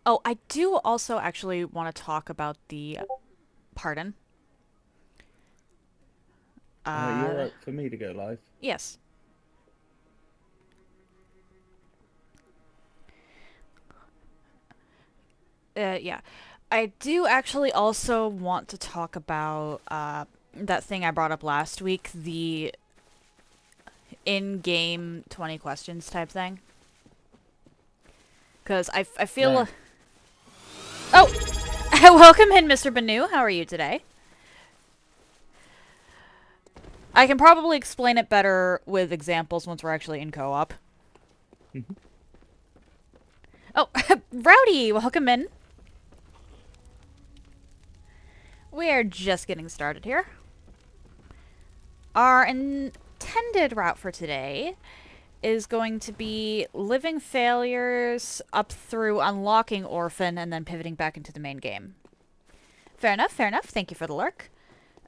Oh, I do also actually want to talk about the pardon. You're Uh, right for me to go live. yes. Yeah. I do actually also want to talk about that thing I brought up last week, the in-game 20 questions type thing. Because I feel... Right. Oh! Welcome in, Mr. Banu. How are you today? I can probably explain it better with examples once we're actually in co-op. Mhm. Oh, Rowdy! Welcome in. We are just getting started here. Our intended route for today is going to be living failures up through unlocking Orphan and then pivoting back into the main game. Fair enough, fair enough. Thank you for the lurk.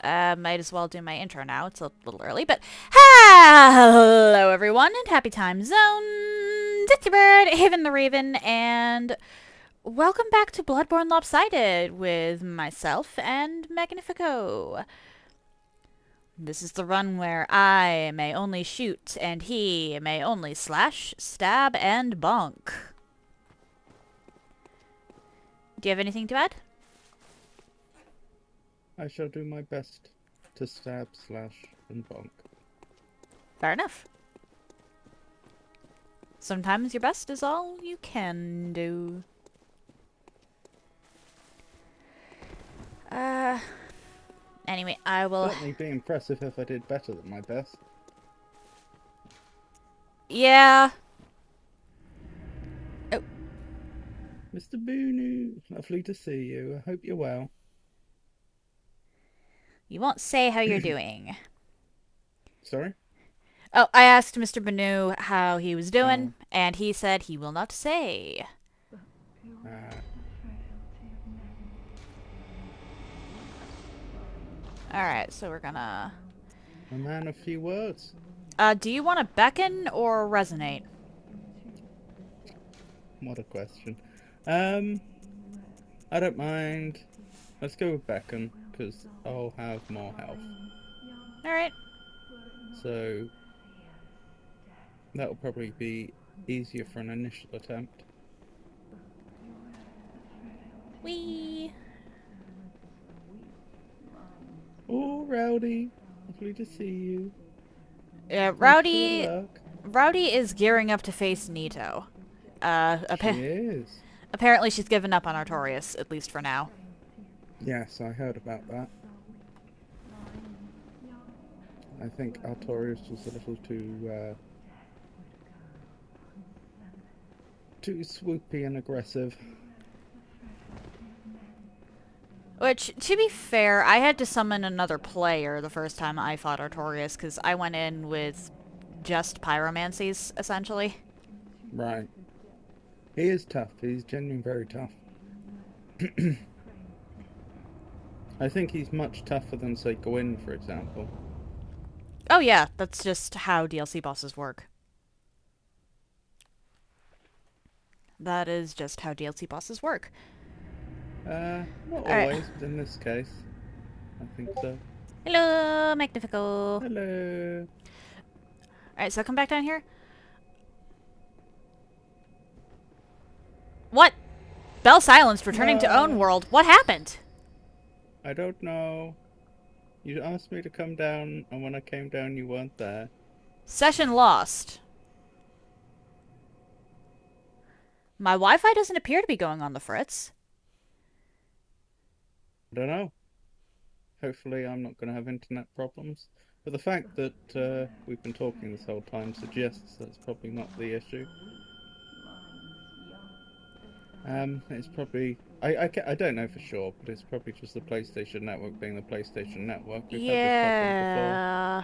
Might as well do my intro now. It's a little early, but hello everyone and happy time zone. Ditty Bird, Haven the Raven, and welcome back to Bloodborne Lopsided with myself and Magnifico. This is the run where I may only shoot and he may only slash, stab, and bonk. Do you have anything to add? I shall do my best to stab, slash, and bonk. Fair enough. Sometimes your best is all you can do. Uh, anyway, I will... Certainly be impressive if I did better than my best. Yeah. Oh, Mr. Boonoo, lovely to see you. I hope you're well. you won't say how you're doing. Sorry? Oh, I asked Mr. Banu how he was doing, Oh, and he said he will not say. uh, Alright, so we're gonna... a man of few words. do you want to beckon or resonate? What a question. Um, I don't mind. Let's go with Beacon, because I'll have more health. Alright. So, that'll probably be easier for an initial attempt. Wee. Oh, Rowdy, lovely to see you. Yeah, Thank you for the Rowdy... luck. Rowdy is gearing up to face Nito. She is. Apparently she's given up on Artorias, at least for now. Yes, I heard about that. I think Artorias was a little too swoopy and aggressive. Which, to be fair, I had to summon another player the first time I fought Artorias, because I went in with just pyromancies, essentially. Right. He is tough. He's genuinely very tough. I think he's much tougher than, say, Gwyn, for example. Oh yeah, that's just how DLC bosses work. That is just how DLC bosses work. Not Alright. always, but in this case, I think so. Hello, Magnifico. Hello. Alright, so come back down here. What? Bell silenced, returning to own No, world. What happened? I don't know. You asked me to come down, and when I came down, you weren't there. Session lost. My Wi-Fi doesn't appear to be going on the fritz. I don't know. Hopefully, I'm not going to have internet problems. But the fact that we've been talking this whole time suggests that's probably not the issue. It's probably I don't know for sure, but it's probably just the PlayStation Network being the PlayStation Network. We've had this problem before. Yeah.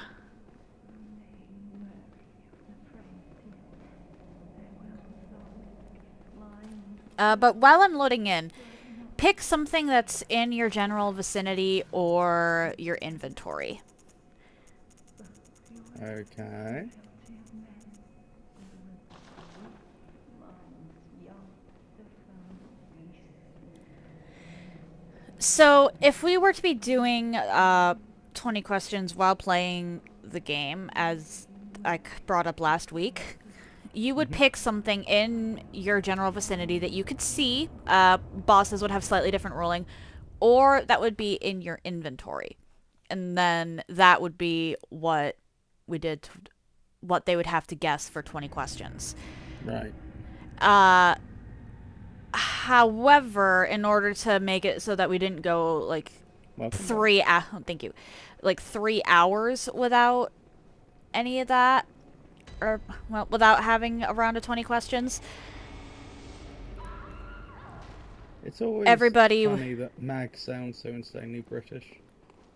But while I'm loading in, pick something that's in your general vicinity or your inventory. So, if we were to be doing 20 questions while playing the game, as I brought up last week, you would pick something in your general vicinity that you could see. Bosses would have slightly different ruling, or that would be in your inventory. And then that would be what we did, what they would have to guess for 20 questions. Right. However, in order to make it so that we didn't go like Welcome. thank you, like 3 hours without any of that, or well, without having a round of 20 questions. It's always Everybody, funny that Mag sounds so insanely British.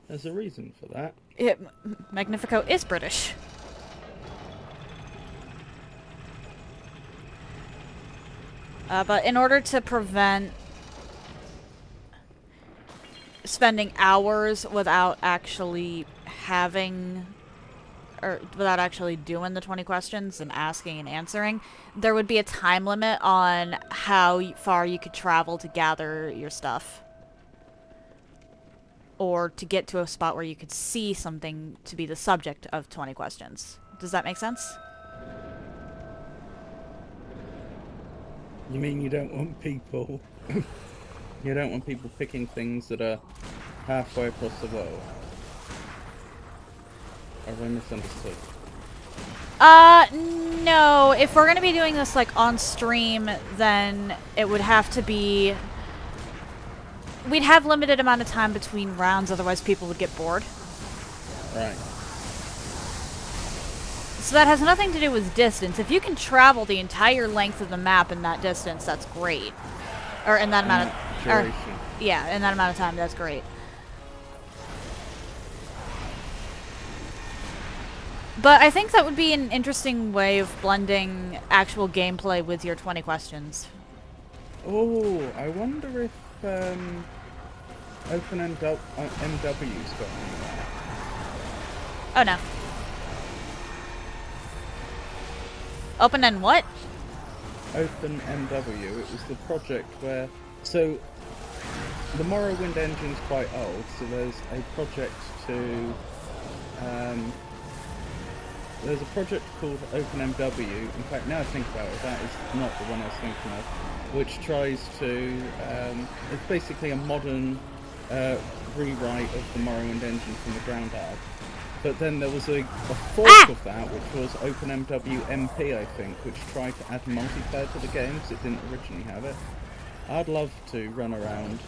There's a reason for that. Magnifico is British. But in order to prevent spending hours without actually having, or without actually doing the 20 questions and asking and answering, there would be a time limit on how far you could travel to gather your stuff. Or to get to a spot where you could see something to be the subject of 20 questions. Does that make sense? You mean you don't want people... you don't want people picking things that are halfway across the world? Or have I misunderstood? No. If we're gonna be doing this, like, on stream, then it would have to be... We'd have limited amount of time between rounds, otherwise people would get bored. Right. So that has nothing to do with distance. If you can travel the entire length of the map in that distance, that's great. Or in that amount of... Duration. Yeah, in that amount of time, that's great. But I think that would be an interesting way of blending actual gameplay with your 20 questions. Oh, I wonder if Open MW's got anywhere. Oh no. Open and what? Open MW. It was the project where... So, the Morrowind engine's quite old, so there's a project to... there's a project called OpenMW. In fact, now I think about it, that is not the one I was thinking of, which tries to... it's basically a modern rewrite of the Morrowind engine from the ground up. But then there was a fork of that, which was OpenMW MP, I think, which tried to add multiplayer to the game, because it didn't originally have it. I'd love to run around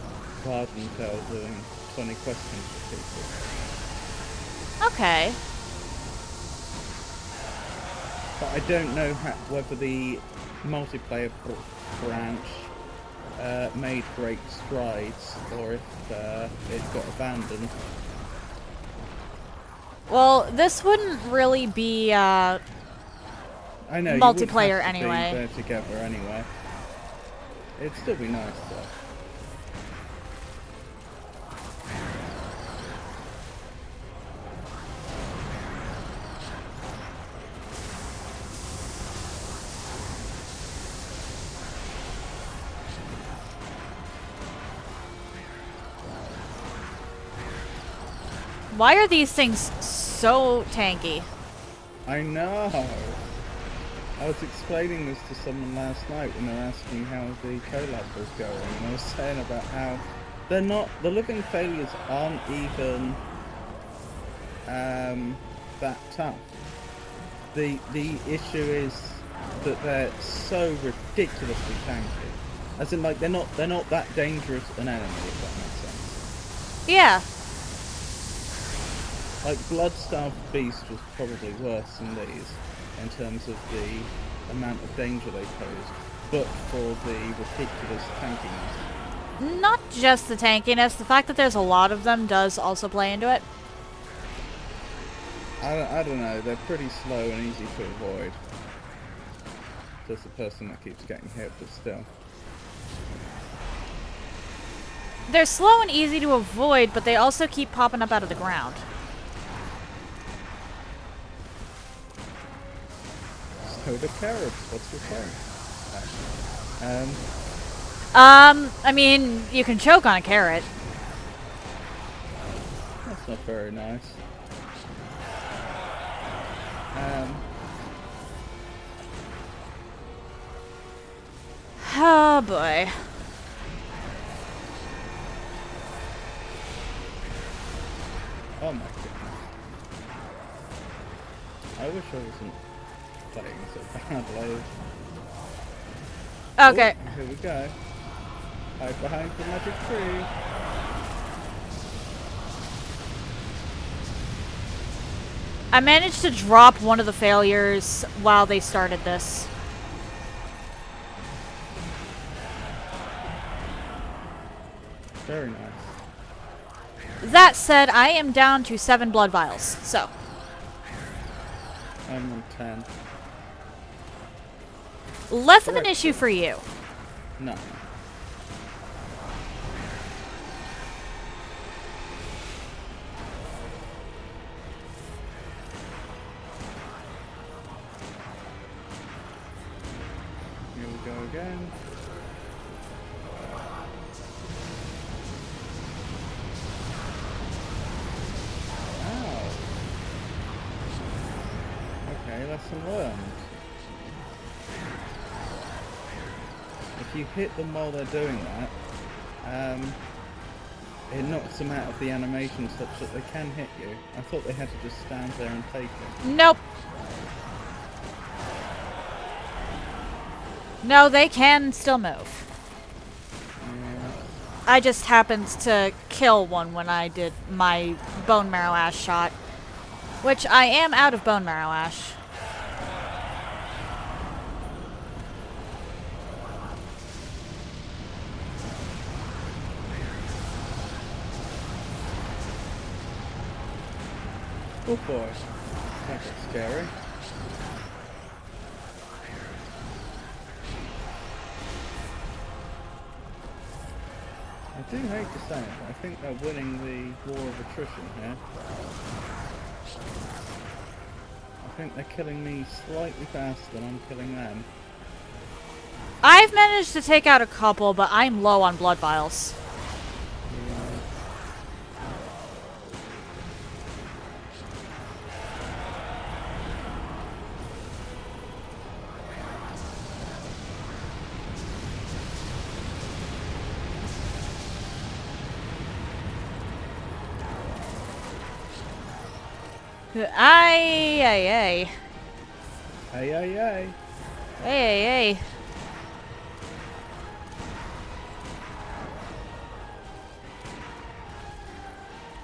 Vardentale doing 20 questions for people. Okay. But I don't know whether the multiplayer branch made great strides, or if it got abandoned. Well, this wouldn't really be I know, multiplayer you anyway. Be there together anyway. It'd still be nice though. Why are these things so tanky? I know. I was explaining this to someone last night when they were asking how the collab was going, and I was saying about how they're not, the living failures aren't even that tough. The issue is that they're so ridiculously tanky. As in, like, they're not that dangerous an enemy, if that makes sense. Yeah. Like, Bloodstarved Beast was probably worse than these in terms of the amount of danger they posed, but for the ridiculous tankiness. Not just the tankiness, the fact that there's a lot of them does also play into it. I don't know, they're pretty slow and easy to avoid. Just the person that keeps getting hit, but still. They're slow and easy to avoid, but they also keep popping up out of the ground. So the carrots, what's your point? I mean, you can choke on a carrot. not very nice. Oh boy. Oh my goodness. I wish I wasn't playing so badly. Okay. Oh, here we go. Hide behind the magic tree. I managed to drop one of the failures while they started this. Very nice. That said, I am down to 7 blood vials, so. I'm on 10. Less of an issue for you. No. Here we go again. Ow. Okay, lesson learned. If you hit them while they're doing that, it knocks them out of the animation such that they can hit you. I thought they had to just stand there and take it. Nope. No, they can still move. Yeah. I just happened to kill one when I did my bone marrow ash shot. Which I am out of bone marrow ash. Oh boy, that got scary. I do hate to say it, but I think they're winning the war of attrition here. I think they're killing me slightly faster than I'm killing them. I've managed to take out a couple, but I'm low on blood vials. Ay, ay, ay. Hey, hey, hey. Hey, hey, hey.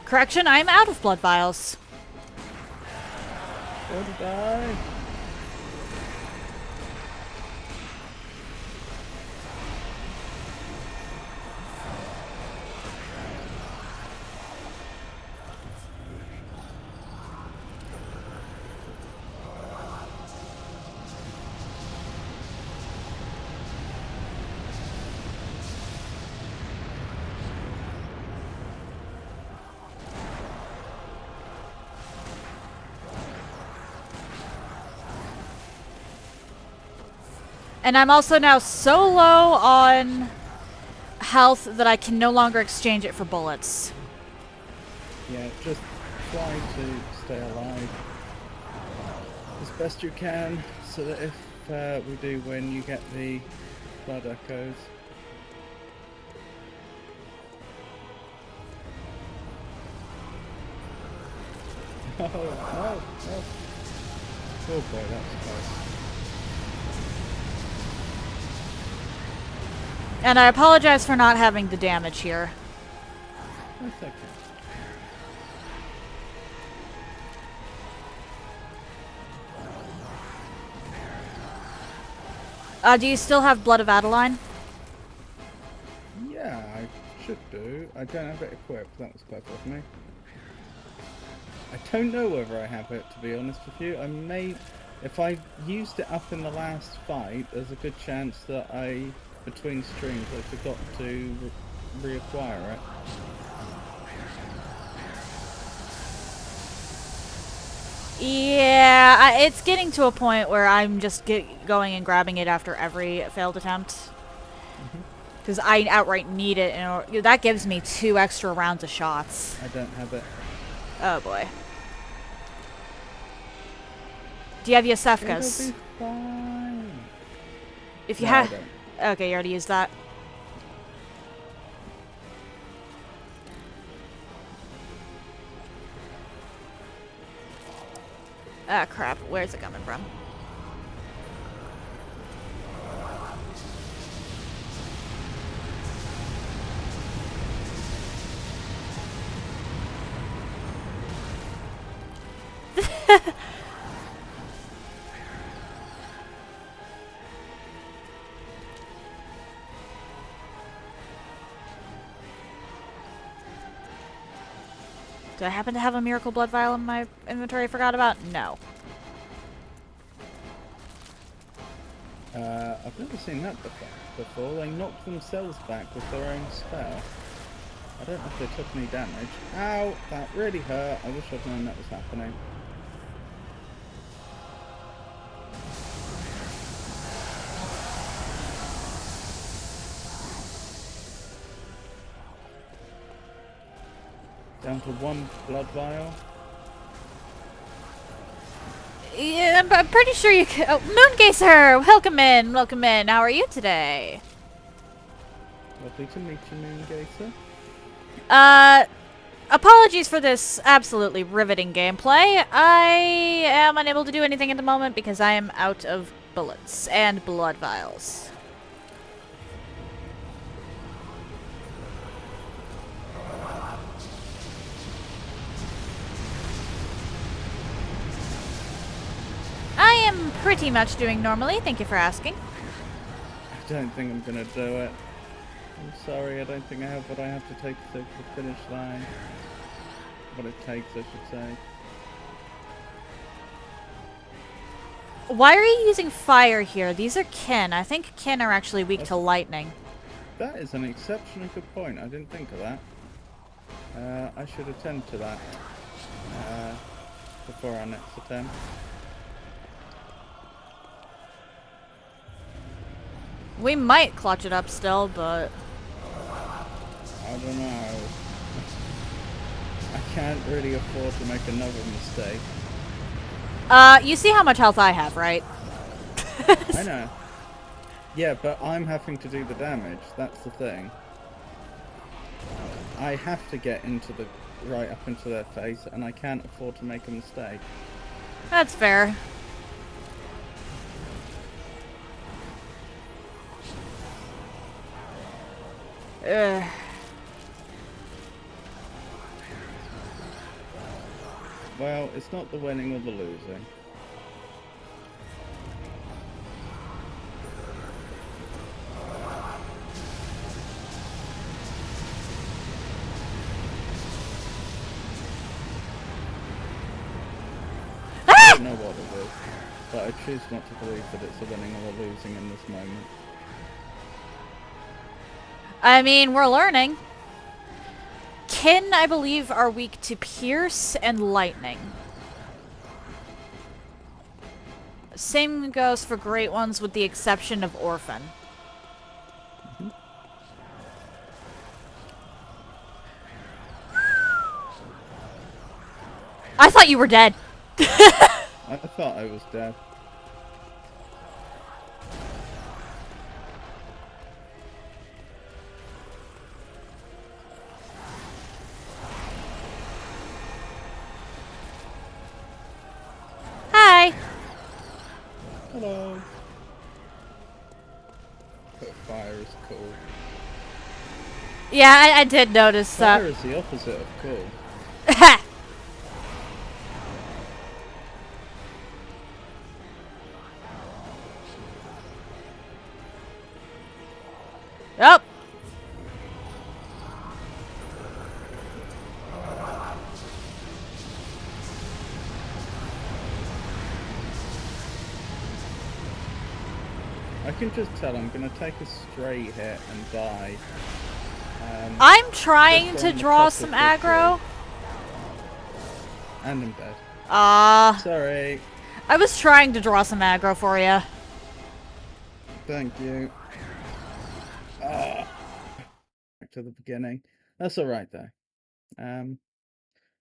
Correction, I'm out of blood vials. So did I. And I'm also now so low on health that I can no longer exchange it for bullets. Yeah, just try to stay alive as best you can, so that if we do win, you get the blood echoes. Oh, no, no. Oh boy, that's close. And I apologize for not having the damage here. That's okay. Do you still have Blood of Adeline? Yeah, I should do. I don't have it equipped. That was clever of me. I don't know whether I have it, to be honest with you. I may... If I used it up in the last fight, there's a good chance that between streams, I forgot to reacquire it. Yeah, it's getting to a point where I'm just going and grabbing it after every failed attempt. Because I outright need it, and that gives me 2 extra rounds of shots. I don't have it. Oh boy. Do you have your It'll Sefkas? be fine. If you No, I have... don't. Okay, you already used that. Ah, crap. Where's it coming from? Do I happen to have a Miracle Blood Vial in my inventory I forgot about? No. I've never seen that before. They knocked themselves back with their own spell. I don't know if they took any damage. Ow! That really hurt. I wish I'd known that was happening. Down to 1 blood vial. Yeah, I'm pretty sure you can... Oh, Moongazer! Welcome in, welcome in. How are you today? Lovely to meet you, Moongazer. Apologies for this absolutely riveting gameplay. I am unable to do anything at the moment because I am out of bullets and blood vials. I am pretty much doing normally, thank you for asking. I don't think I'm gonna do it. I'm sorry, I don't think I have what I have to take to the finish line. What it takes, I should say. Why are you using fire here? These are kin. I think kin are actually weak to lightning. That is an exceptionally good point. I didn't think of that. I should attend to that before our next attempt. We might clutch it up still, but... I don't know. I can't really afford to make another mistake. You see how much health I have, right? I know. Yeah, but I'm having to do the damage. That's the thing. I have to get into the right up into their face, and I can't afford to make a mistake. That's fair. Ugh. Well, it's not the winning or the losing. I don't know what it is, but I choose not to believe that it's a winning or a losing in this moment. I mean, we're learning. Kin, I believe, are weak to pierce and lightning. Same goes for great ones with the exception of Orphan. Mm-hmm. I thought you were dead. I thought I was dead. Hi. Hello. But fire is cool. Yeah, I did notice that. Fire is the opposite of cool. Yep. I can just tell I'm going to take a stray hit and die. I'm trying just to on the draw cusp some of aggro. victory. And I'm dead. Sorry. I was trying to draw some aggro for you. Thank you. Back to the beginning. That's alright though.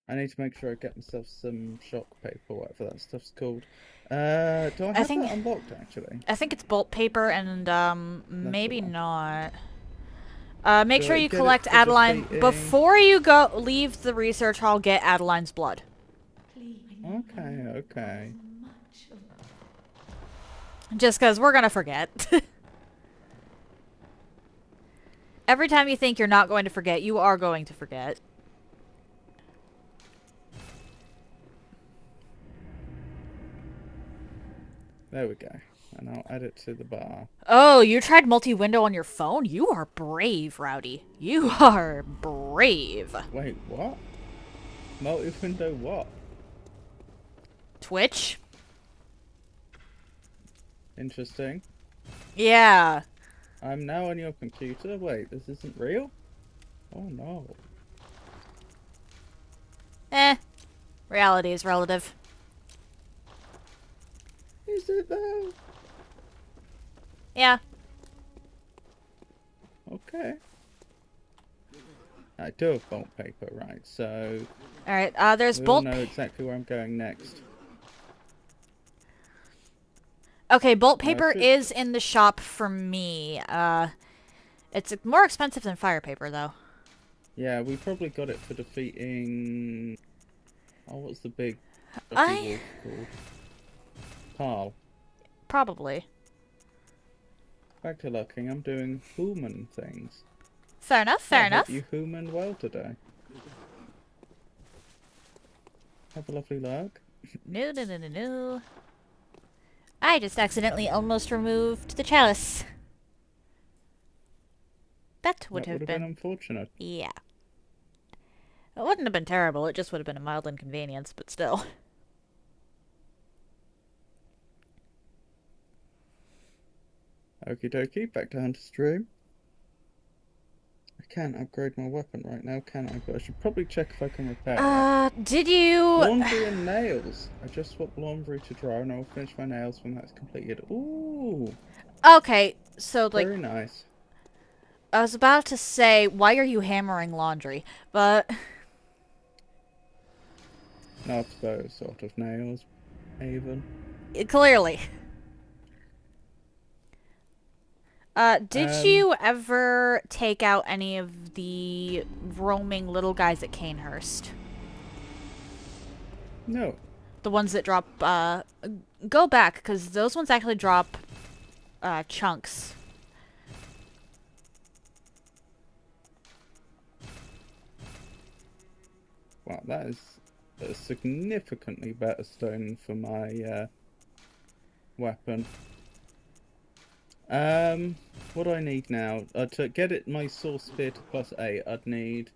I need to make sure I get myself some shock paper, whatever that stuff's called. Do I I have think that unlocked, actually? I think it's bolt paper and That's the maybe one. not. Make Do sure I you get it collect for Adeline defeating... before you leave the research hall. Get Adeline's blood. Okay, okay. Just because we're gonna forget. Every time you think you're not going to forget, you are going to forget. There we go. And I'll add it to the bar. Oh, you tried multi-window on your phone? You are brave, Rowdy. You are brave. Wait, what? Multi-window what? Twitch? Interesting. Yeah. I'm now on your computer. Wait, this isn't real? Oh no. Eh. Reality is relative. Is it though? Yeah. Okay. I do have bolt paper, right, so Alright, there's we all bolt... know exactly where I'm going next. Okay, bolt Now, paper is in the shop for me. It's more expensive than fire paper, though. yeah, we probably got it for defeating... Oh, what's the big I... wolf called? Carl. Probably. Back to looking, I'm doing human things. Fair enough, fair I enough. hope you human well today. Have a lovely look. No, no, no, no, no. I just accidentally almost removed the chalice. That would have been... unfortunate. Yeah. It wouldn't have been terrible, it just would have been a mild inconvenience, but still. Okie dokie, back to Hunter's Dream. I can't upgrade my weapon right now, can I? But I should probably check if I can repair it. Did you... Laundry and nails. I just swapped laundry to dry and I'll finish my nails when that's completed. Ooh. Okay, so, like... Very nice. I was about to say, why are you hammering laundry? But... Not those sort of nails, even. Clearly. Did you ever take out any of the roaming little guys at Canehurst? No. The ones that drop, go back, because those ones actually drop, chunks. Wow, that is a significantly better stone for my, weapon. What do I need now? To get it my sword spear to +8, I'd need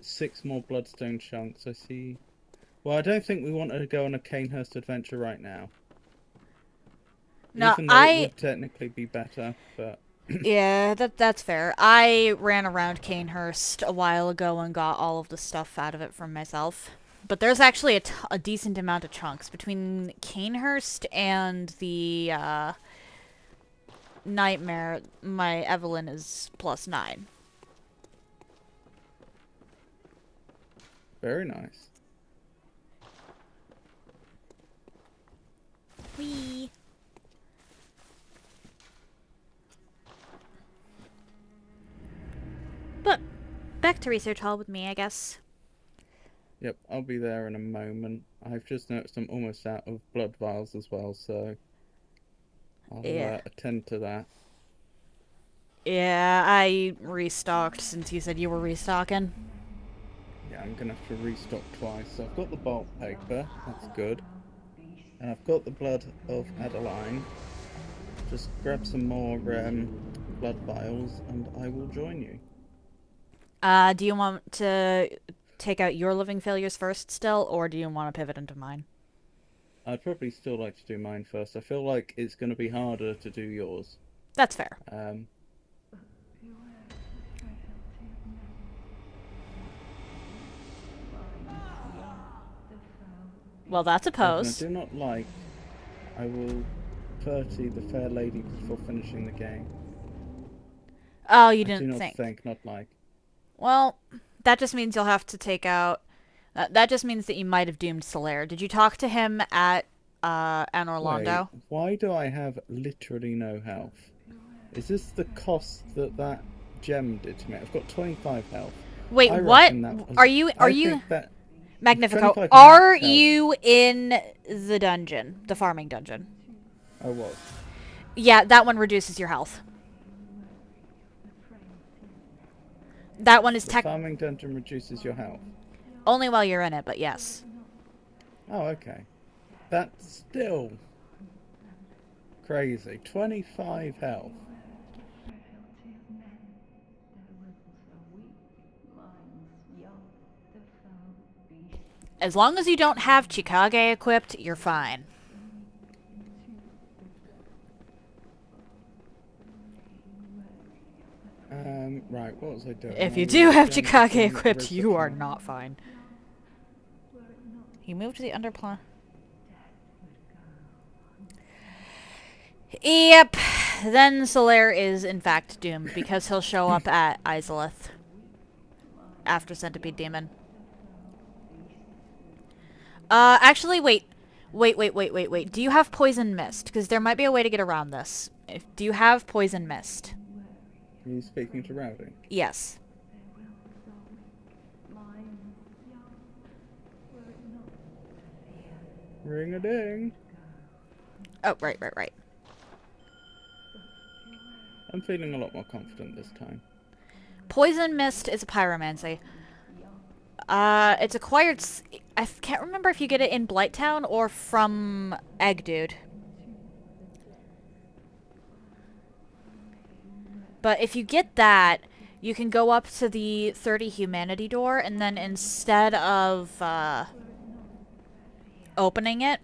6 more bloodstone chunks. I see. Well, I don't think we want to go on a Canehurst adventure right now. No, even though it would technically be better, but... Yeah, that's fair. I ran around Canehurst a while ago and got all of the stuff out of it from myself. But there's actually a decent amount of chunks between Canehurst and the, Nightmare. My Evelyn is +9. Very nice. Whee! But, back to research hall with me, I guess. Yep, I'll be there in a moment. I've just noticed I'm almost out of blood vials as well, so I'll attend to that. Yeah, I restocked since you said you were restocking. Yeah, I'm gonna have to restock twice. So I've got the bolt paper, that's good. And I've got the blood of Adeline. Just grab some more blood vials and I will join you. Do you want to take out your living failures first still, or do you want to pivot into mine? I'd probably still like to do mine first. I feel like it's going to be harder to do yours. That's fair. Well, that's a pose. I do not like. I will 30 the fair lady before finishing the game. Oh, you didn't think. Not like. Well, that just means you'll have to take out That just means that you might have doomed Solaire. Did you talk to him at An Orlando? Wait, why do I have literally no health? Is this the cost that that gem did to me? I've got 25 health. Wait, I what? reckon that was- Are you I think that Magnifico? 25 Are health. you in the dungeon, the farming dungeon? I was. Yeah, that one reduces your health. That one is The tech farming dungeon reduces your health. only while you're in it, but yes. Oh, okay. That's still crazy. 25 health. As long as you don't have Chikage equipped, you're fine. Right, what was I doing? If I you was do have going Chikage to equipped, you are reception. not fine. He moved to the underplan. Yep. Then Solaire is in fact doomed because he'll show up at Izalith after Centipede Demon. Actually, wait. Wait. Do you have Poison Mist? Because there might be a way to get around this. Do you have Poison Mist? Are you speaking to Rowdy? Yes. Ring-a-ding. Oh, right. I'm feeling a lot more confident this time. Poison Mist is a pyromancy. It's acquired... I can't remember if you get it in Blighttown or from Egg Dude. But if you get that, you can go up to the 30 humanity door, and then instead of opening it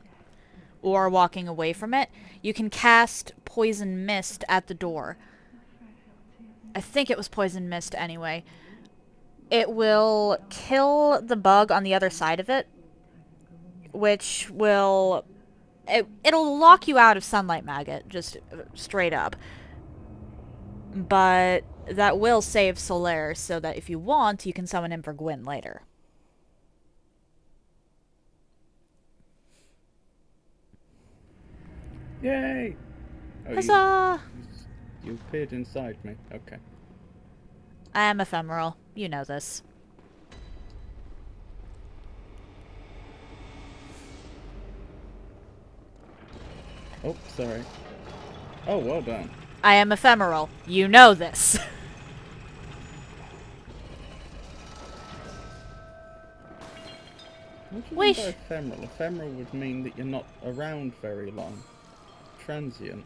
or walking away from it, you can cast Poison Mist at the door. I think it was Poison Mist anyway. It will kill the bug on the other side of it, which will... It'll lock you out of Sunlight Maggot, just straight up. But that will save Solaire, so that if you want, you can summon him for Gwyn later. Yay! Oh, Huzzah! you appeared inside me. Okay. I am ephemeral. You know this. Oh, sorry. Oh, well done. I am ephemeral. You know this. What do you Wish. mean by ephemeral? Ephemeral would mean that you're not around very long. Transient.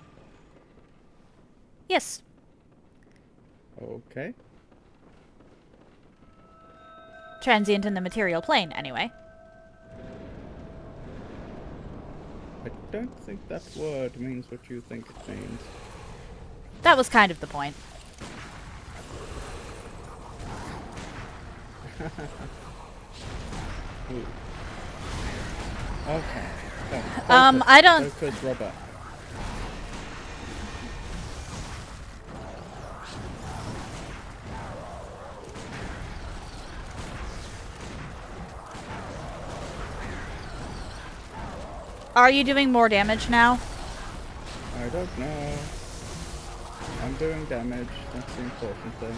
Yes. Okay. Transient in the material plane, anyway. I don't think that word means what you think it means. That was kind of the point. Ooh. Okay. Oh, I don't... Focus, Robert. Are you doing more damage now? I don't know. I'm doing damage. That's the important thing.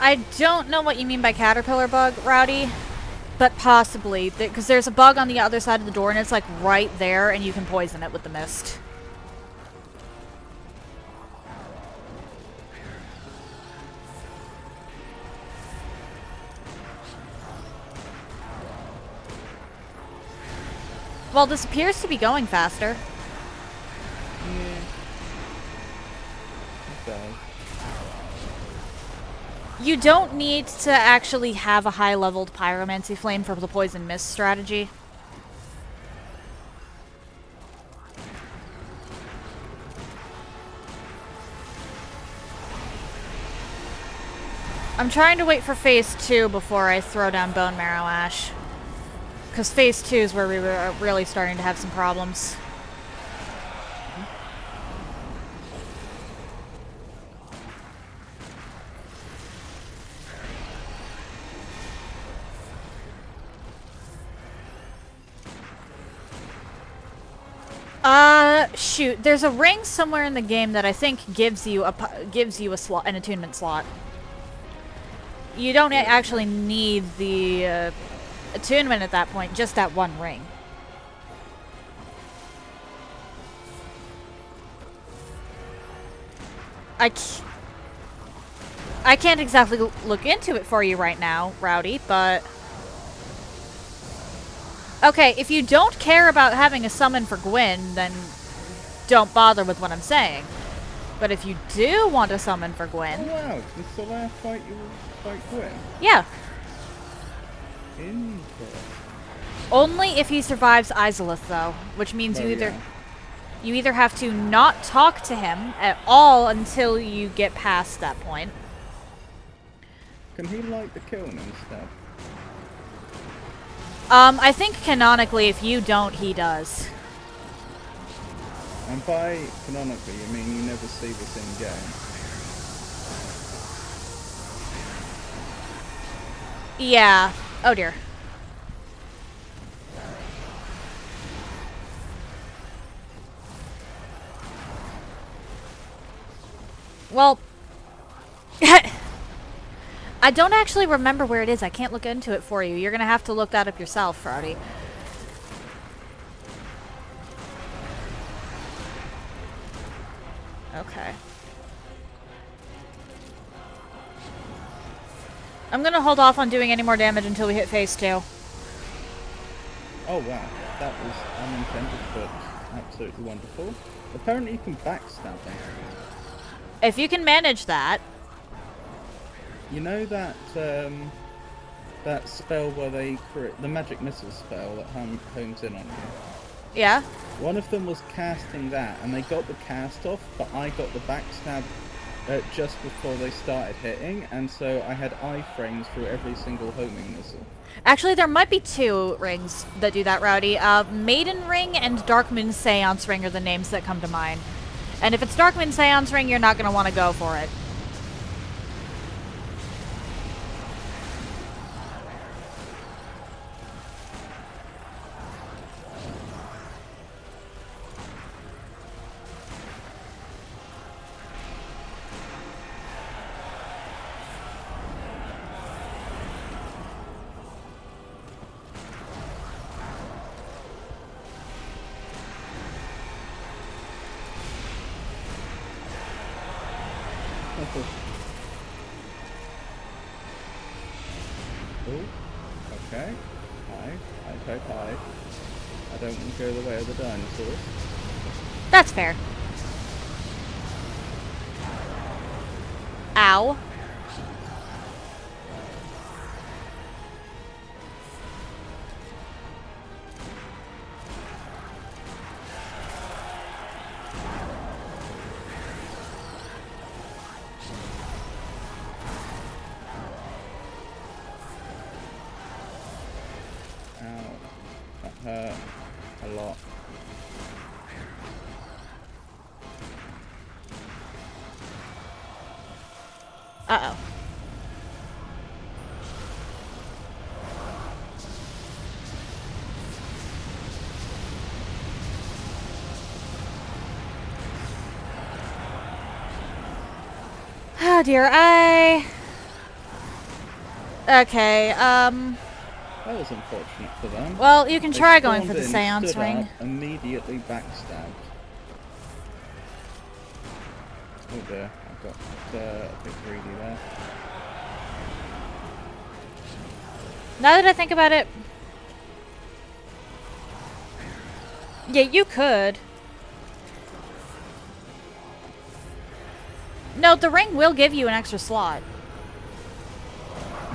I don't know what you mean by caterpillar bug, Rowdy. But possibly, because there's a bug on the other side of the door, and it's like right there, and you can poison it with the mist. Well, this appears to be going faster. Yeah. It does. You don't need to actually have a high-leveled pyromancy flame for the poison mist strategy. I'm trying to wait for phase 2 before I throw down Bone Marrow Ash. Because phase 2 is where we were really starting to have some problems. Shoot. There's a ring somewhere in the game that I think gives you a slot, an attunement slot. You don't actually need the attunement at that point, just that one ring. I can't exactly look into it for you right now, Rowdy, but... Okay, if you don't care about having a summon for Gwyn, then don't bother with what I'm saying. But if you do want a summon for Gwyn... Oh wow, this is the last fight you will fight Gwyn? Yeah. Interesting. Only if he survives Izalith, though, which means you either have to not talk to him at all until you get past that point. Can he light the kiln instead? I think canonically, if you don't, he does. And by canonically, you mean you never see this in game? Yeah. Oh dear. Well, I don't actually remember where it is. I can't look into it for you. You're gonna have to look that up yourself, Rowdy. Okay. I'm gonna hold off on doing any more damage until we hit phase 2. Oh wow, that was unintended but absolutely wonderful. Apparently you can backstab them. If you can manage that. You know that that spell where they create the magic missile spell that homes in on you? Yeah? One of them was casting that and they got the cast off, but I got the backstab just before they started hitting, and so I had iframes through every single homing missile. Actually, there might be 2 rings that do that, Rowdy. Maiden Ring and Darkmoon Seance Ring are the names that come to mind. And if it's Darkmoon Seance Ring, you're not going to want to go for it. Oh, okay. I type hide. I don't want to go the way of the dinosaurs. That's fair. Ow. Hurt a lot. Uh-oh. Oh dear, Okay, That was unfortunate for them. well, you can They try going for spawned the in, Seance stood Ring. up, immediately backstabbed. Oh dear, I got a bit greedy there. Now that I think about it... Yeah, you could. No, the ring will give you an extra slot.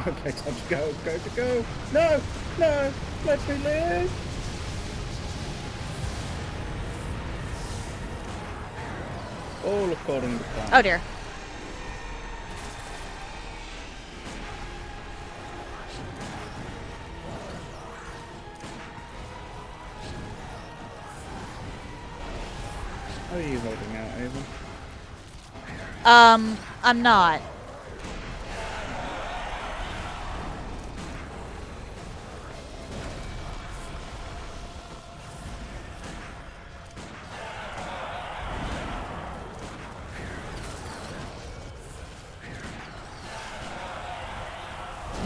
Okay, time to go, go! No! No! Let me live! All according to plan. Oh dear. Ava? I'm not.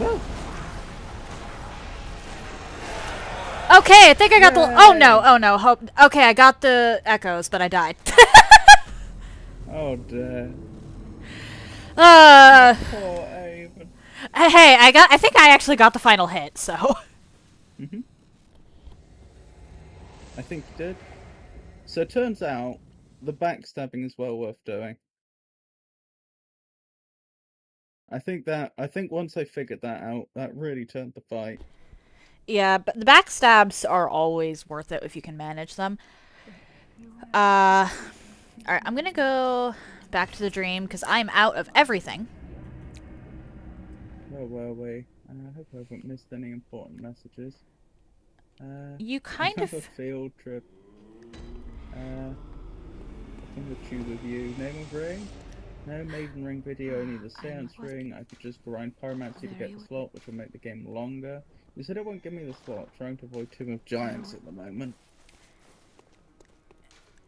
Woo! Okay, I think I got the. Oh no! Yay! Oh no! Hope. Okay, I got the echoes, but I died. Oh dear. uh. Poor Ava. Hey, I think I actually got the final hit. So. Mhm. I think you did. So it turns out the backstabbing is well worth doing. I think once I figured that out, that really turned the fight. Yeah, but the backstabs are always worth it if you can manage them. Alright, I'm gonna go back to the dream because I'm out of everything. Where were we? I hope I haven't missed any important messages. You kind of. Another field trip. Nothing with you with you. Name of ring? No maiden ring video, only the seance ring. I could just grind pyromancy to get the slot, which will make the game longer. You said it won't give me the slot. Trying to avoid Tomb of Giants at the moment.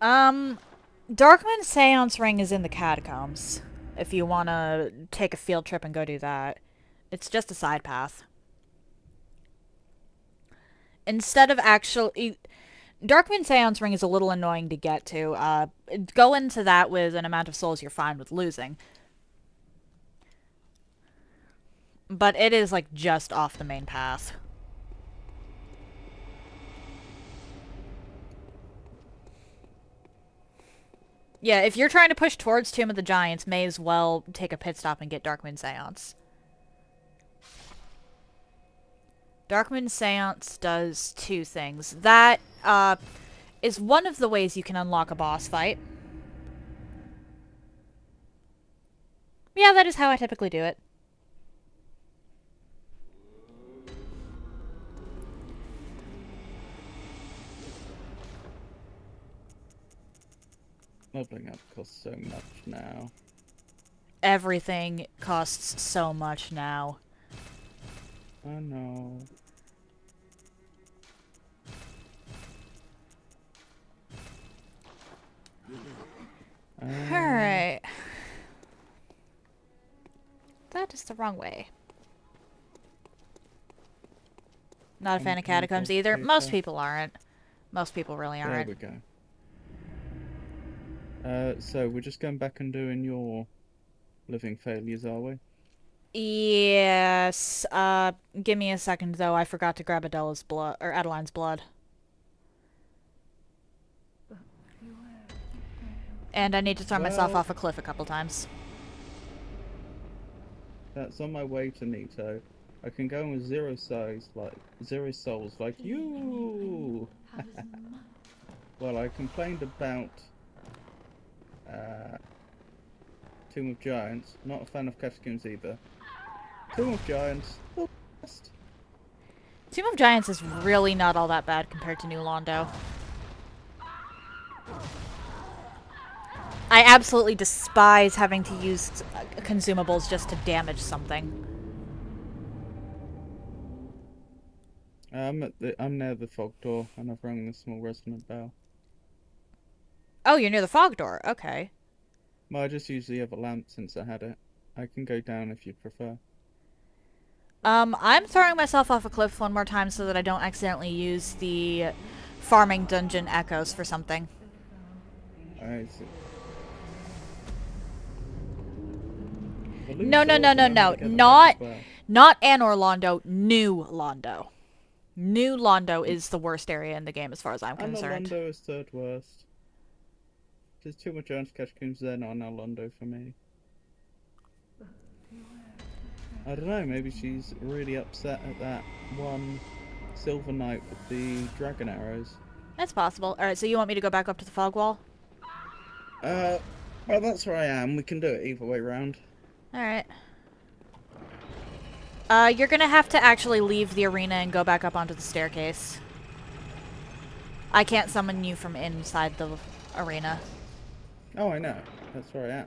Darkman Seance Ring is in the catacombs. If you want to take a field trip and go do that. It's just a side path. Instead of actually... Darkman Seance Ring is a little annoying to get to. Go into that with an amount of souls you're fine with losing. But it is, like, just off the main path. Yeah, if you're trying to push towards Tomb of the Giants, may as well take a pit stop and get Darkmoon Seance. Darkmoon Seance does two things. That is one of the ways you can unlock a boss fight. Yeah, that is how I typically do it. Leveling up costs so much now. Everything costs so much now. Oh no. Alright. That is the wrong way. Not a fan of catacombs either. Most people aren't. Most people really aren't. There we go. So we're just going back and doing your living failures, are we? Yes. Give me a second though. I forgot to grab Adela's blood or Adeline's blood. And I need to throw myself off a cliff a couple times. That's on my way to Nito. I can go in with zero souls like you. Well, I complained about Tomb of Giants. Not a fan of catacombs either. Tomb of Giants, the best. Tomb of Giants is really not all that bad compared to New Londo. I absolutely despise having to use consumables just to damage something. I'm near the fog door, and I've rung the small resonant bell. Oh, you're near the fog door. Okay. Well, I just used the other lamp since I had it. I can go down if you prefer. I'm throwing myself off a cliff one more time so that I don't accidentally use the farming dungeon echoes for something. I see. No. Not Anor Londo, New Londo. New Londo is the worst area in the game as far as I'm concerned. Londo is third worst. There's too much Giants catacombs there, not Londo for me. I don't know, maybe she's really upset at that one Silver Knight with the dragon arrows. That's possible. Alright, so you want me to go back up to the fog wall? Well, that's where I am. We can do it either way round. Alright. You're gonna have to actually leave the arena and go back up onto the staircase. I can't summon you from inside the arena. Oh, I know. That's where I am.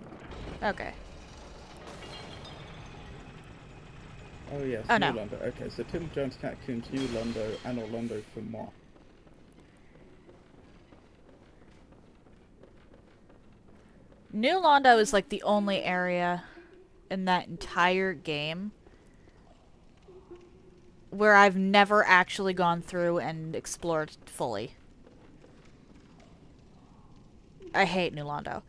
Okay. Oh, yes, Oh New no. Londo. Okay, so Tim Jones, Catacombs, New Londo, and Orlando for moi. New Londo is like the only area in that entire game where I've never actually gone through and explored fully. I hate New Londo.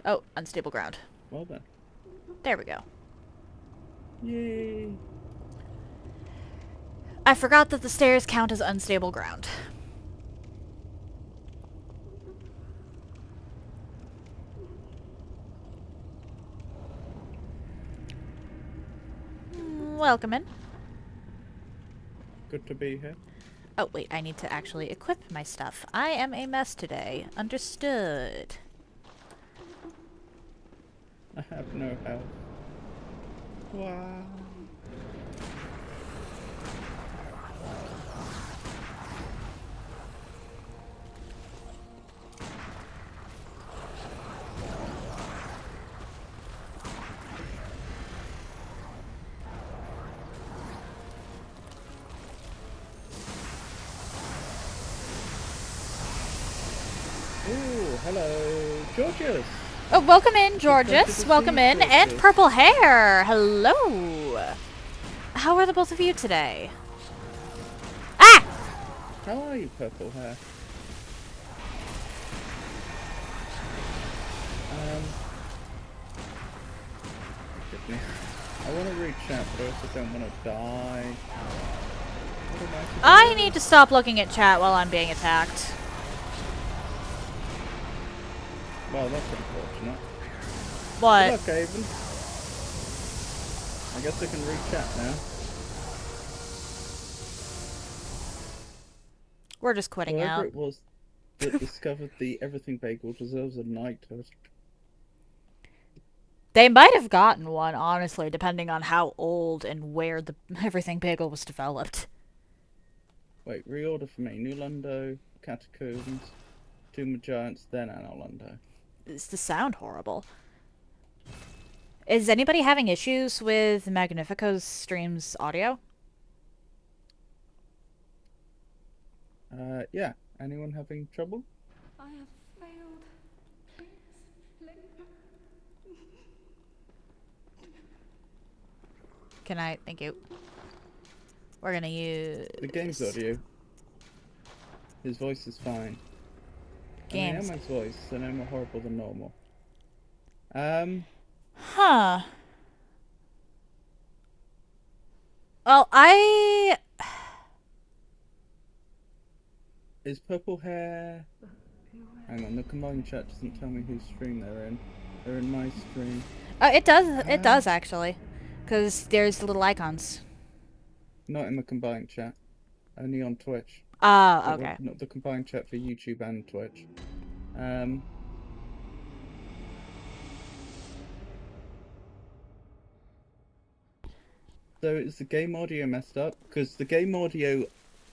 Oh, unstable ground. Well then. There we go. Yay! I forgot that the stairs count as unstable ground. Welcome in. Good to be here. Oh, wait, I need to actually equip my stuff. I am a mess today. Understood. I have no health. Wow. Ooh, hello, Georgius. Oh, welcome in, Good Georges. to Welcome see in. you, And Georgius. purple hair. Hello. How are the both of you today? Ah! How are you, purple hair? Goodness. I want to read chat, but I also don't want to die. What am I to I do? need to stop looking at chat while I'm being attacked. Well, that's unfortunate. Good What? luck, Avon. I guess I can read chat now. We're just quitting Whoever out. it was that discovered the everything bagel deserves a knighthood. They might have gotten one, honestly, depending on how old and where the everything bagel was developed. Wait, reorder for me. New Londo, Catacombs, Tomb of Giants, then Anno Londo. It's to sound horrible. Is anybody having issues with Magnifico's stream's audio? Yeah. Anyone having trouble? I have failed. Please, let Can I? Thank you. We're gonna use... The game's audio. His voice is fine. Games. And Emma's voice is no more horrible than normal. Huh. Well, I... Is purple hair... Hang on, the combined chat doesn't tell me whose stream they're in. They're in my stream. it does. It does, actually. Because there's little icons. Not in the combined chat. Only on Twitch. Oh, okay. Not the combined chat for YouTube and Twitch. So is the game audio messed up? Because the game audio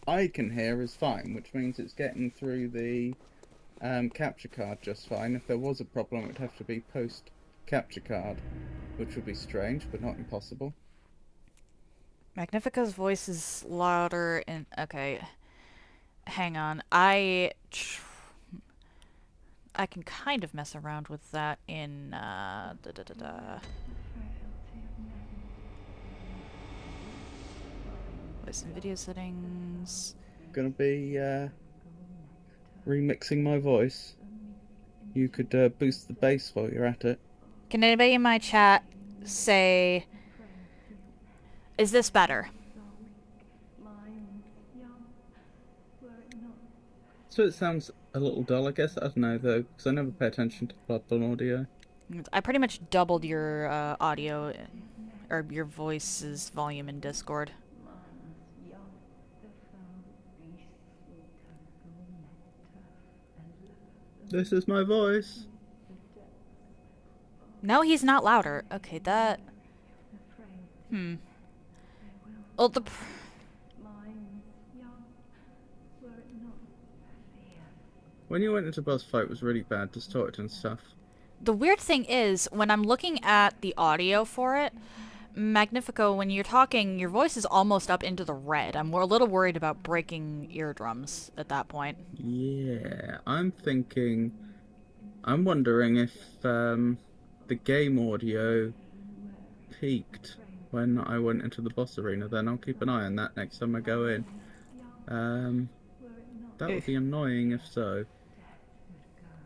I can hear is fine, which means it's getting through the capture card just fine. If there was a problem, it would have to be post capture card, which would be strange, but not impossible. Magnifico's voice is louder and... Okay. Hang on. I can kind of mess around with that in... Voice and video settings... Gonna be remixing my voice. You could boost the bass while you're at it. Can anybody in my chat say... Is this better? So it sounds a little dull, I guess. I don't know though, because I never pay attention to Bloodborne audio. I pretty much doubled your audio, or your voice's volume in Discord. This is my voice. No, he's not louder. Okay, that... Well, the... When you went into boss fight, it was really bad, distorted and stuff. The weird thing is, when I'm looking at the audio for it, Magnifico, when you're talking, your voice is almost up into the red. I'm a little worried about breaking eardrums at that point. Yeah, I'm wondering if the game audio peaked when I went into the boss arena. Then I'll keep an eye on that next time I go in. That would be annoying if so.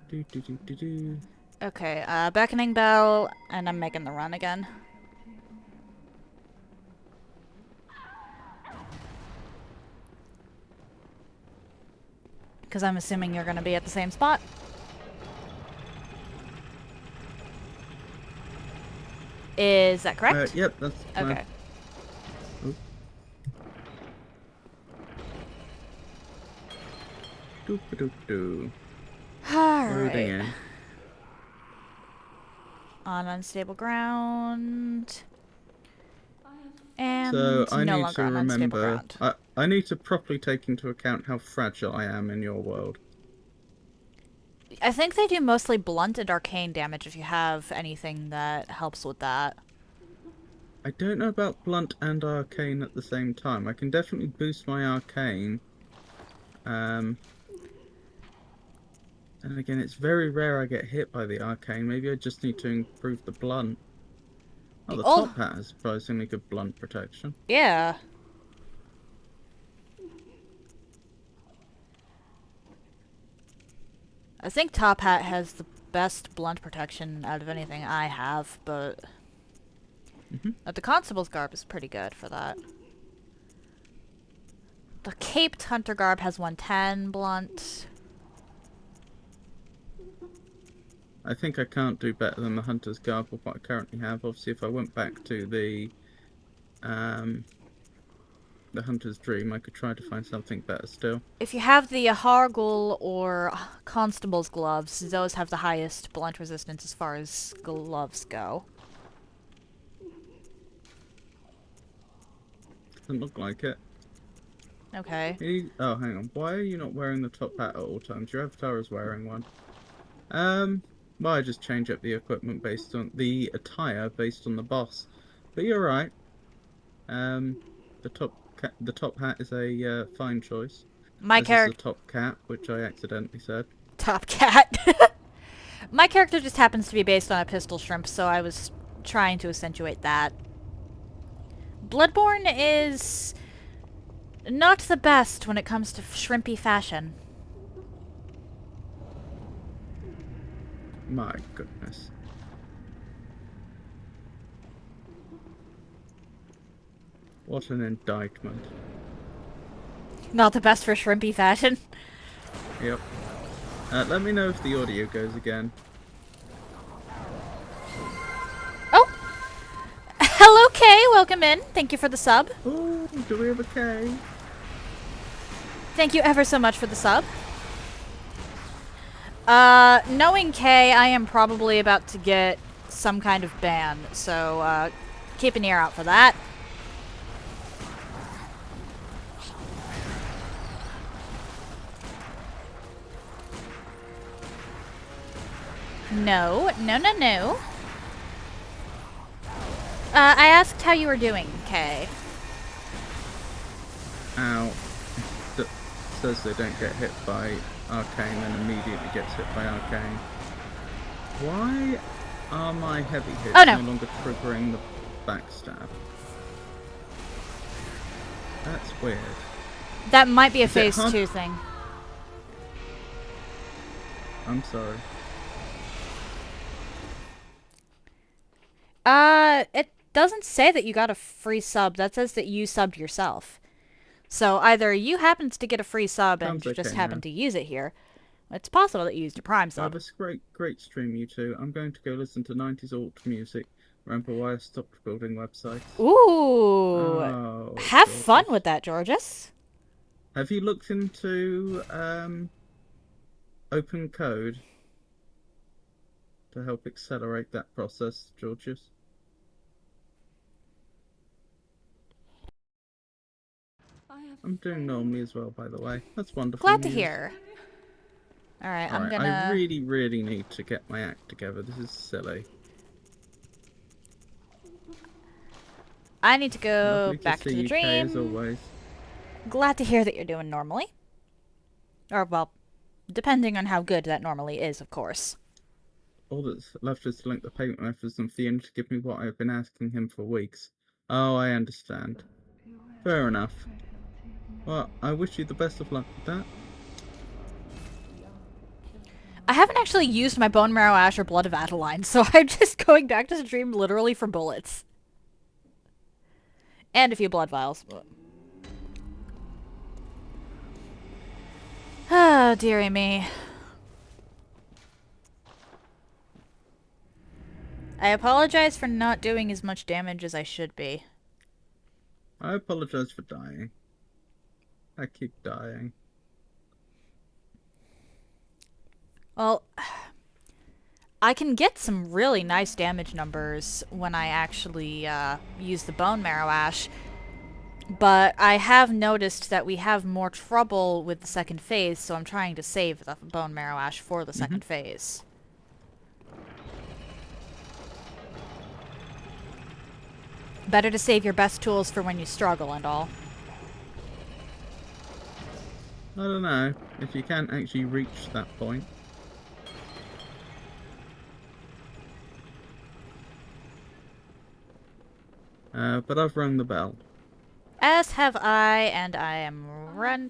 Do. Okay, beckoning bell, and I'm making the run again. Because I'm assuming you're going to be at the same spot. Is that correct? Yep, that's fine. Okay. Doop-a-doop-doo. Loading in. Alright. On unstable ground. And So I no need longer to on unstable remember. ground. I need to properly take into account how fragile I am in your world. I think they do mostly blunt and arcane damage if you have anything that helps with that. I don't know about blunt and arcane at the same time. I can definitely boost my arcane. And again, it's very rare I get hit by the arcane. Maybe I just need to improve the blunt. Oh, the top hat has surprisingly good blunt protection. Yeah. I think top hat has the best blunt protection out of anything I have, but the constable's garb is pretty good for that. The caped hunter garb has 110 blunt. I think I can't do better than the hunter's garb with what I currently have. Obviously, if I went back to the hunter's dream, I could try to find something better still. If you have the Hargul or constable's gloves, those have the highest blunt resistance as far as gloves go. Doesn't look like it. Okay. Oh, hang on. Why are you not wearing the top hat at all times? Your avatar is wearing one. Well, I just change up the equipment based on the attire based on the boss. But you're right. The top hat is a fine choice. My character. The top cat, which I accidentally said. Top cat. My character just happens to be based on a pistol shrimp, so I was trying to accentuate that. Bloodborne is not the best when it comes to shrimpy fashion. My goodness. What an indictment. Not the best for shrimpy fashion. Yep. Let me know if the audio goes again. Oh! Hello, Kay. Welcome in. Thank you for the sub. Oh, do we have a K? Thank you ever so much for the sub. Knowing Kay, I am probably about to get some kind of ban, so, keep an ear out for that. No. I asked how you were doing, Kay. Ow. Says they don't get hit by arcane and immediately gets hit by arcane. Why are my heavy hits no longer triggering the backstab? That's weird. That might be a phase 2 thing. I'm sorry. It doesn't say that you got a free sub. That says that you subbed yourself. So either you happened to get a free sub and just happened to use it here. It's possible that you used your Prime sub. This great stream, you two. I'm going to go listen to 90s alt music. Remember why I stopped building websites? Ooh! Oh, have fun with that, Georges. Have you looked into open code to help accelerate that process, Georges? I'm doing normally as well, by the way. That's wonderful. Glad to hear. Alright, I'm Alright, gonna... I really, really need to get my act together. This is silly. I need to go Lovely back to see the you, Kay, as dream. always. Glad to hear that you're doing normally. Or, well, depending on how good that normally is, of course. All that's left is to link the payment methods and Theon to give me what I've been asking him for weeks. Oh, I understand. Fair enough. Well, I wish you the best of luck with that. I haven't actually used my Bone Marrow Ash or Blood of Adeline, so I'm just going back to the dream literally for bullets. And a few blood vials. Oh, dearie me. I apologize for not doing as much damage as I should be. I apologize for dying. I keep dying. Well, I can get some really nice damage numbers when I actually use the Bone Marrow Ash, but I have noticed that we have more trouble with the second phase, so I'm trying to save the Bone Marrow Ash for the second phase. Better to save your best tools for when you struggle and all. I don't know if you can't actually reach that point. But I've rung the bell. As have I, and I am running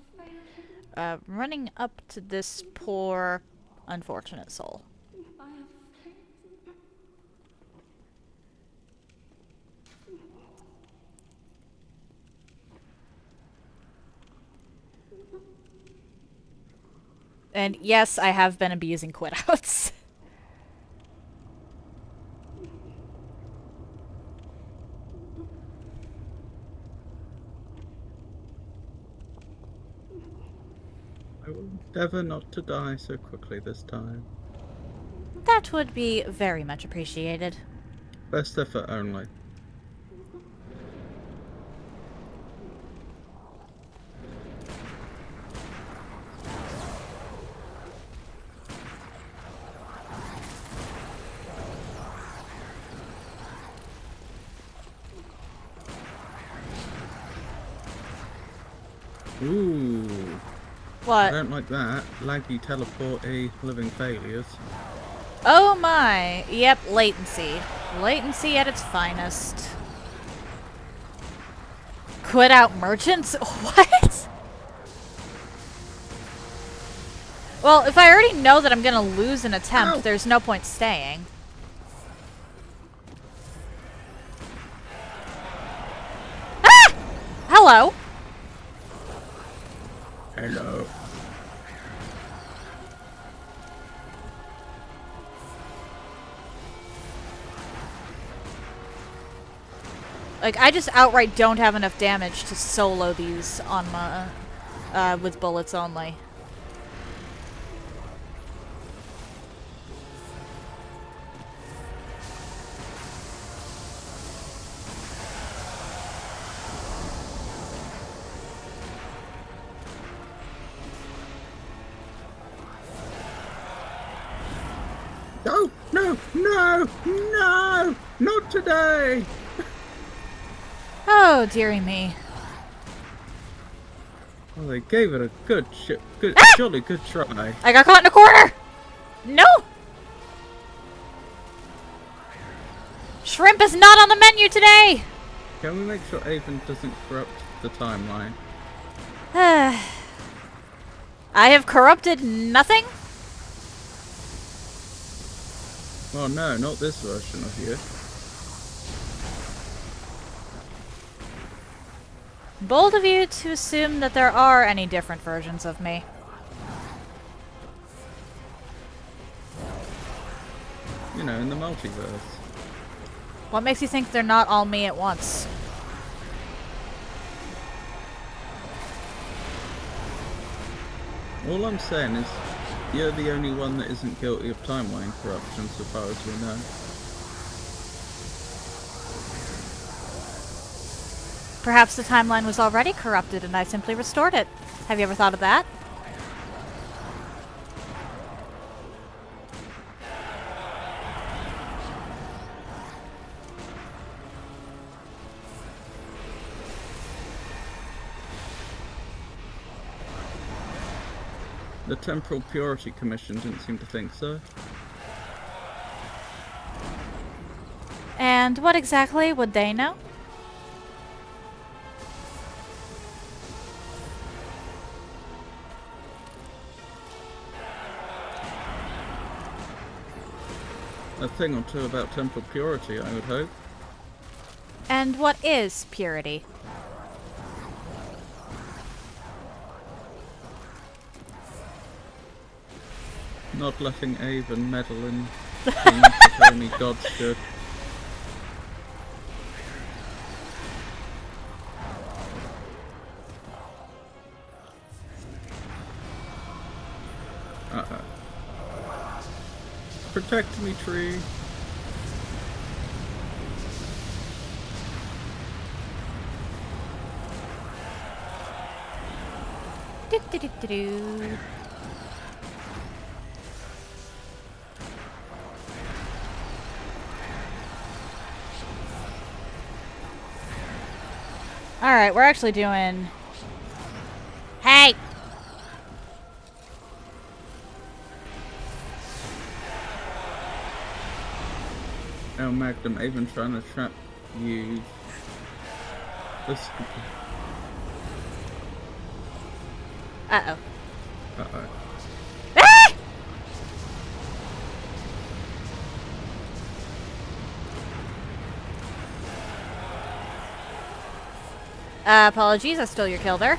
up to this poor, unfortunate soul. And yes, I have been abusing quit-outs. I will endeavour not to die so quickly this time. That would be very much appreciated. Best effort only. Ooh. I What? don't like that. Laggy teleporty living failures. Oh my. Yep, latency. Latency at its finest. Quit out merchants? What? Well, if I already know that I'm gonna lose an attempt, there's no point staying. Ah! Hello. Hello. Like, I just outright don't have enough damage to solo these on my, with bullets only. No, no, no, no, not today. Oh, dearie me. Well, they gave it a good, jolly good try. I got caught in a corner! No! Shrimp is not on the menu today! Can we make sure Avon doesn't corrupt the timeline? I have corrupted nothing? Well, no, not this version of you. Bold of you to assume that there are any different versions of me. You know, in the multiverse. What makes you think they're not all me at once? All I'm saying is, you're the only one that isn't guilty of timeline corruption so far as we know. Perhaps the timeline was already corrupted and I simply restored it. Have you ever thought of that? The Temporal Purity Commission didn't seem to think so. And what exactly would they know? A thing or two about temporal purity, I would hope. And what is purity? Not letting Avon meddle in things that only gods should. Uh-oh. Protect me, tree. Do-do-do-do-do. Alright, we're actually doing... Hey! El Magnum, Avon trying to trap you. This. Uh-oh. Uh-oh. Apologies, I stole your kill there.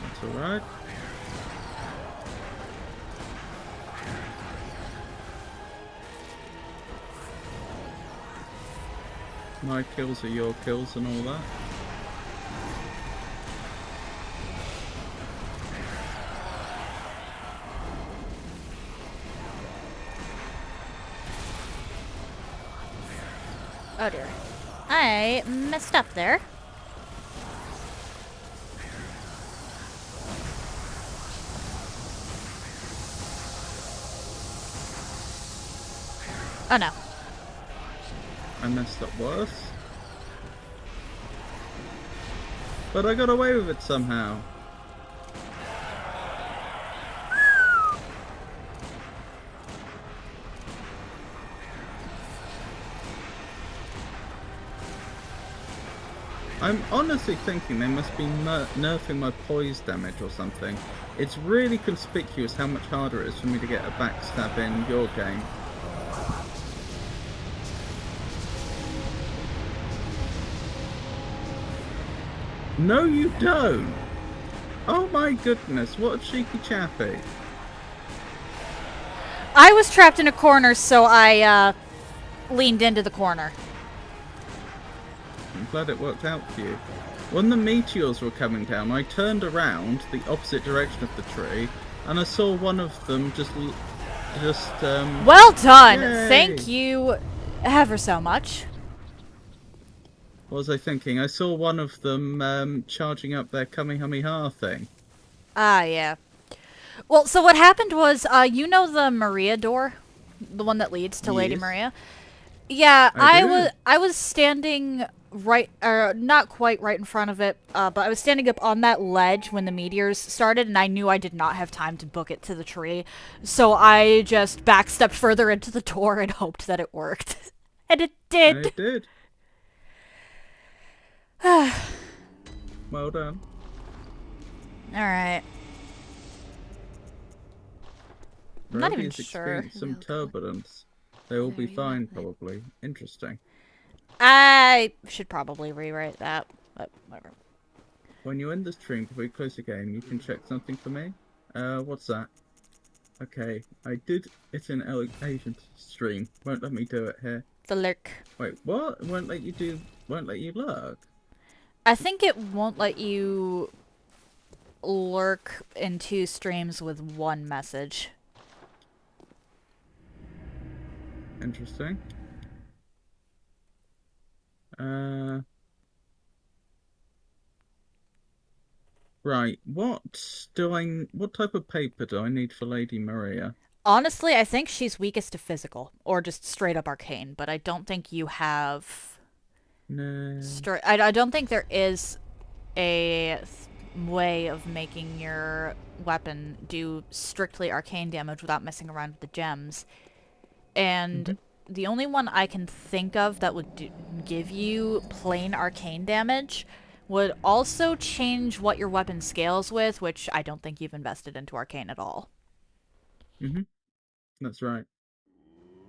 That's alright. My kills are your kills and all that. Oh dear. I messed up there. Oh no. I messed up worse. But I got away with it somehow. I'm honestly thinking they must be nerfing my poise damage or something. It's really conspicuous how much harder it is for me to get a backstab in your game. No, you don't! Oh my goodness, what a cheeky chappy. I was trapped in a corner, so I, leaned into the corner. I'm glad it worked out for you. When the meteors were coming down, I turned around the opposite direction of the tree, and I saw one of them Well done! Yay. Thank you ever so much. What was I thinking? I saw one of them charging up their Kamehameha thing. Ah, yeah. Well, so what happened was, you know the Maria door? The one that leads to Lady Yes. Maria? Yeah, I do. I was standing right, or not quite right in front of it, but I was standing up on that ledge when the meteors started, and I knew I did not have time to book it to the tree, so I just backstepped further into the door and hoped that it worked. And it did! It did. Well done. Alright. I'm not even Ruby's sure. experienced some turbulence. They will be fine, probably. Interesting. I should probably rewrite that, but whatever. When you end the stream before you close the game, you can check something for me. What's that? Okay, I did it in Asian stream. Won't let me do it here. The lurk. Wait, what? Won't let you lurk? I think it won't let you lurk in 2 streams with 1 message. Interesting. Right, what type of paper do I need for Lady Maria? Honestly, I think she's weakest to physical, or just straight up arcane, but I don't think you have... No. I don't think there is a way of making your weapon do strictly arcane damage without messing around with the gems. And the only one I can think of that would give you plain arcane damage would also change what your weapon scales with, which I don't think you've invested into arcane at all. That's right.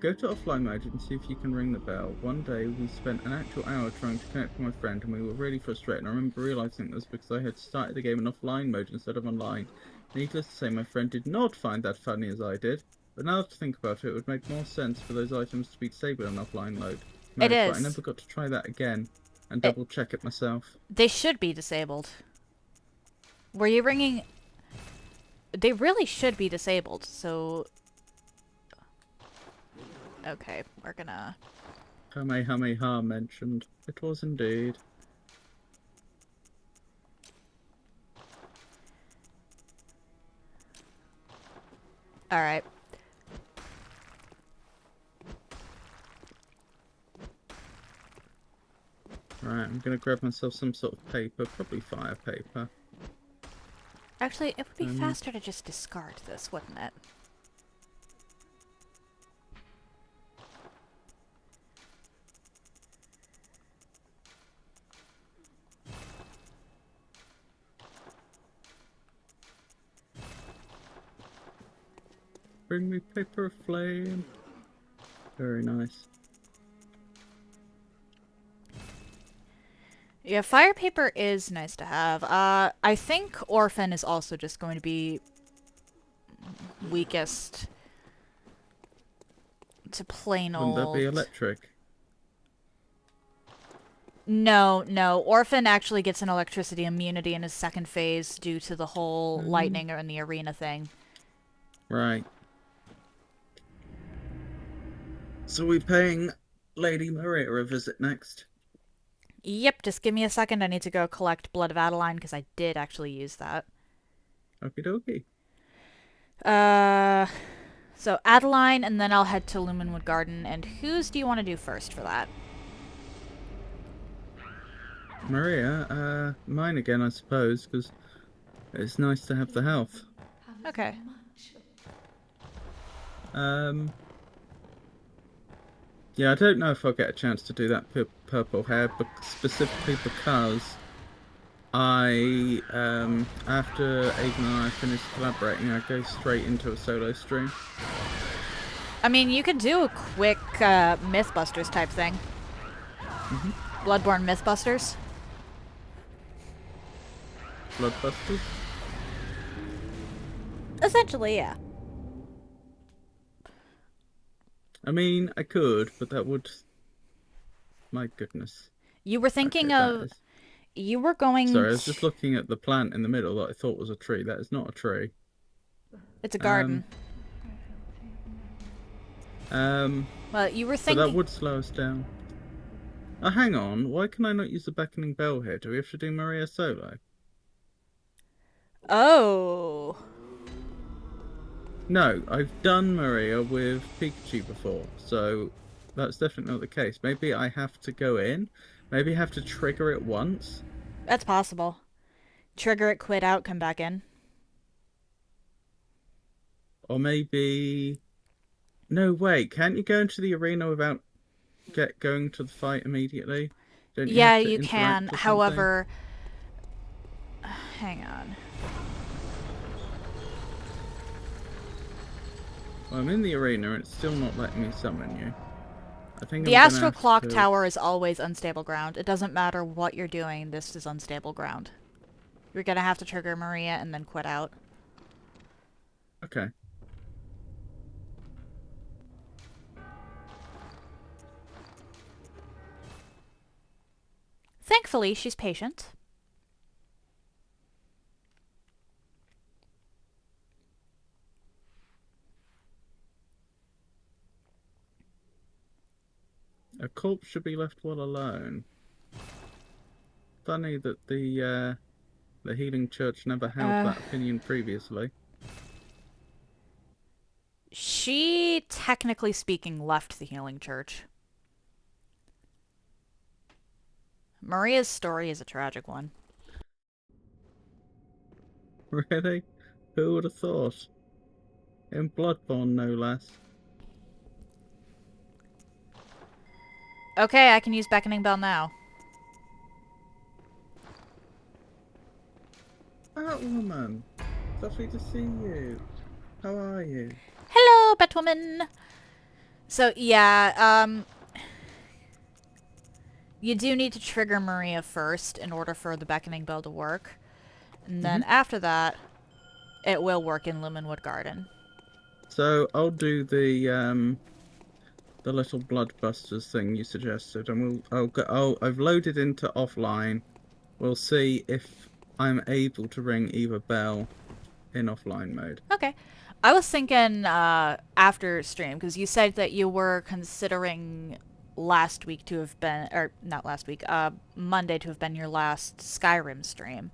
Go to offline mode and see if you can ring the bell. One day we spent an actual hour trying to connect with my friend and we were really frustrated. I remember realizing it was because I had started the game in offline mode instead of online. Needless to say, my friend did not find that funny as I did. But now to think about it, it would make more sense for those items to be disabled in offline mode. It But I is. never got to try that again and double check it myself. They should be disabled. Were you ringing... They really should be disabled, so... Okay, we're gonna... Kamehameha mentioned. It was indeed. Alright. Right, I'm gonna grab myself some sort of paper, probably fire paper. Actually, it would be faster to just discard this, wouldn't it? Bring me paper of flame. Very nice. Yeah, fire paper is nice to have. I think Orphan is also just going to be weakest to plain old... Wouldn't that be electric? No. Orphan actually gets an electricity immunity in his second phase due to the whole lightning in the arena thing. Right. So we're paying Lady Maria a visit next? Yep, just give me a second. I need to go collect Blood of Adeline, because I did actually use that. Okie dokie. So Adeline, and then I'll head to Lumenwood Garden. And whose do you want to do first for that? Maria, mine again, I suppose, because it's nice to have the health. Okay. Yeah, I don't know if I'll get a chance to do that purple hair, but specifically because I, after Aidan and I finish collaborating, I go straight into a solo stream. I mean, you could do a quick Mythbusters type thing. Bloodborne Mythbusters. Bloodbusters? Essentially, yeah. I mean, I could, but that would... My goodness. You were thinking Okay, of... You were going... Sorry, I was just looking at the plant in the middle that I thought was a tree. That is not a tree. It's a garden. Well, you were thinking... So that would slow us down. Oh, hang on. Why can I not use the beckoning bell here? Do we have to do Maria solo? Oh... No, I've done Maria with Pikachu before, so that's definitely not the case. Maybe I have to go in. Maybe I have to trigger it once. That's possible. Trigger it, quit out, come back in. Or maybe... No, wait. Can't you go into the arena without going to the fight immediately? Don't you Yeah, have to you interact can. or something? However... Hang on. Well, I'm in the arena and it's still not letting me summon you. I think The I'm gonna Astral have Clock to... Tower is always unstable ground. It doesn't matter what you're doing, this is unstable ground. You're gonna have to trigger Maria and then quit out. Okay. Thankfully, she's patient. A corpse should be left well alone. Funny that the Healing Church never held that opinion previously. She, technically speaking, left the Healing Church. Maria's story is a tragic one. Really? Who would have thought? In Bloodborne, no less. Okay, I can use Beckoning Bell now. Batwoman! Lovely to see you. How are you? Hello, Batwoman! So, yeah, you do need to trigger Maria first in order for the Beckoning Bell to work. And then after that, it will work in Lumenwood Garden. So I'll do the little Bloodbusters thing you suggested, and I've loaded into offline. We'll see if I'm able to ring either bell in offline mode. Okay. I was thinking after stream, because you said that you were considering last week to have been, or not last week, Monday to have been your last Skyrim stream.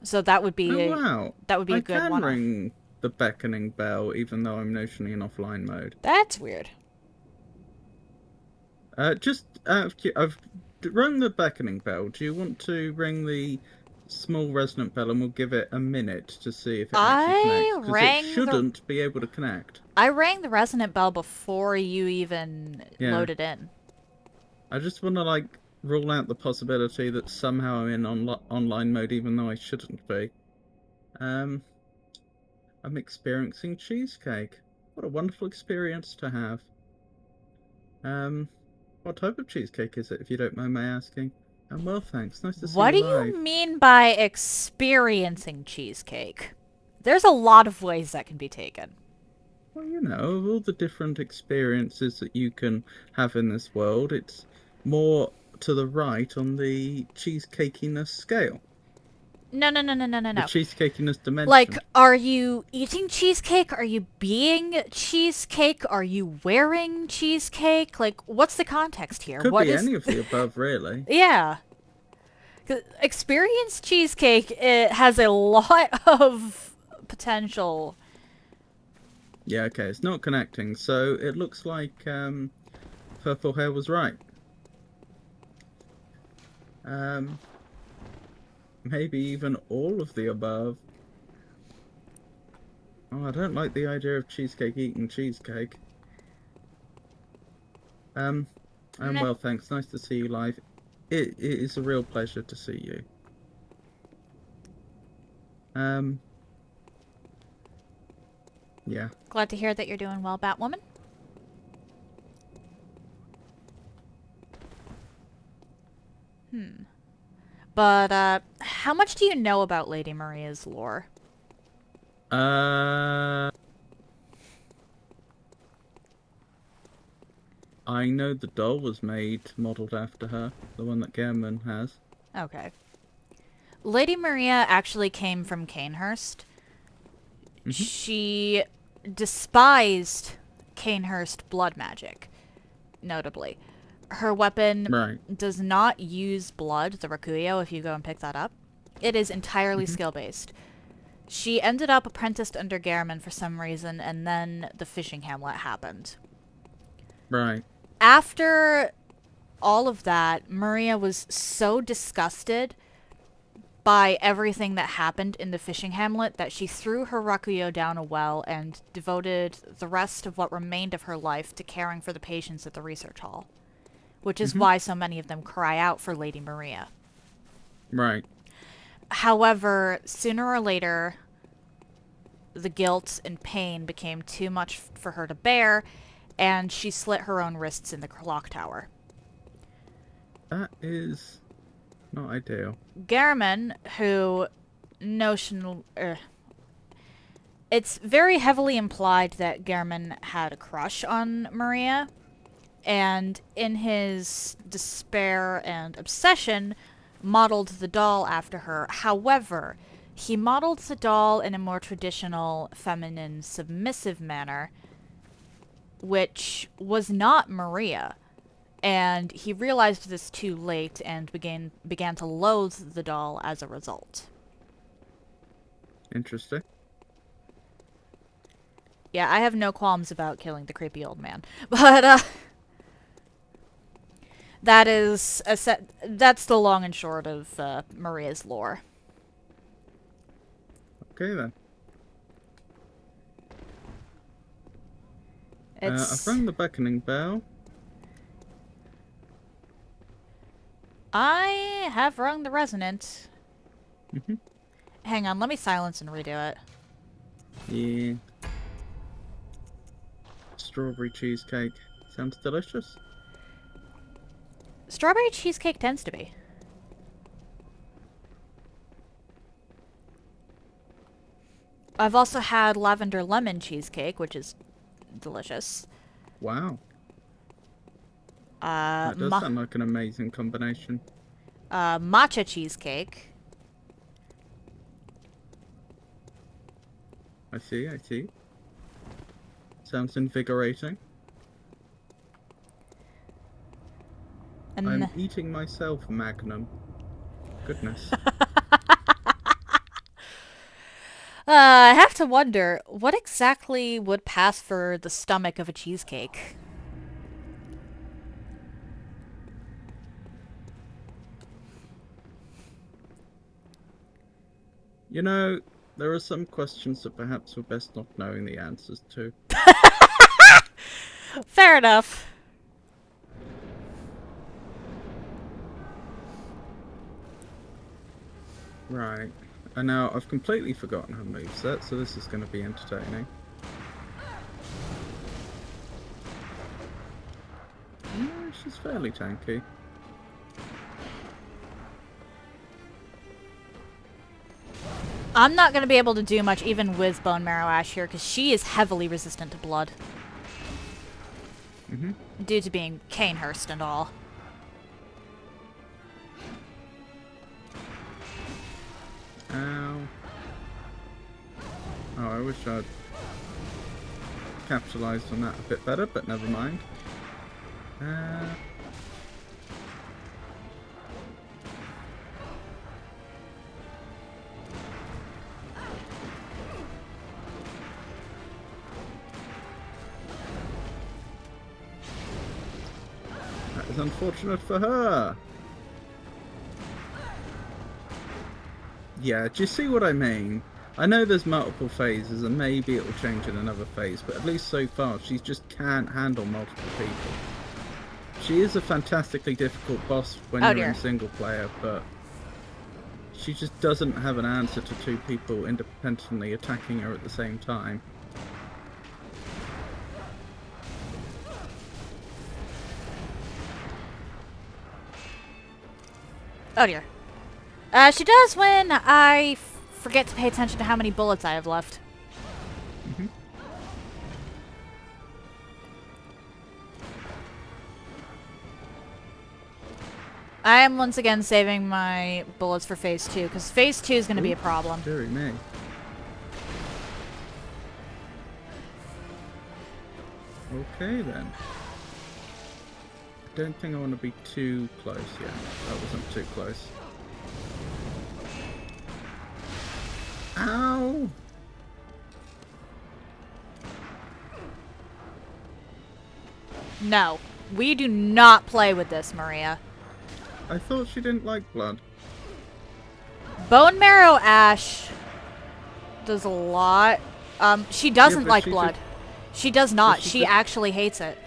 So that would be Wow! that would be a good I one. can ring the beckoning bell even though I'm notionally in offline mode. That's weird. I've rung the beckoning bell. Do you want to ring the small resonant bell, and we'll give it a minute to see if it actually connects? Because it shouldn't be able to connect. I rang the resonant bell before you even loaded in. I just want to rule out the possibility that somehow I'm in online mode even though I shouldn't be. I'm experiencing cheesecake. What a wonderful experience to have. What type of cheesecake is it, if you don't mind my asking? Well, thanks. Nice to see you live. What do you mean by experiencing cheesecake? There's a lot of ways that can be taken. Well, you know, of all the different experiences that you can have in this world, it's more to the right on the cheesecakiness scale. No. The cheesecakiness dimension. Like, are you eating cheesecake? Are you being cheesecake? Are you wearing cheesecake? Like, what's the context here? Could be any of the above, really. Yeah. 'Cause experience cheesecake, it has a lot of potential. Yeah, okay, it's not connecting, so it looks like Purple Hair was right. Maybe even all of the above. Oh, I don't like the idea of cheesecake eating cheesecake. Well, thanks. Nice to see you live. It is a real pleasure to see you. Yeah. Glad to hear that you're doing well, Batwoman. But, how much do you know about Lady Maria's lore? I know the doll was modeled after her, the one that Gammon has. Okay. Lady Maria actually came from Canehurst. She despised Canehurst blood magic, notably. Her weapon does not use blood, the Rakuyo, if you go and pick that up. It is entirely skill-based. She ended up apprenticed under Garamond for some reason, and then the fishing hamlet happened. Right. After all of that, Maria was so disgusted by everything that happened in the fishing hamlet that she threw her Rakuyo down a well and devoted the rest of what remained of her life to caring for the patients at the research hall. Which is why so many of them cry out for Lady Maria. Right. However, sooner or later, the guilt and pain became too much for her to bear, and she slit her own wrists in the clock tower. That is not ideal. Garamond, who it's very heavily implied that Garamond had a crush on Maria, and in his despair and obsession, modeled the doll after her. However, he modeled the doll in a more traditional, feminine, submissive manner, which was not Maria. And he realized this too late and began to loathe the doll as a result. Interesting. Yeah, I have no qualms about killing the creepy old man. But, that's the long and short of Maria's lore. Okay then. It's... I've rung the beckoning bell. I have rung the resonant. Mhm. Hang on, let me silence and redo it. Yeah. Strawberry cheesecake. Sounds delicious. Strawberry cheesecake tends to be. I've also had lavender lemon cheesecake, which is delicious. Wow. That does sound like an amazing combination. Matcha cheesecake. I see, I see. Sounds invigorating. And I'm eating myself, Magnum. Goodness. I have to wonder, what exactly would pass for the stomach of a cheesecake? You know, there are some questions that perhaps we're best not knowing the answers to. Fair enough. Right. And now I've completely forgotten her moveset, so this is going to be entertaining. Yeah, she's fairly tanky. I'm not going to be able to do much even with Bone Marrow Ash here, because she is heavily resistant to blood. Mm-hmm. Due to being Canehurst and all. Ow. Oh, I wish I'd capitalised on that a bit better, but never mind. That is unfortunate for her. Yeah, do you see what I mean? I know there's multiple phases and maybe it will change in another phase, but at least so far she just can't handle multiple people. She is a fantastically difficult boss when you're in single player, but she just doesn't have an answer to two people independently attacking her at the same time. Oh dear. She does when I forget to pay attention to how many bullets I have left. Mm-hmm. I am once again saving my bullets for phase 2, because phase 2 is going to be a problem. Dearie me. Okay then. Don't think I want to be too close yet. That wasn't too close. Ow! No. We do not play with this, Maria. I thought she didn't like blood. Bone Marrow Ash does a lot. She doesn't like blood. She does not. She actually hates it.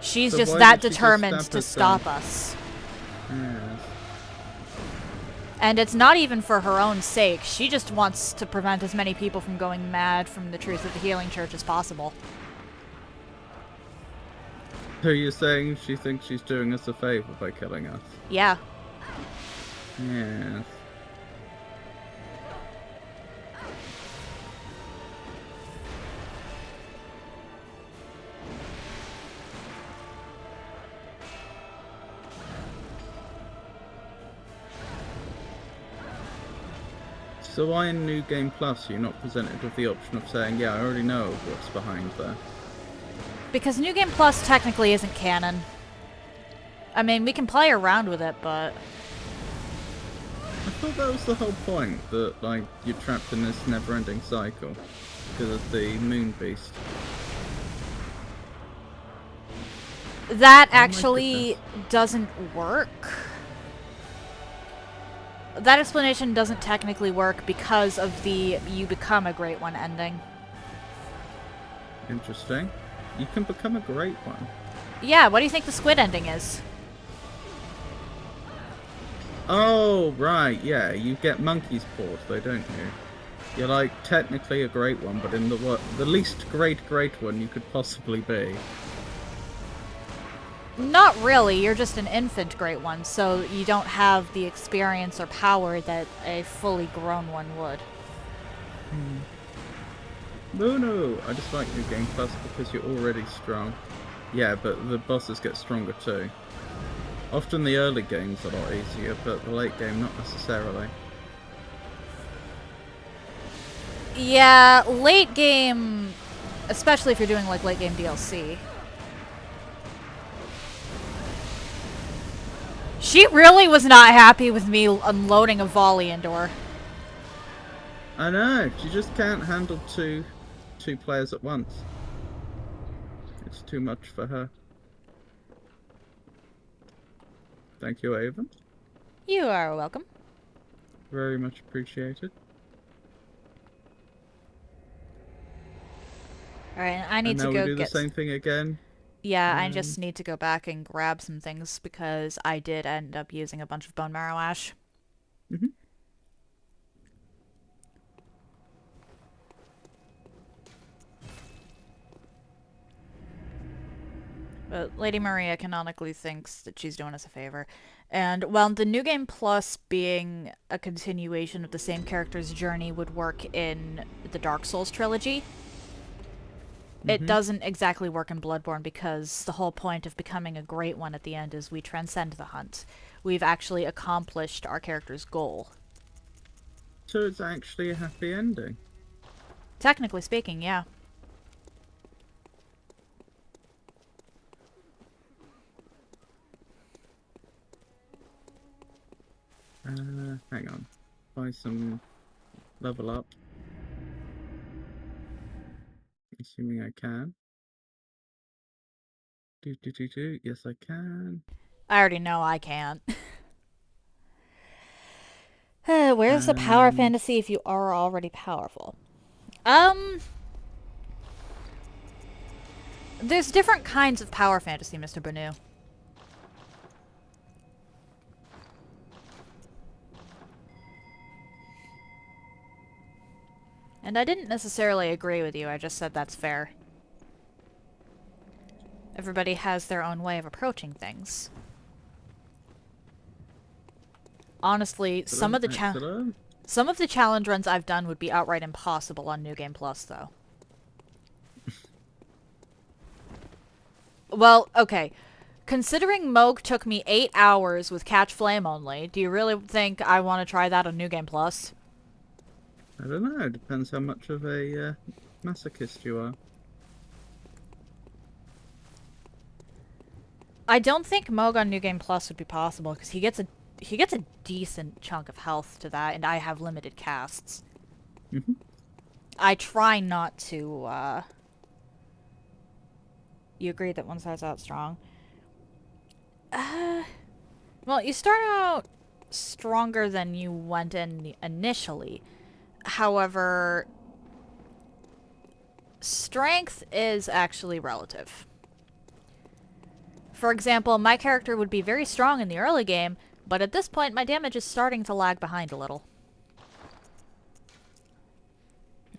She's just that determined to stop us. Yes. And it's not even for her own sake. She just wants to prevent as many people from going mad from the truth of the Healing Church as possible. So you're saying she thinks she's doing us a favor by killing us? Yeah. Yes. So why in New Game Plus are you not presented with the option of saying, yeah, I already know what's behind there? Because New Game Plus technically isn't canon. I mean, we can play around with it, but... I thought that was the whole point, that, like, you're trapped in this never-ending cycle because of the Moon Beast. That actually doesn't work. that explanation doesn't technically work because of the you become a great one ending. Interesting. You can become a great one. Yeah, what do you think the squid ending is? Oh, right, yeah. You get monkey's paws, though, don't you? You're like technically a great one, but in the least great one you could possibly be. Not really, you're just an infant great one, so you don't have the experience or power that a fully grown one would. No, I just like New Game Plus because you're already strong. Yeah, but the bosses get stronger too. Often the early game's a lot easier, but the late game not necessarily. Yeah, late game, especially if you're doing like late game DLC. She really was not happy with me unloading a volley into her. I know, she just can't handle two players at once. It's too much for her. Thank you, Avon. You are welcome. Very much appreciated. Alright, I need and now to go we do get... the same thing again. Yeah, I just need to go back and grab some things because I did end up using a bunch of bone marrow ash. Mm-hmm. But Lady Maria canonically thinks that she's doing us a favor. And while the New Game Plus being a continuation of the same character's journey would work in the Dark Souls trilogy, it doesn't exactly work in Bloodborne because the whole point of becoming a great one at the end is we transcend the hunt. We've actually accomplished our character's goal. So it's actually a happy ending. Technically speaking, yeah. Hang on. Buy some level up. Assuming I can. Do. Yes, I can. I already know I can't. Where's the power fantasy if you are already powerful? There's different kinds of power fantasy, Mr. Banu. And I didn't necessarily agree with you, I just said that's fair. Everybody has their own way of approaching things. Honestly, some of the challenge runs I've done would be outright impossible on New Game Plus, though. Well, okay. Considering Moog took me 8 hours with Catch Flame only, do you really think I want to try that on New Game Plus? I don't know. Depends how much of a masochist you are. I don't think Moog on New Game Plus would be possible because he gets a decent chunk of health to that, and I have limited casts. Mm-hmm. I try not to. You agree that one side's out strong. Well, you start out stronger than you went in initially. However, strength is actually relative. For example, my character would be very strong in the early game, but at this point my damage is starting to lag behind a little.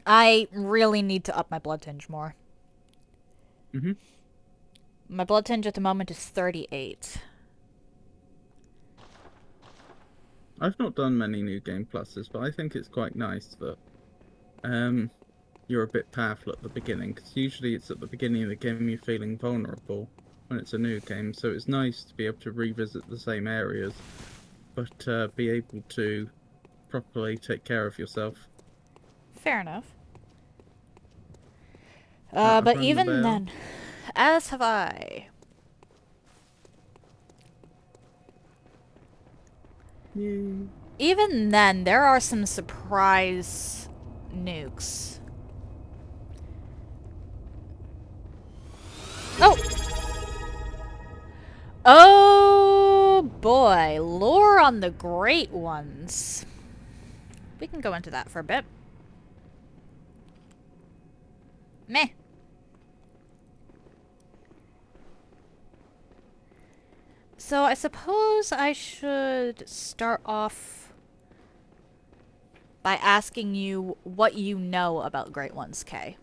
I really need to up my blood tinge more. Mm-hmm. My blood tinge at the moment is 38. I've not done many New Game Pluses, but I think it's quite nice that you're a bit powerful at the beginning, because usually it's at the beginning of the game you're feeling vulnerable when it's a new game, so it's nice to be able to revisit the same areas, but be able to properly take care of yourself. Fair enough. But even then, as have I. Yay. Even then, there are some surprise nukes. Oh! Oh boy, lore on the Great Ones. We can go into that for a bit. Meh. So I suppose I should start off by asking you what you know about Great Ones, Kay.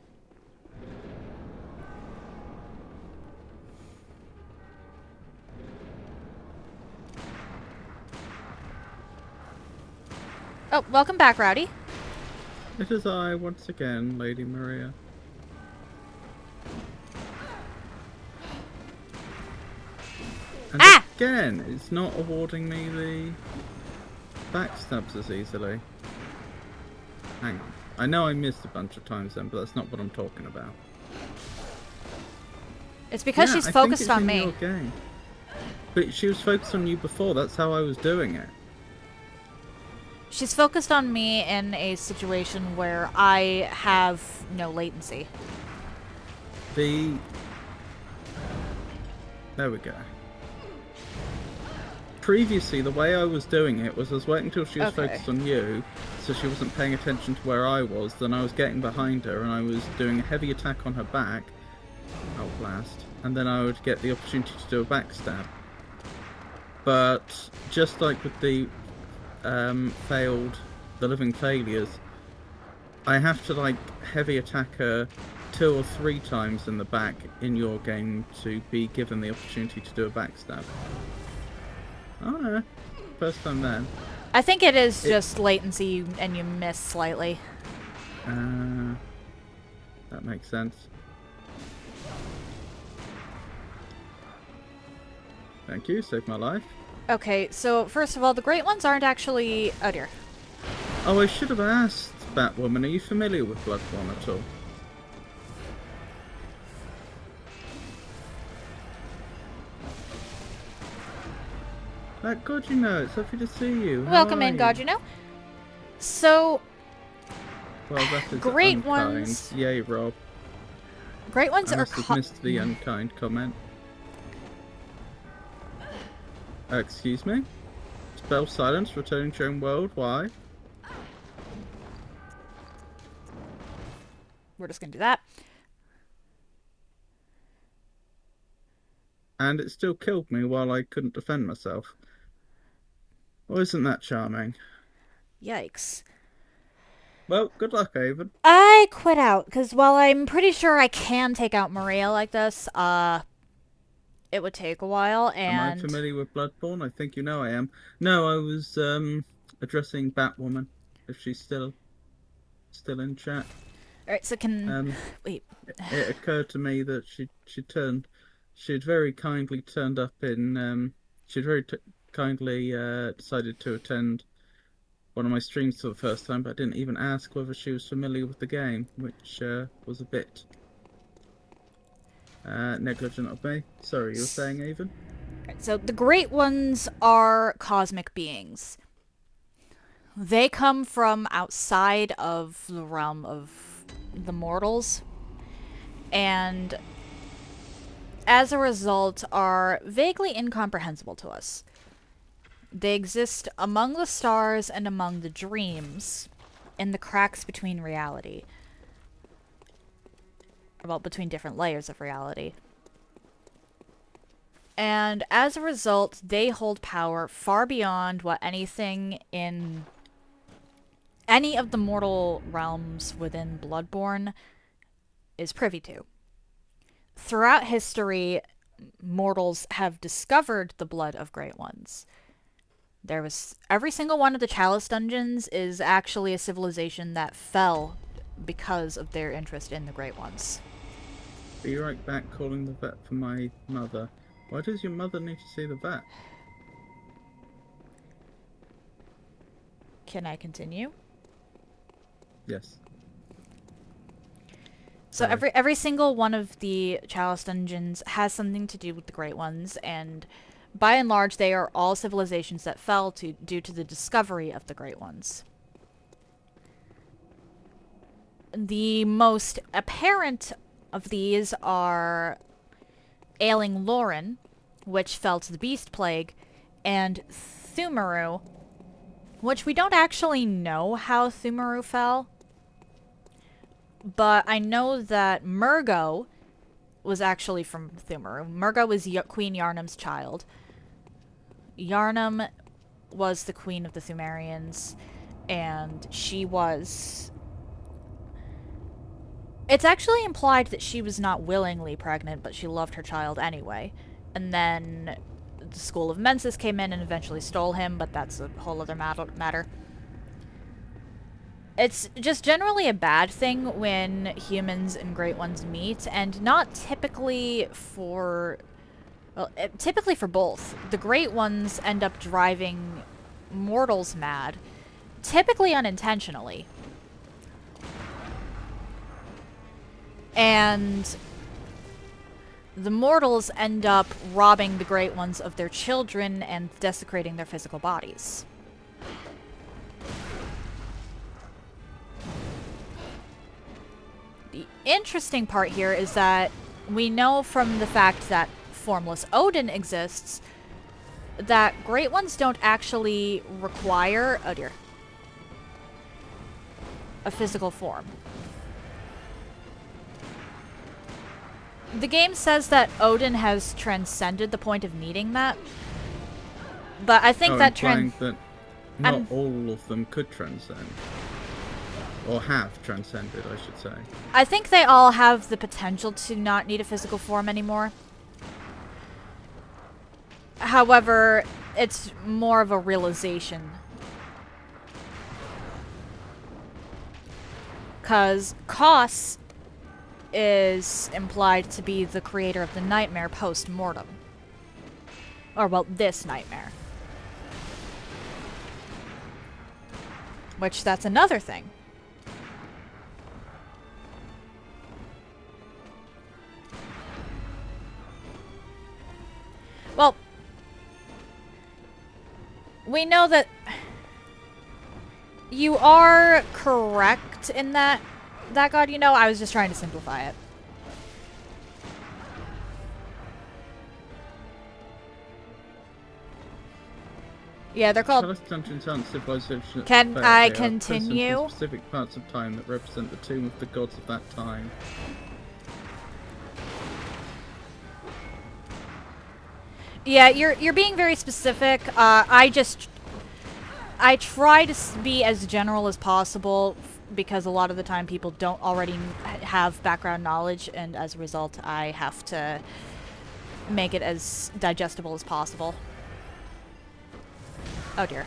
Oh, welcome back, Rowdy. It is I once again, Lady Maria. And again, it's not awarding me the backstabs as easily. Hang on. I know I missed a bunch of times then, but that's not what I'm talking about. It's because she's focused on me. Your game. But she was focused on you before, that's how I was doing it. She's focused on me in a situation where I have no latency. There we go. Previously, the way I was doing it was I was waiting until she was focused on you, so she wasn't paying attention to where I was, then I was getting behind her and I was doing a heavy attack on her back, Outlast, and then I would get the opportunity to do a backstab. But, just like with the the living failures, I have to like heavy attack her 2 or 3 times in the back in your game to be given the opportunity to do a backstab. Oh no, first time then. I think it is just latency and you miss slightly. That makes sense. Thank you, saved my life. Okay, so first of all, the Great Ones aren't actually... Oh dear. Oh, I should have asked, Batwoman, are you familiar with Bloodborne at all? God, you know, it's lovely to see you. Welcome in, God, you know. So... Well, that is Great unkind. Ones... Yay, Rob. Great Ones I are... must have missed the unkind comment. Excuse me? Spell silence, returning to your own world, why? We're just gonna do that. And it still killed me while I couldn't defend myself. Oh, isn't that charming? Yikes. Well, good luck, Avon. I quit out, because while I'm pretty sure I can take out Maria like this, it would take a while, and... Am I familiar with Bloodborne? I think you know I am. No, I was addressing Batwoman, if she's still in chat. Alright, so can... Wait. It occurred to me that she'd very kindly turned up in... she'd very kindly decided to attend one of my streams for the first time, but I didn't even ask whether she was familiar with the game, which was a bit... negligent of me. Sorry, you were saying, Avon? So the Great Ones are cosmic beings. They come from outside of the realm of the mortals, and as a result are vaguely incomprehensible to us. They exist among the stars and among the dreams, in the cracks between reality. Well, between different layers of reality. And as a result, they hold power far beyond what anything in any of the mortal realms within Bloodborne is privy to. Throughout history, mortals have discovered the blood of Great Ones. Every single one of the Chalice dungeons is actually a civilization that fell because of their interest in the Great Ones. Be right back calling the vet for my mother. Why does your mother need to see the vet? Can I continue? Yes. So every single one of the Chalice dungeons has something to do with the Great Ones, and by and large they are all civilizations that fell due to the discovery of the Great Ones. The most apparent of these are Ailing Lauren, which fell to the Beast Plague, and Thumaru, which we don't actually know how Thumaru fell. But I know that Murgo was actually from Thumaru. Murgo was Queen Yarnam's child. Yarnam was the queen of the Thumerians, and she was... It's actually implied that she was not willingly pregnant, but she loved her child anyway. And then the School of Mensis came in and eventually stole him, but that's a whole other matter. It's just generally a bad thing when humans and Great Ones meet, and not typically for... Well, typically for both. The Great Ones end up driving mortals mad, typically unintentionally. And the mortals end up robbing the Great Ones of their children and desecrating their physical bodies. The interesting part here is that we know from the fact that formless Odin exists that Great Ones don't actually require, oh dear, a physical form. The game says that Odin has transcended the point of needing that, but I think that not all of them could transcend. Or have transcended, I should say. I think they all have the potential to not need a physical form anymore. However, it's more of a realization. Because Kos is implied to be the creator of the nightmare post-mortem. Or, well, this nightmare. Which, that's another thing. Well, we know that you are correct in that God, you know, I was just trying to simplify it. Yeah, they're called... Civilization. Can I continue? Specific parts of time that represent the tomb of the gods of that time. Yeah, you're being very specific. I try to be as general as possible because a lot of the time people don't already have background knowledge, and as a result I have to make it as digestible as possible. Oh dear.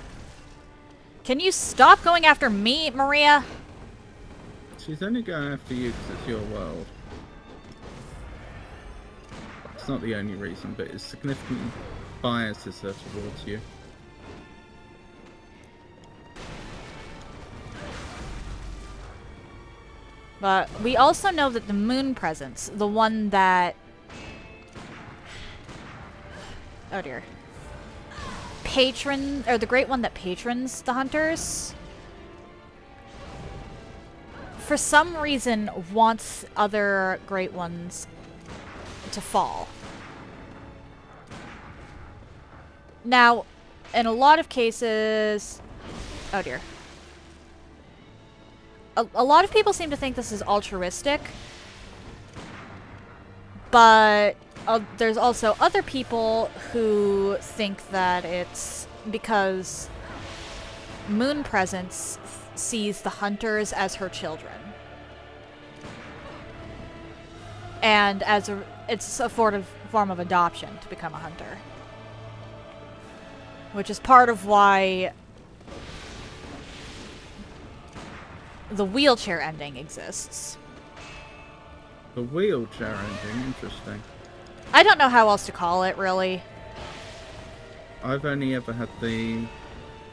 Can you stop going after me, Maria? She's only going after you because it's your world. It's not the only reason, but it significantly biases her towards you. But we also know that the moon presence, the one that... Oh dear. The Great One that patrons the hunters, for some reason wants other Great Ones to fall. Now, in a lot of cases... Oh dear. A lot of people seem to think this is altruistic, but there's also other people who think that it's because Moon Presence sees the hunters as her children. And it's a form of adoption to become a hunter. Which is part of why the wheelchair ending exists. The wheelchair ending? Interesting. I don't know how else to call it, really. I've only ever had the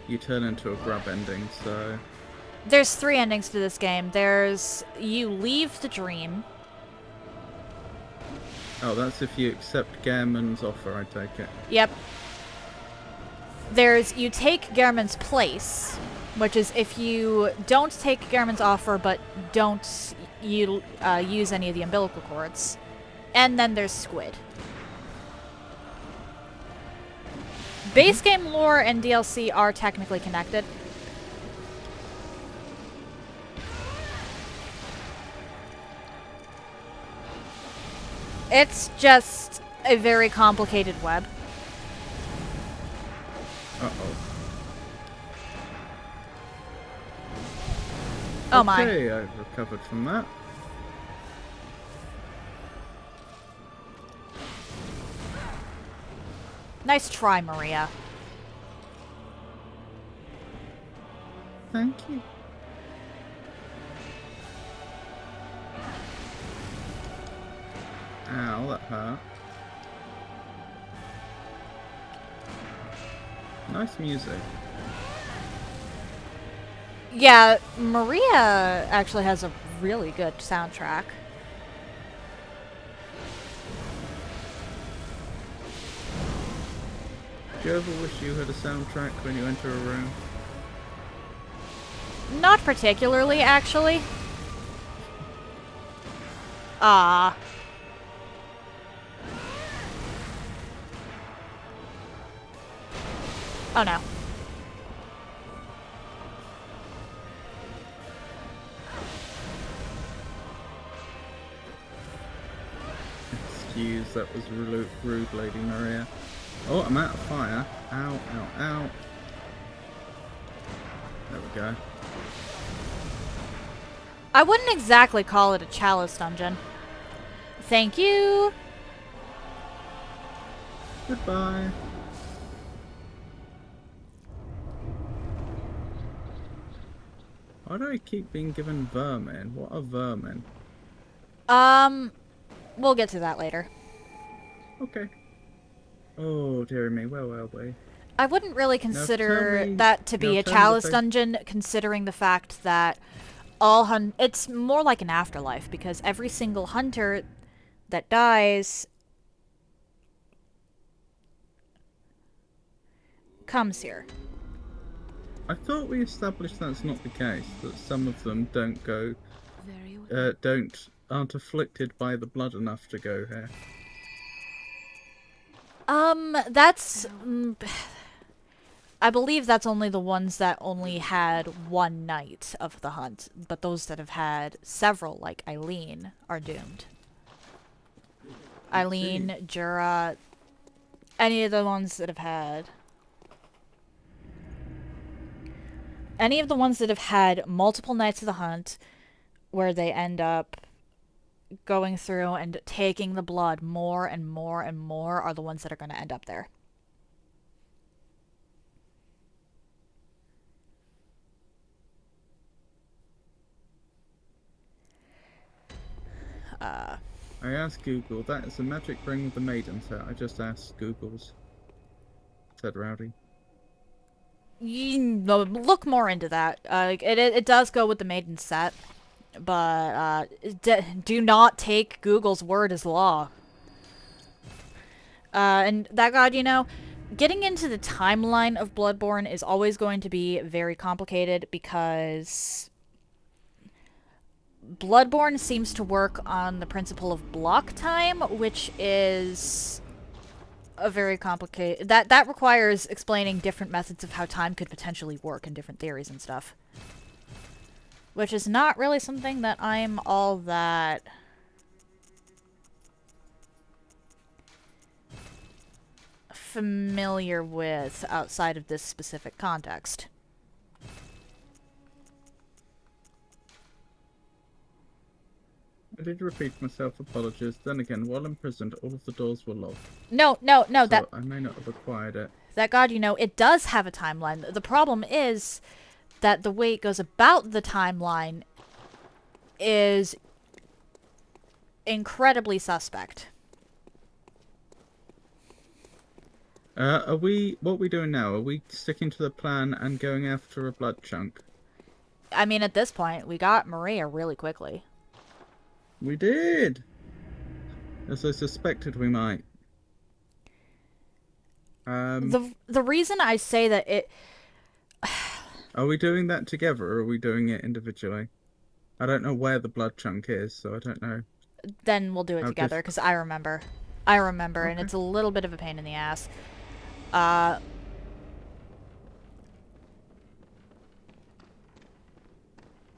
you turn into a grub ending, so... There's 3 endings to this game. There's you leave the dream. Oh, that's if you accept Gehrman's offer, I take it. Yep. There's you take Gehrman's place, which is if you don't take Gehrman's offer but don't use any of the umbilical cords. And then there's Squid. Base game lore and DLC are technically connected. It's just a very complicated web. Uh-oh. Oh my. Okay, I've recovered from that. Nice try, Maria. Thank you. Ow, that hurt. Nice music. Yeah, Maria actually has a really good soundtrack. Do you ever wish you had a soundtrack when you enter a room? Not particularly, actually. Ah. Oh no. Excuse, that was rude, Lady Maria. Oh, I'm out of fire. Ow, ow, ow. There we go. I wouldn't exactly call it a chalice dungeon. Thank you. Goodbye. Why do I keep being given vermin? What are vermin? We'll get to that later. Okay. Oh, dearie me, where were we? I wouldn't really consider that to be a tell me chalice the dungeon, considering the fact that it's more like an afterlife, because every single hunter that dies comes here. I thought we established that's not the case, that some of them don't go, aren't afflicted by the blood enough to go here. That's... I believe that's only the ones that only had one night of the hunt, but those that have had several, like Eileen, are doomed. Eileen, Jura, any of the ones that have had... Any of the ones that have had multiple nights of the hunt, where they end up going through and taking the blood more and more and more, are the ones that are going to end up there. I asked Google, that is the magic ring with the maiden set. I just asked Google's, said Rowdy. You look more into that. It does go with the maiden set, but do not take Google's word as law. And that god, you know, getting into the timeline of Bloodborne is always going to be very complicated, because Bloodborne seems to work on the principle of block time, which is a very complicated... That requires explaining different methods of how time could potentially work and different theories and stuff. Which is not really something that I'm all that familiar with outside of this specific context. I did repeat myself, apologies. Then again, while imprisoned, all of the doors were locked. No, So that... I may not have acquired it. That god, you know, it does have a timeline. The problem is that the way it goes about the timeline is incredibly suspect. What are we doing now? Are we sticking to the plan and going after a blood chunk? I mean, at this point, we got Maria really quickly. We did! As I suspected we might. The reason I say that it... Are we doing that together, or are we doing it individually? I don't know where the blood chunk is, so I don't know. Then we'll do it together, because I remember. I remember, Okay. and it's a little bit of a pain in the ass.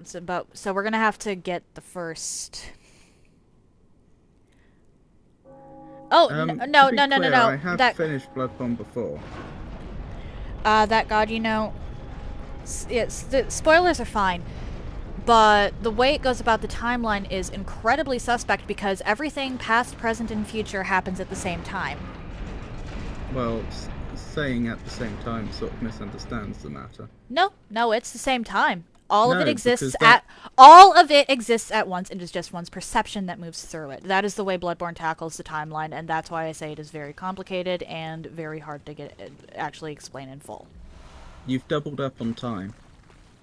So we're gonna have to get the first. Oh To no be no no no clear, no! I have That finished Bloodborne before. that god, you know. Yes, the spoilers are fine, but the way it goes about the timeline is incredibly suspect because everything past, present, and future happens at the same time. Well, saying at the same time sort of misunderstands the matter. No, it's the same time. All of it No, exists because that- all of it exists at once. It is just one's perception that moves through it. That is the way Bloodborne tackles the timeline, and that's why I say it is very complicated and very hard to get actually explain in full. You've doubled up on time.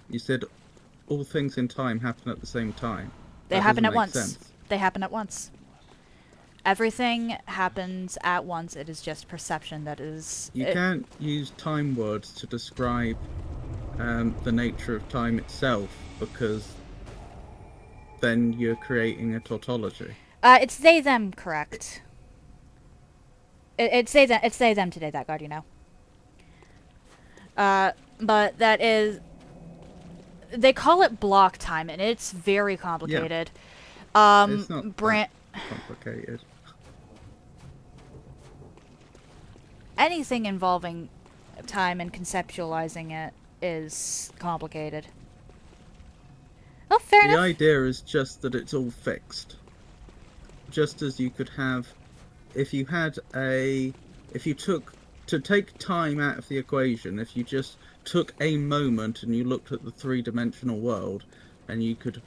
You said all things in time happen at the same time. They That happen doesn't at make once. sense. They happen at once. Everything happens at once. It is just perception that is. You can't use time words to describe the nature of time itself, because then you're creating a tautology. It's they them, correct? It's they them. It's they them today. That god, you know. But that is. They call it block time, and it's very complicated. It's not that complicated. Anything involving time and conceptualizing it is complicated. Oh, fair The enough. idea is just that it's all fixed. Just as you could have, if you took, to take time out of the equation, if you just took a moment and you looked at the three-dimensional world, and you could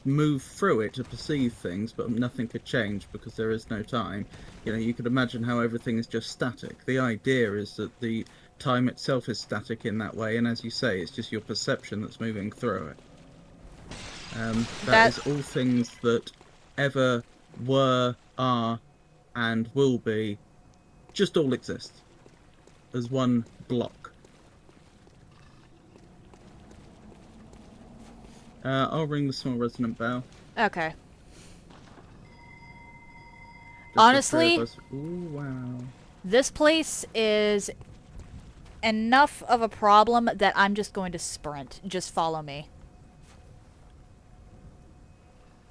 move through it to perceive things, but nothing could change because there is no time. You know, you could imagine how everything is just static. The idea is that the time itself is static in that way, and as you say, it's just your perception that's moving through it. That is all things that ever were, are, and will be, just all exist as one block. I'll ring the small resonant bell. Okay. Just Honestly, the three of us. Ooh, wow. this place is enough of a problem that I'm just going to sprint. Just follow me.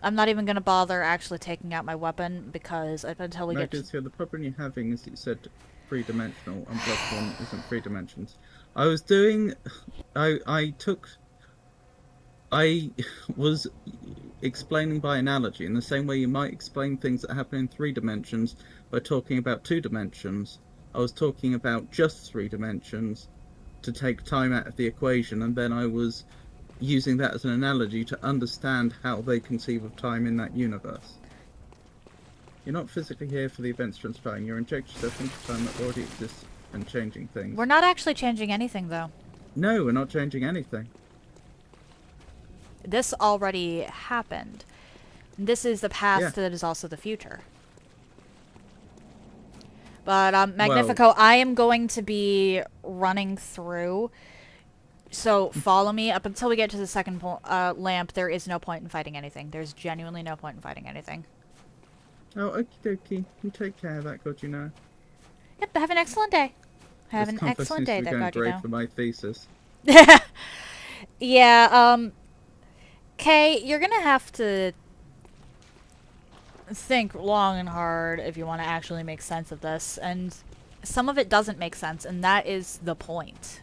I'm not even going to bother actually taking out my weapon because until we get to... The problem you're having is that you said three-dimensional, and Bloodborne isn't three dimensions. I was doing... I was explaining by analogy, in the same way you might explain things that happen in 3 dimensions by talking about 2 dimensions. I was talking about just 3 dimensions to take time out of the equation, and then I was using that as an analogy to understand how they conceive of time in that universe. You're not physically here for the events transpiring. You're injecting yourself into time that already exists and changing things. We're not actually changing anything, though. No, we're not changing anything. This already happened. This is the past that is also the future. But, Magnifico, I am going to be running through. So, follow me. Up until we get to the second lamp, there is no point in fighting anything. There's genuinely no point in fighting anything. Oh, okie dokie. You take care of that, God, you know. Yep, have an excellent day. Have This an compass excellent seems day, to be that going God, you great know. for my thesis. Yeah, Kay, you're gonna have to think long and hard if you want to actually make sense of this, and some of it doesn't make sense, and that is the point.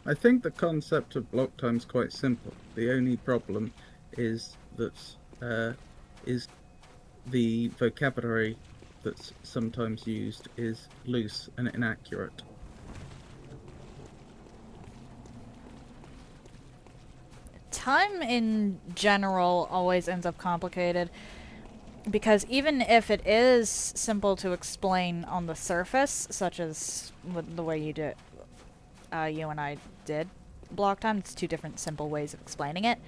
I think the concept of block time is quite simple. The only problem is that is the vocabulary that's sometimes used is loose and inaccurate. Time in general always ends up complicated, because even if it is simple to explain on the surface, such as the way you did, you and I did block time, it's 2 different simple ways of explaining it.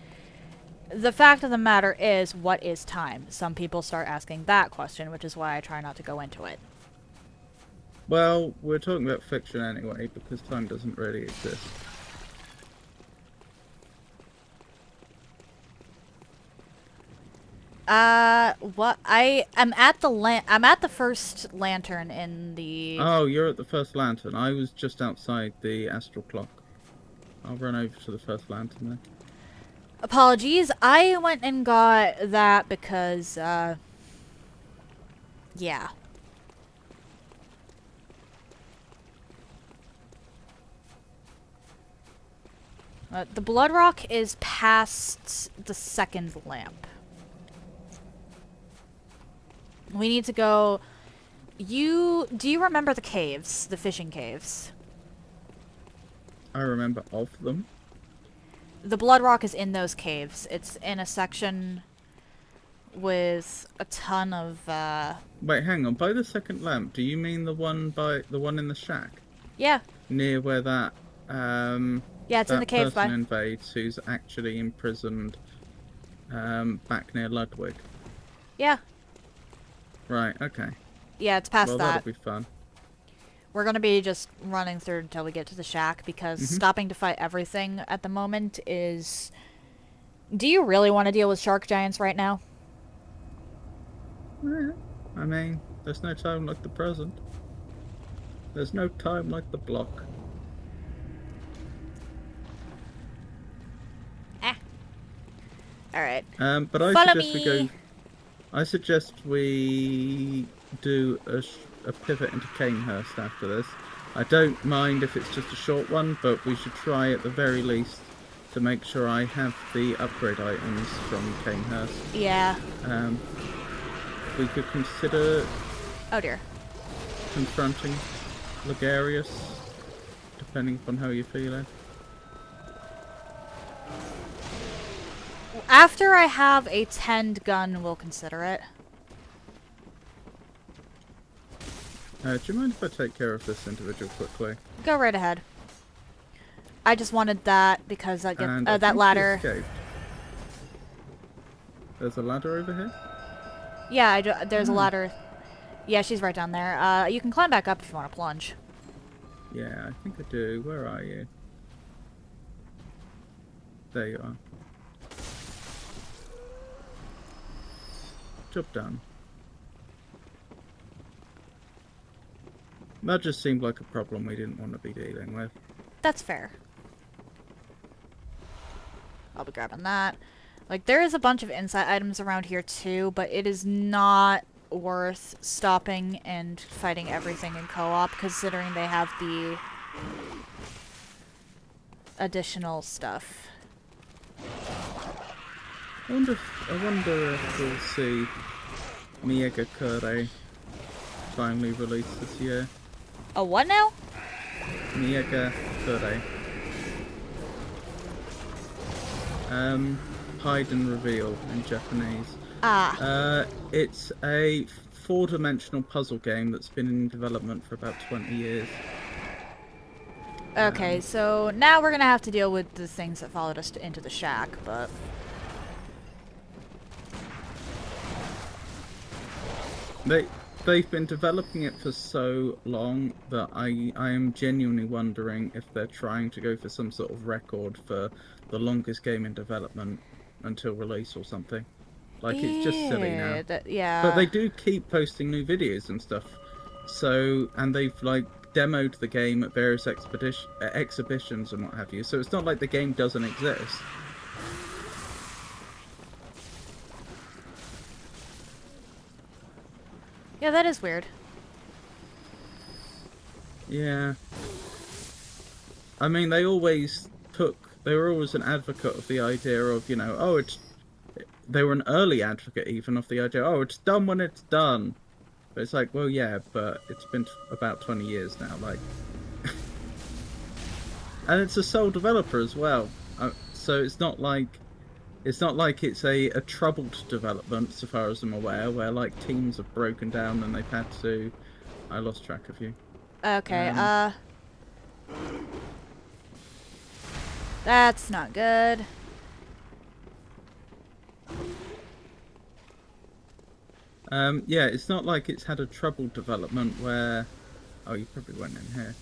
The fact of the matter is, what is time? Some people start asking that question, which is why I try not to go into it. Well, we're talking about fiction anyway, because time doesn't really exist. What? I'm at the first lantern in the... Oh, you're at the first lantern. I was just outside the astral clock. I'll run over to the first lantern then. Apologies, I went and got that because, yeah. The blood rock is past the second lamp. We need to go... Do you remember the caves? The fishing caves? I remember of them. The blood rock is in those caves. It's in a section with a ton of, Wait, hang on. By the second lamp, do you mean the one in the shack? Yeah. Near where that, Yeah, it's in the cave person invades who's actually imprisoned, back near Ludwig. Yeah. Right, okay. Yeah, it's past well, that. That'll be fun. We're gonna be just running through until we get to the shack, because stopping to fight everything at the moment is... Do you really want to deal with shark giants right now? Yeah. I mean, there's no time like the present. There's no time like the block. Alright. But I Follow suggest me. we go... I suggest we do a pivot into Canehurst after this. I don't mind if it's just a short one, but we should try at the very least to make sure I have the upgrade items from Canehurst. Yeah. We could consider Oh dear. confronting Ligarius, depending upon how you're feeling. After I have a 10 gun, we'll consider it. Do you mind if I take care of this individual quickly? Go right ahead. I just wanted that because I get And I that think he ladder. escaped. There's a ladder over here? Yeah, there's a ladder. Yeah, she's right down there. You can climb back up if you want to plunge. Yeah, I think I do. Where are you? There you are. Job done. That just seemed like a problem we didn't want to be dealing with. That's fair. I'll be grabbing that. Like, there is a bunch of insight items around here too, but it is not worth stopping and fighting everything in co-op, considering they have the additional stuff. I wonder if we'll see Miega Kure finally released this year. A what now? Miega Kure. Hide and reveal in Japanese. Ah. It's a four-dimensional puzzle game that's been in development for about 20 years. Okay, so now we're gonna have to deal with the things that followed us into the shack, but... They've been developing it for so long that I am genuinely wondering if they're trying to go for some sort of record for the longest game in development until release or something. Like, it's just silly now. Yeah. But they do keep posting new videos and stuff. So, and they've, like, demoed the game at various exhibitions and what have you. So it's not like the game doesn't exist. Yeah, that is weird. Yeah. I mean, they were always an advocate of the idea of, you know, they were an early advocate even of the idea, oh, it's done when it's done. But it's like, well, yeah, but it's been about 20 years now, like. And it's a sole developer as well. So it's not like it's a troubled development, so far as I'm aware, where like teams have broken down and they've had to. I lost track of you. Okay, that's not good. Yeah, it's not like it's had a troubled development where... Oh, you probably went in here.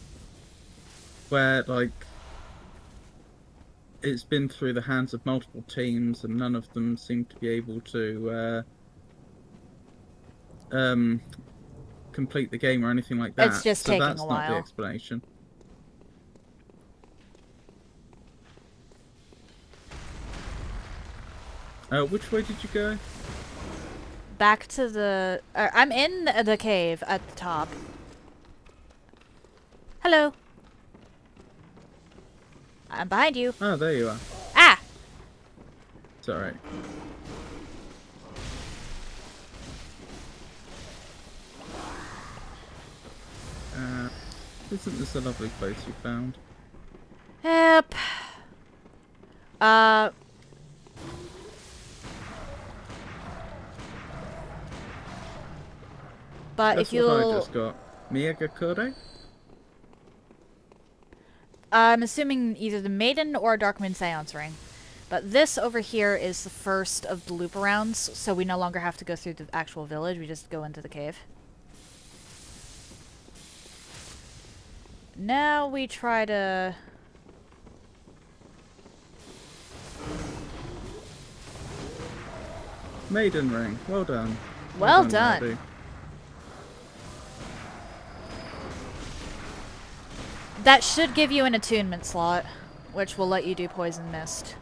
Where, like, it's been through the hands of multiple teams and none of them seem to be able to complete the game or anything like that. It's just so taking that's a not the while. explanation. Which way did you go? Back to the... I'm in the cave at the top. Hello. I'm behind you. Oh, there you are. Ah! It's alright. Isn't this a lovely place you found? Yep. But That's if you'll... what I just got. Miyagakure? I'm assuming either the Maiden or Darkmoon Seance Ring. But this over here is the first of the loop arounds, so we no longer have to go through the actual village, we just go into the cave. Now we try to... Maiden ring. Well done. Well done. Ruby. That should give you an attunement slot, which will let you do Poison Mist.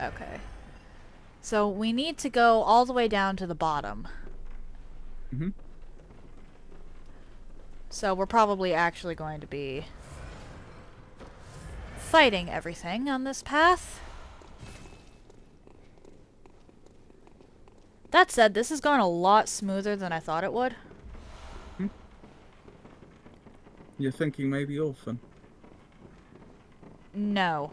Okay. So we need to go all the way down to the bottom. Mm-hmm. So we're probably actually going to be fighting everything on this path. That said, this is going a lot smoother than I thought it would. You're thinking maybe orphan? No.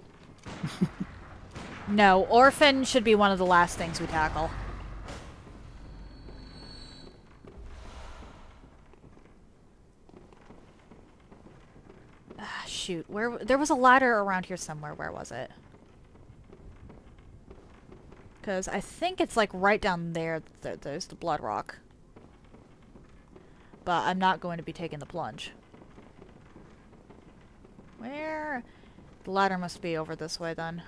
No, Orphan should be one of the last things we tackle. Ah, shoot. There was a ladder around here somewhere. Where was it? Because I think it's like right down there. There's the blood rock. But I'm not going to be taking the plunge. Where? The ladder must be over this way then.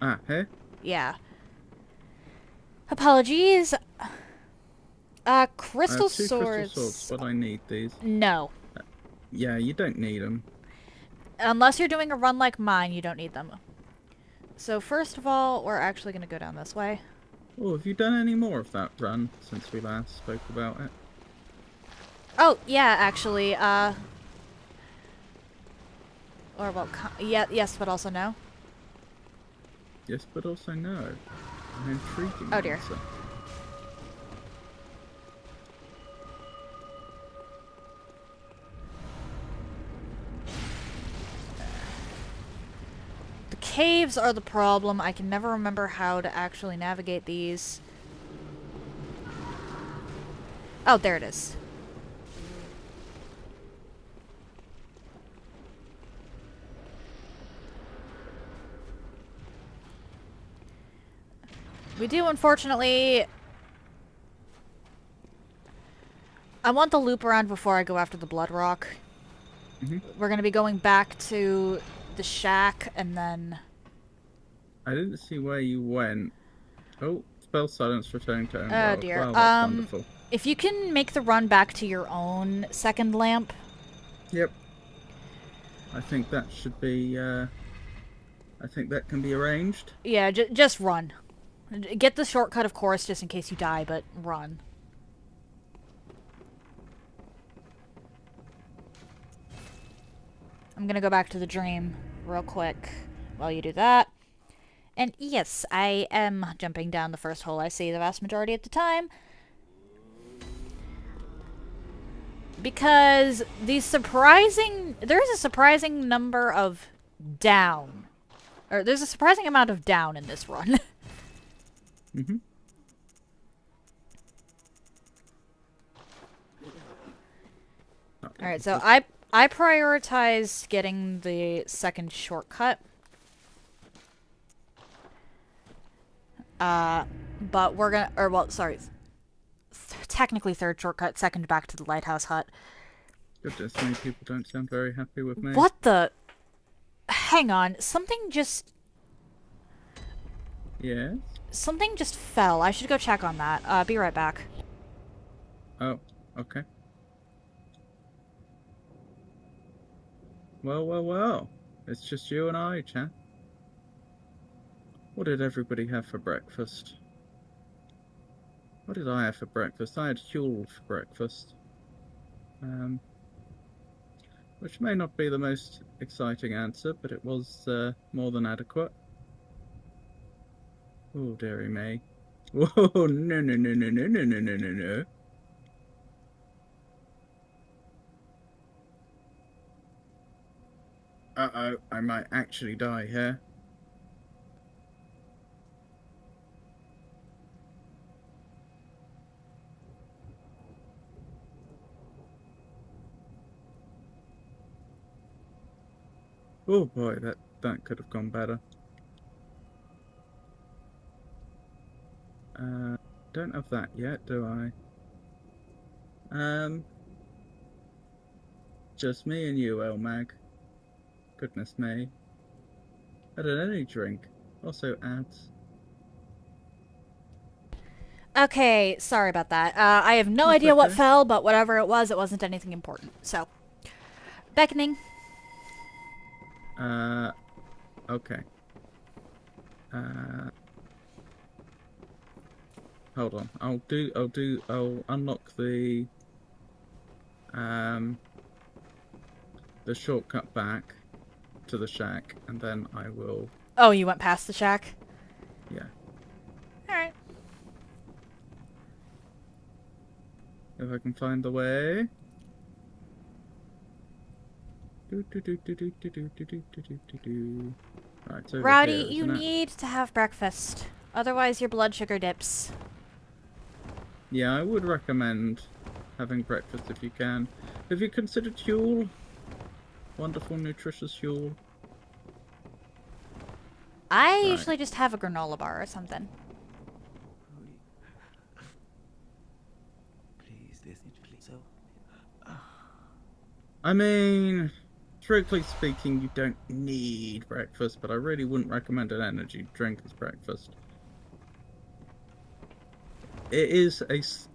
Ah, here? Yeah. Apologies. Crystal Two swords. crystal swords, but I need these. No. Yeah, you don't need them. Unless you're doing a run like mine, you don't need them. So first of all, we're actually going to go down this way. Oh, have you done any more of that run since we last spoke about it? Oh, yeah, actually, or, well, yeah, yes, but also no. Yes, but also no. An intriguing Oh, dear. answer. The caves are the problem. I can never remember how to actually navigate these. Oh, there it is. We do, unfortunately... I want the loop around before I go after the blood rock. Mm-hmm. We're going to be going back to the shack, and then... I didn't see where you went. Oh, spell silence returning to own Oh, world. dear. Well, that's wonderful. If you can make the run back to your own second lamp... Yep. I think that should be, I think that can be arranged. Yeah, just run. Get the shortcut, of course, just in case you die, but run. I'm gonna go back to the dream real quick while you do that. And yes, I am jumping down the first hole I see the vast majority of the time. Because there's a surprising number of down. Or there's a surprising amount of down in this run. Mm-hmm. Alright, so I prioritized getting the second shortcut. But we're gonna, or well, sorry. technically third shortcut, second back to the lighthouse hut. Goodness, many people don't sound very happy with me. What the? Hang on. Something just Yes? fell. I should go check on that. Be right back. Oh, okay. Well. It's just you and I, chat. What did everybody have for breakfast? What did I have for breakfast? I had Huel for breakfast. Which may not be the most exciting answer, but it was more than adequate. Oh, dearie me. Whoa, no. Uh-oh, I might actually die here. Oh boy, that could have gone better. Don't have that yet, do I? Just me and you, El Mag. Goodness me. I don't any drink. Also ads. Okay, sorry about that. I have no That's idea what okay. fell, but whatever it wasn't anything important. So, beckoning. Okay. Hold on. I'll unlock the shortcut back to the shack, and then I will, Oh, you went past the shack? yeah. Alright. If I can find the way. Right, it's over Rowdy, here, you isn't it? need to have breakfast. Otherwise, your blood sugar dips. Yeah, I would recommend having breakfast if you can. Have you considered Huel? Wonderful, nutritious Huel. I Right. usually just have a granola bar or something. Please, this need to please. So, I mean, strictly speaking, you don't need breakfast, but I really wouldn't recommend an energy drink as breakfast. It is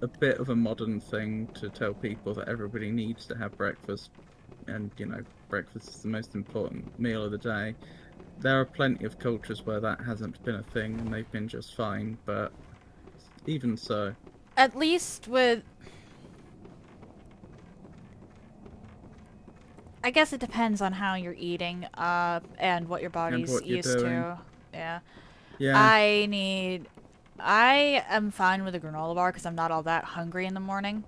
a bit of a modern thing to tell people that everybody needs to have breakfast, and, you know, breakfast is the most important meal of the day. There are plenty of cultures where that hasn't been a thing, and they've been just fine, but even so. At least with... I guess it depends on how you're eating, and what your body's what you're used doing. to. Yeah. Yeah, I am fine with a granola bar because I'm not all that hungry in the morning.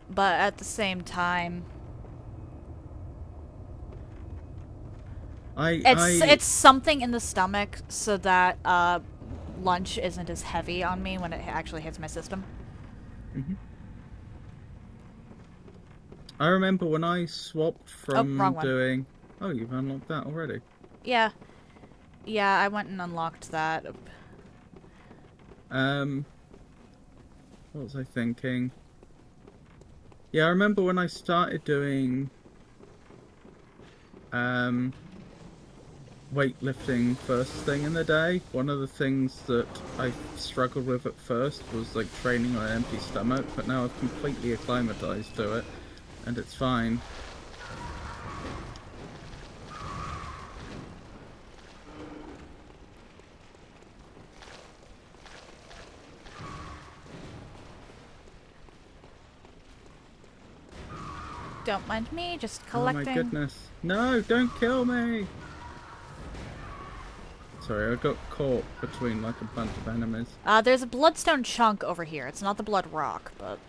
But at the same time, it's something in the stomach so that lunch isn't as heavy on me when it actually hits my system. I remember when I swapped from wrong one. doing... Oh, you've unlocked that already. Yeah. Yeah, I went and unlocked that. What was I thinking? Yeah, I remember when I started doing weightlifting first thing in the day, one of the things that I struggled with at first was like training on an empty stomach, but now I've completely acclimatized to it, and it's fine. Don't mind me, just Oh collecting. my goodness. No, don't kill me! Sorry, I got caught between like a bunch of enemies. There's a bloodstone chunk over here. It's not the blood rock, but...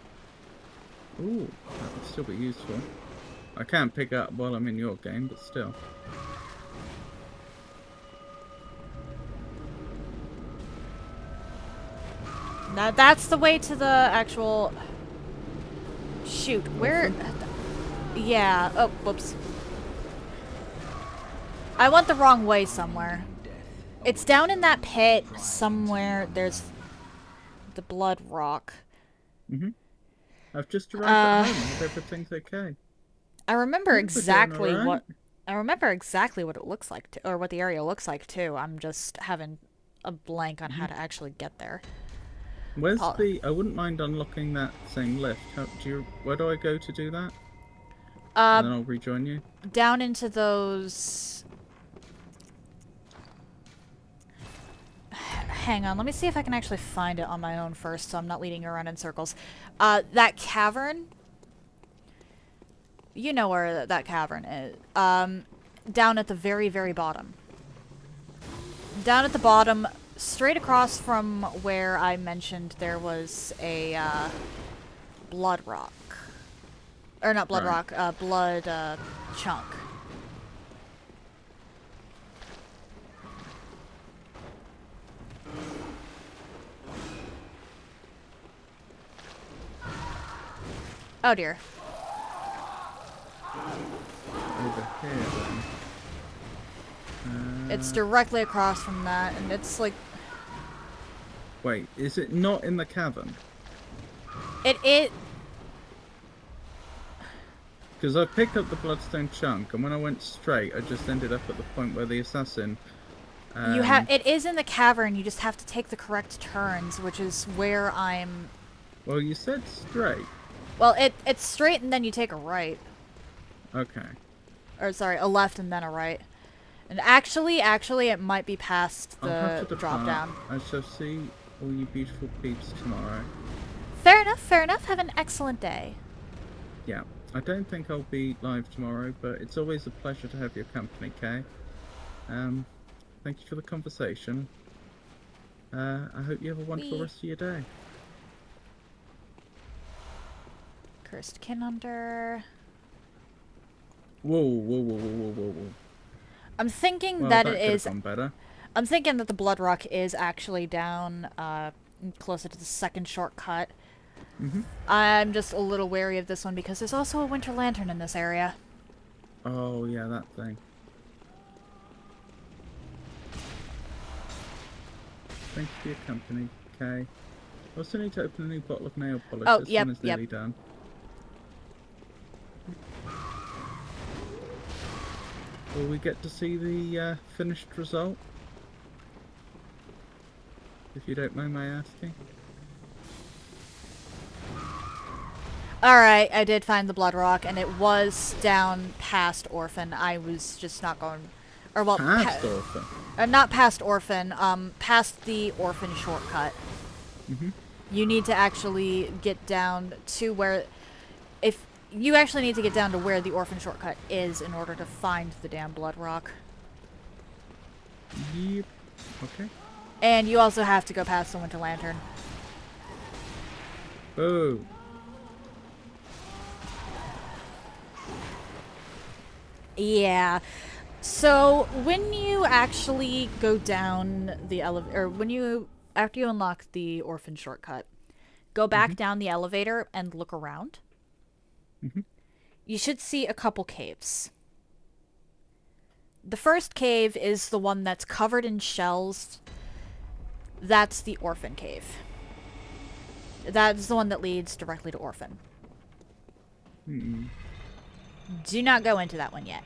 Ooh, that would still be useful. I can't pick it up while I'm in your game, but still. Now that's the way to the actual... Shoot, where... Yeah, oh, whoops. I went the wrong way somewhere. It's down in that pit somewhere. There's the blood rock. Mm-hmm. I've just arrived at home. I hope everything's okay. I remember We're doing exactly alright. what I remember exactly what it looks like, or what the area looks like too. I'm just having a blank on how to actually get there. Where's Paul- the? I wouldn't mind unlocking that same lift. Where do I go to do that? And then I'll rejoin you. Down into those. Hang on, let me see if I can actually find it on my own first, so I'm not leading you around in circles. That cavern. You know where that cavern is. Down at the very, very bottom. Down at the bottom, straight across from where I mentioned there was a blood rock. Or not blood rock, blood chunk. Oh dear. Over here then. It's directly across from that, and it's like... Wait, is it not in the cavern? It... Because I picked up the bloodstone chunk, and when I went straight, I just ended up at the point where the assassin... It is in the cavern, you just have to take the correct turns, which is where I'm... Well, you said straight. Well, it's straight and then you take a right. Okay. Or, sorry, a left and then a right. And actually, it might be past I'll have the to drop depart. down. I shall see all you beautiful peeps tomorrow. Fair enough, fair enough. Have an excellent day. Yeah, I don't think I'll be live tomorrow, but it's always a pleasure to have your company, Kay. Thank you for the conversation. I hope you have a wonderful rest of your day. Cursed kin under. Whoa, whoa, whoa, whoa, whoa, whoa, whoa. I'm thinking Well, that that it could have is. gone better. I'm thinking that the blood rock is actually down closer to the second shortcut. I'm just a little wary of this one because there's also a winter lantern in this area. Oh, yeah, that thing. Thank you for your company, Kay. I also need to open a new bottle of nail polish. Oh, This yep, one is nearly done. Will we get to see the finished result? If you don't mind my asking. Alright, I did find the blood rock, and it was down past Orphan. I was just not going... Or, well, Past Orphan? not past Orphan, past the Orphan shortcut. You need to actually get down to where... If you actually need to get down to where the Orphan shortcut is in order to find the damn blood rock. Yep. Okay. And you also have to go past the Winter Lantern. Oh. Yeah. So, when you actually go down the elevator, or after you unlock the Orphan shortcut, go back down the elevator and look around. You should see a couple caves. The first cave is the one that's covered in shells. That's the Orphan cave. That's the one that leads directly to Orphan. Do not go into that one yet.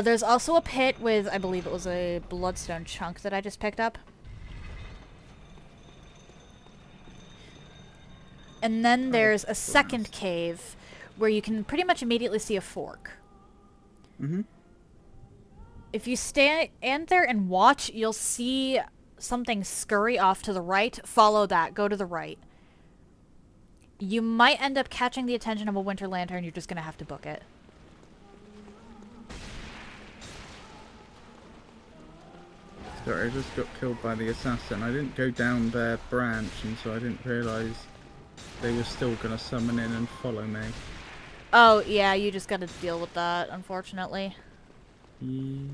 There's also a pit with, I believe it was a bloodstone chunk that I just picked up. And then there's a second cave where you can pretty much immediately see a fork. If you stand there and watch, you'll see something scurry off to the right. Follow that. Go to the right. You might end up catching the attention of a Winter Lantern. You're just going to have to book it. Sorry, I just got killed by the assassin. I didn't go down their branch, and so I didn't realise they were still going to summon in and follow me. Oh, yeah, you just got to deal with that, unfortunately. Yeah.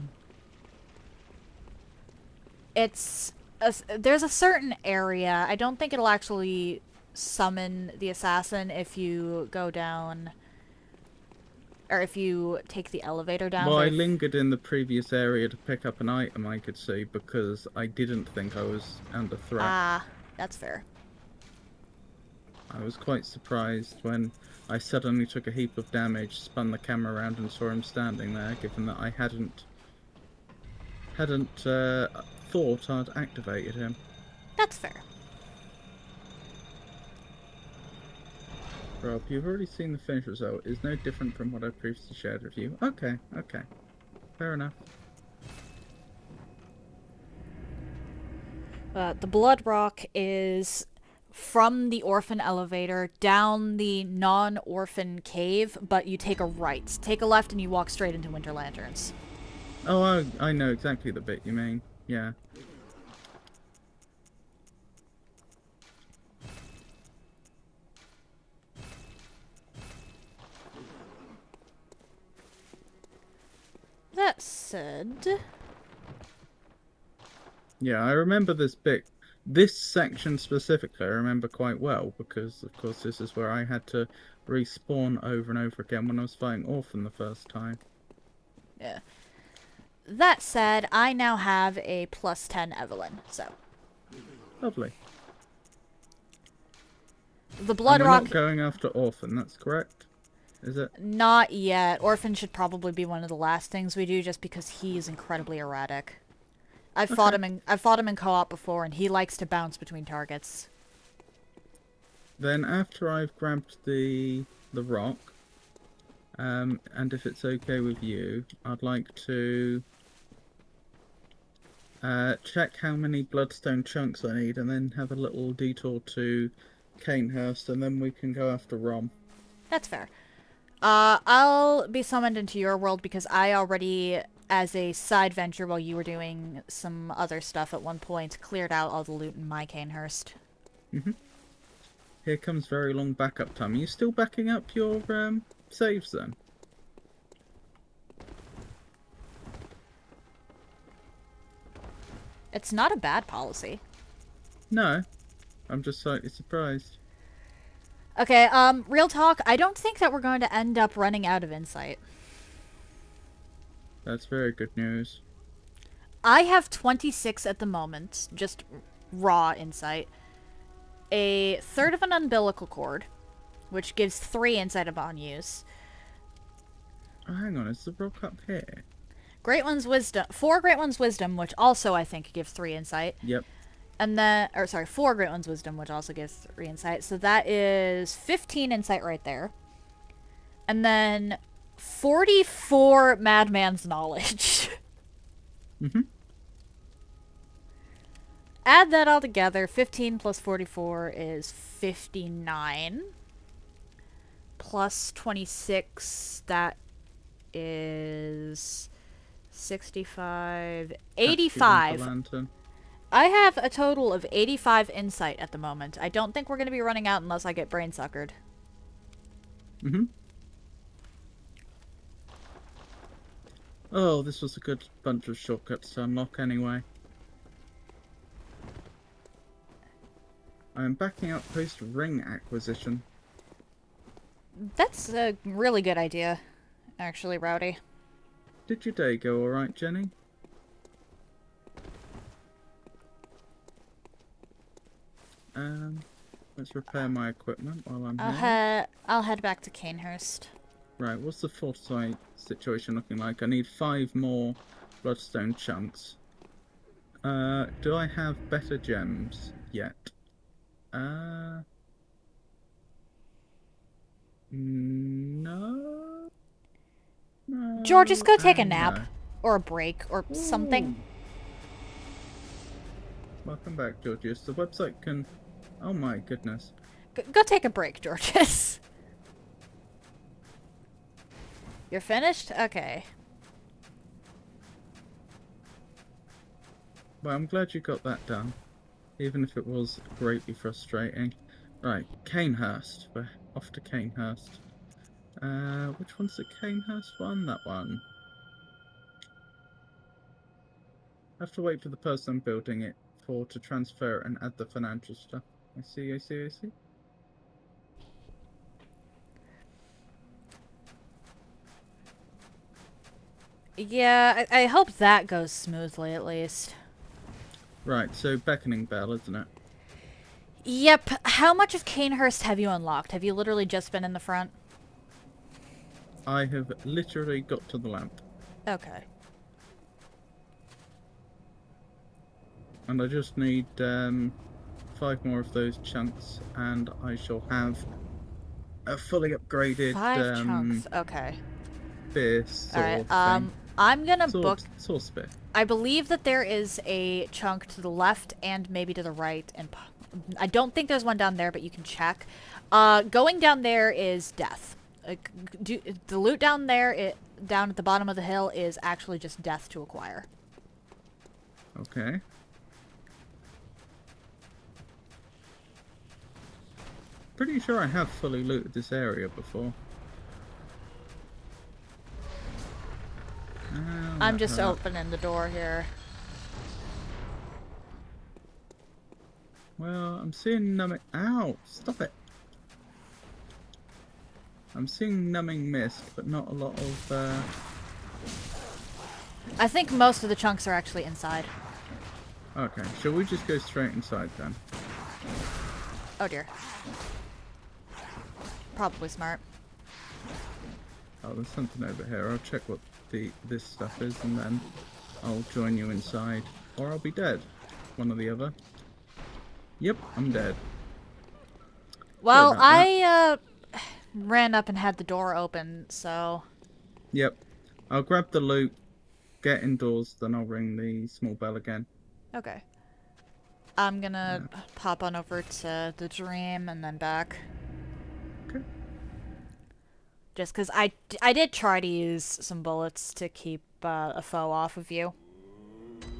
There's a certain area. I don't think it'll actually summon the assassin if you go down, or if you take the elevator down. Well, I lingered in the previous area to pick up an item I could see because I didn't think I was under threat. Ah, that's fair. I was quite surprised when I suddenly took a heap of damage, spun the camera around and saw him standing there, given that I hadn't thought I'd activated him. That's fair. Rob, you've already seen the finished result. It's no different from what I previously shared with you. Okay. Fair enough. The Blood Rock is from the orphan elevator down the non-orphan cave, but you take a right. Take a left and you walk straight into Winter Lanterns. Oh, I know exactly the bit you mean. Yeah. That said... Yeah, I remember this bit. This section specifically I remember quite well, because of course this is where I had to respawn over and over again when I was fighting Orphan the first time. Yeah. That said, I now have a plus 10 Evelyn, so... Lovely. The Blood and we're Rock... not going after Orphan, that's correct? Is it? Not yet. Orphan should probably be one of the last things we do, just because he is incredibly erratic. I've fought him in co-op before, and he likes to bounce between targets. Then after I've grabbed the rock, and if it's okay with you, I'd like to check how many bloodstone chunks I need, and then have a little detour to Canehurst, and then we can go after Rom. That's fair. I'll be summoned into your world because I already, as a side venture while you were doing some other stuff at one point, cleared out all the loot in my Canehurst. Here comes very long backup time. Are you still backing up your saves then? It's not a bad policy. No. I'm just slightly surprised. Okay, real talk, I don't think that we're going to end up running out of insight. That's very good news. I have 26 at the moment, just raw insight. A third of an umbilical cord, which gives 3 insight upon use. Oh, hang on, is the rock up here? Great One's Wisdom, 4 Great One's Wisdom, which also I think gives 3 insight. Yep. And then, 4 Great One's Wisdom, which also gives 3 insight. So that is 15 insight right there. And then 44 Madman's Knowledge. Add that all together. 15 plus 44 is 59. Plus 26, that is 65, 85. Lantern. I have a total of 85 insight at the moment. I don't think we're going to be running out unless I get brain suckered. Oh, this was a good bunch of shortcuts to unlock anyway. I am backing up post-ring acquisition. That's a really good idea, actually, Rowdy. Did your day go alright, Jenny? Let's repair my equipment while I'm here. I'll head back to Canehurst. Right, what's the foresight situation looking like? I need 5 more bloodstone chunks. Do I have better gems yet? No? No. George, just go take a nap. No. Or a break, or something. Welcome back, Georgius. The website can... Oh my goodness. Go take a break, Georges. You're finished? Okay. Well, I'm glad you got that done. Even if it was greatly frustrating. Right, Canehurst. We're off to Canehurst. Which one's the Canehurst one? That one. I have to wait for the person I'm building it for to transfer and add the financial stuff. I see. Yeah, I hope that goes smoothly at least. Right, so Beckoning Bell, isn't it? Yep. How much of Canehurst have you unlocked? Have you literally just been in the front? I have literally got to the lamp. Okay. And I just need 5 more of those chunks, and I shall have a fully upgraded 5 chunks. Okay. spear sword Alright. thing. I'm gonna book... Sword spear. I believe that there is a chunk to the left and maybe to the right, and I don't think there's one down there, but you can check. Going down there is death. The loot down there, down at the bottom of the hill, is actually just death to acquire. Okay. Pretty sure I have fully looted this area before. I'm just opening the door here. Well, I'm seeing numbing... Ow! Stop it! I'm seeing numbing mist, but not a lot of... I think most of the chunks are actually inside. Okay, shall we just go straight inside then? Oh dear. Probably smart. Oh, there's something over here. I'll check what this stuff is, and then I'll join you inside. Or I'll be dead. One or the other. Yep, I'm dead. Well, I ran up and had the door open, so... Yep. I'll grab the loot, get indoors, then I'll ring the small bell again. Okay. I'm gonna pop on over to the dream and then back. Okay. Just because I did try to use some bullets to keep a foe off of you.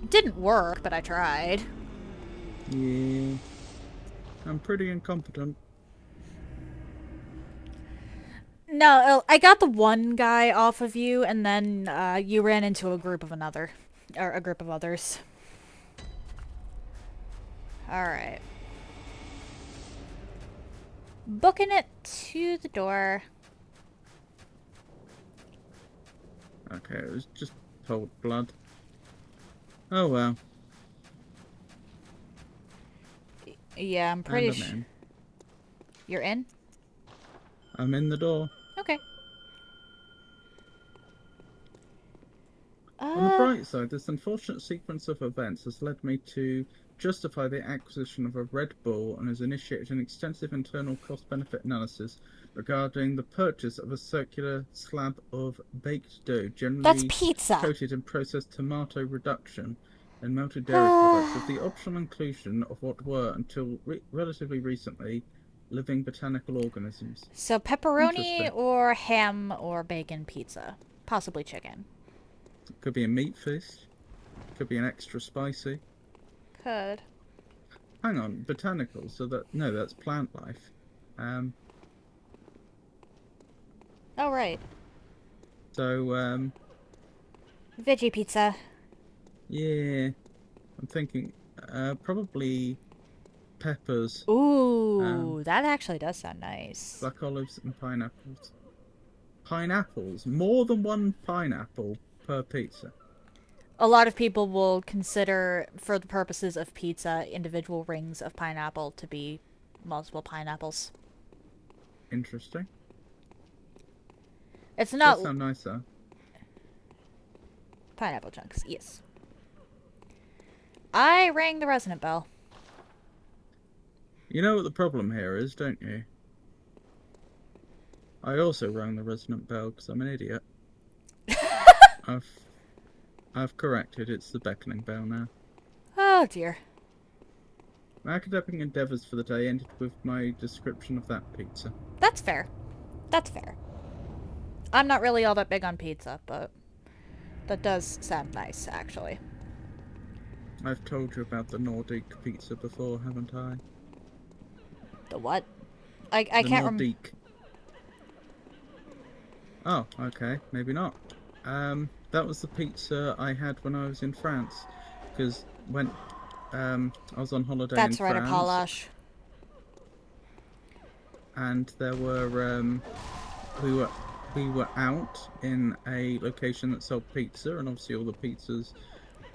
It didn't work, but I tried. Yeah. I'm pretty incompetent. No, I got the one guy off of you, and then you ran into a group of others. Alright. Booking it to the door. Okay, it was just cold blood. Oh well. Yeah, I'm pretty And I'm sure. in. You're in? I'm in the door. Okay. On the bright side, this unfortunate sequence of events has led me to justify the acquisition of a Red Bull and has initiated an extensive internal cost-benefit analysis regarding the purchase of a circular slab of baked dough, generally That's pizza. coated in processed tomato reduction and melted dairy products, with the optional inclusion of what were, until relatively recently, living botanical organisms. So pepperoni Interesting. or ham or bacon pizza. Possibly chicken. Could be a meat feast. Could be an extra spicy. Could. Hang on, botanical, so that's plant life. Oh, right. So, Veggie pizza. yeah, I'm thinking, probably peppers, Ooh, that actually does sound nice. black olives and pineapples. Pineapples? More than one pineapple per pizza. A lot of people will consider, for the purposes of pizza, individual rings of pineapple to be multiple pineapples. Interesting. It's not... Does sound nicer. Pineapple chunks, yes. I rang the resonant bell. You know what the problem here is, don't you? I also rang the resonant bell because I'm an idiot. I've corrected. It's the beckoning bell now. Oh, dear. My academic endeavours for the day ended with my description of that pizza. That's fair. That's fair. I'm not really all that big on pizza, but that does sound nice, actually. I've told you about the Nordic pizza before, haven't I? The what? I can't remember. Nordic. Oh, okay. Maybe not. That was the pizza I had when I was in France. Because when I was on holiday That's in right, France. Apalache. And there were, we were out in a location that sold pizza, and obviously all the pizzas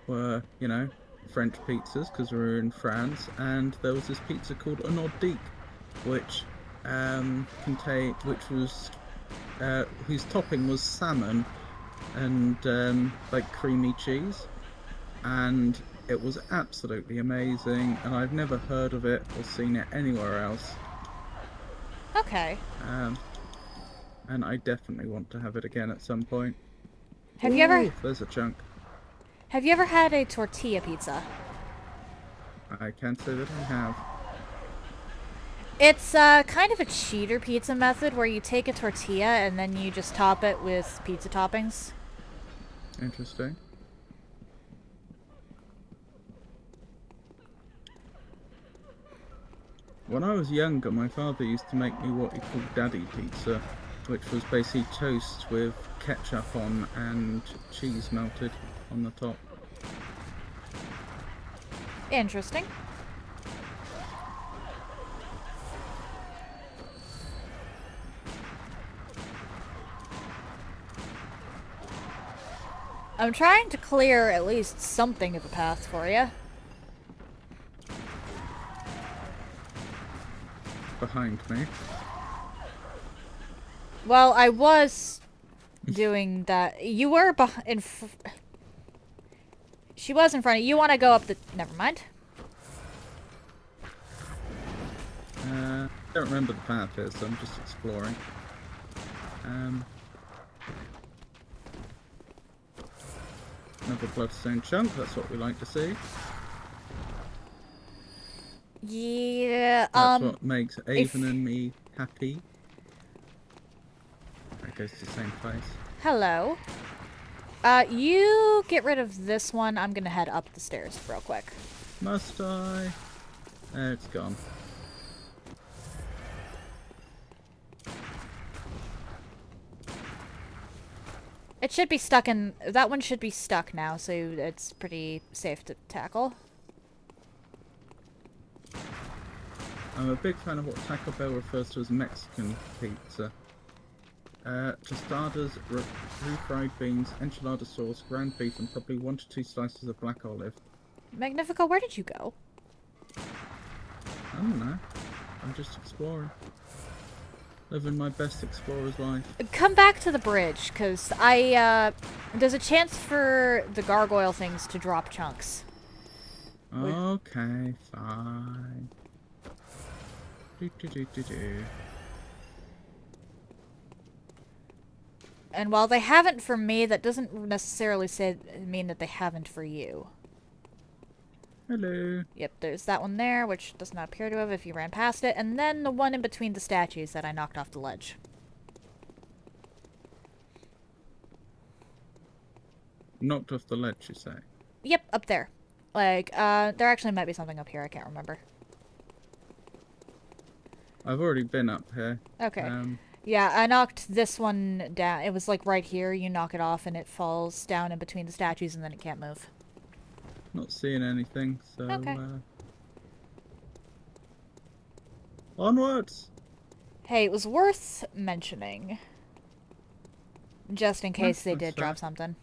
were, you know, French pizzas because we were in France, and there was this pizza called a Nordique, which whose topping was salmon and like creamy cheese, and it was absolutely amazing. And I've never heard of it or seen it anywhere else. Okay. And I definitely want to have it again at some point. Have you ever There's a chunk. Have you ever had a tortilla pizza? I can't say that I have. It's kind of a cheater pizza method where you take a tortilla and then you just top it with pizza toppings. Interesting. When I was younger, my father used to make me what he called daddy pizza, which was basically toast with ketchup on and cheese melted on the top. Interesting. I'm trying to clear at least something of the path for you. Behind me. Well, I was doing that. You were she was in front of you. You want to go up the... Never mind. I don't remember the path here, so I'm just exploring. Another bloodstone chunk, that's what we like to see. Yeah, That's what makes Avon and me happy. That goes to the same place. Hello. You get rid of this one. I'm gonna head up the stairs real quick. Must I? It's gone. It should be stuck in... That one should be stuck now, so it's pretty safe to tackle. I'm a big fan of what Taco Bell refers to as Mexican pizza. Tostadas, refried beans, enchilada sauce, ground beef, and probably 1 to 2 slices of black olive. Magnifico, where did you go? I don't know. I'm just exploring. Living my best explorer's life. Come back to the bridge, because there's a chance for the gargoyle things to drop chunks. Okay, fine. Do. And while they haven't for me, that doesn't necessarily mean that they haven't for you. Hello. Yep, there's that one there, which does not appear to have if you ran past it, and then the one in between the statues that I knocked off the ledge. Knocked off the ledge, you say? Yep, up there. Like, there actually might be something up here, I can't remember. I've already been up here. Okay. Yeah, I knocked this one down. It was like right here, you knock it off and it falls down in between the statues and then it can't move. Not seeing anything, so... Okay. Onwards! Hey, it was worth mentioning. Just in case they did drop something.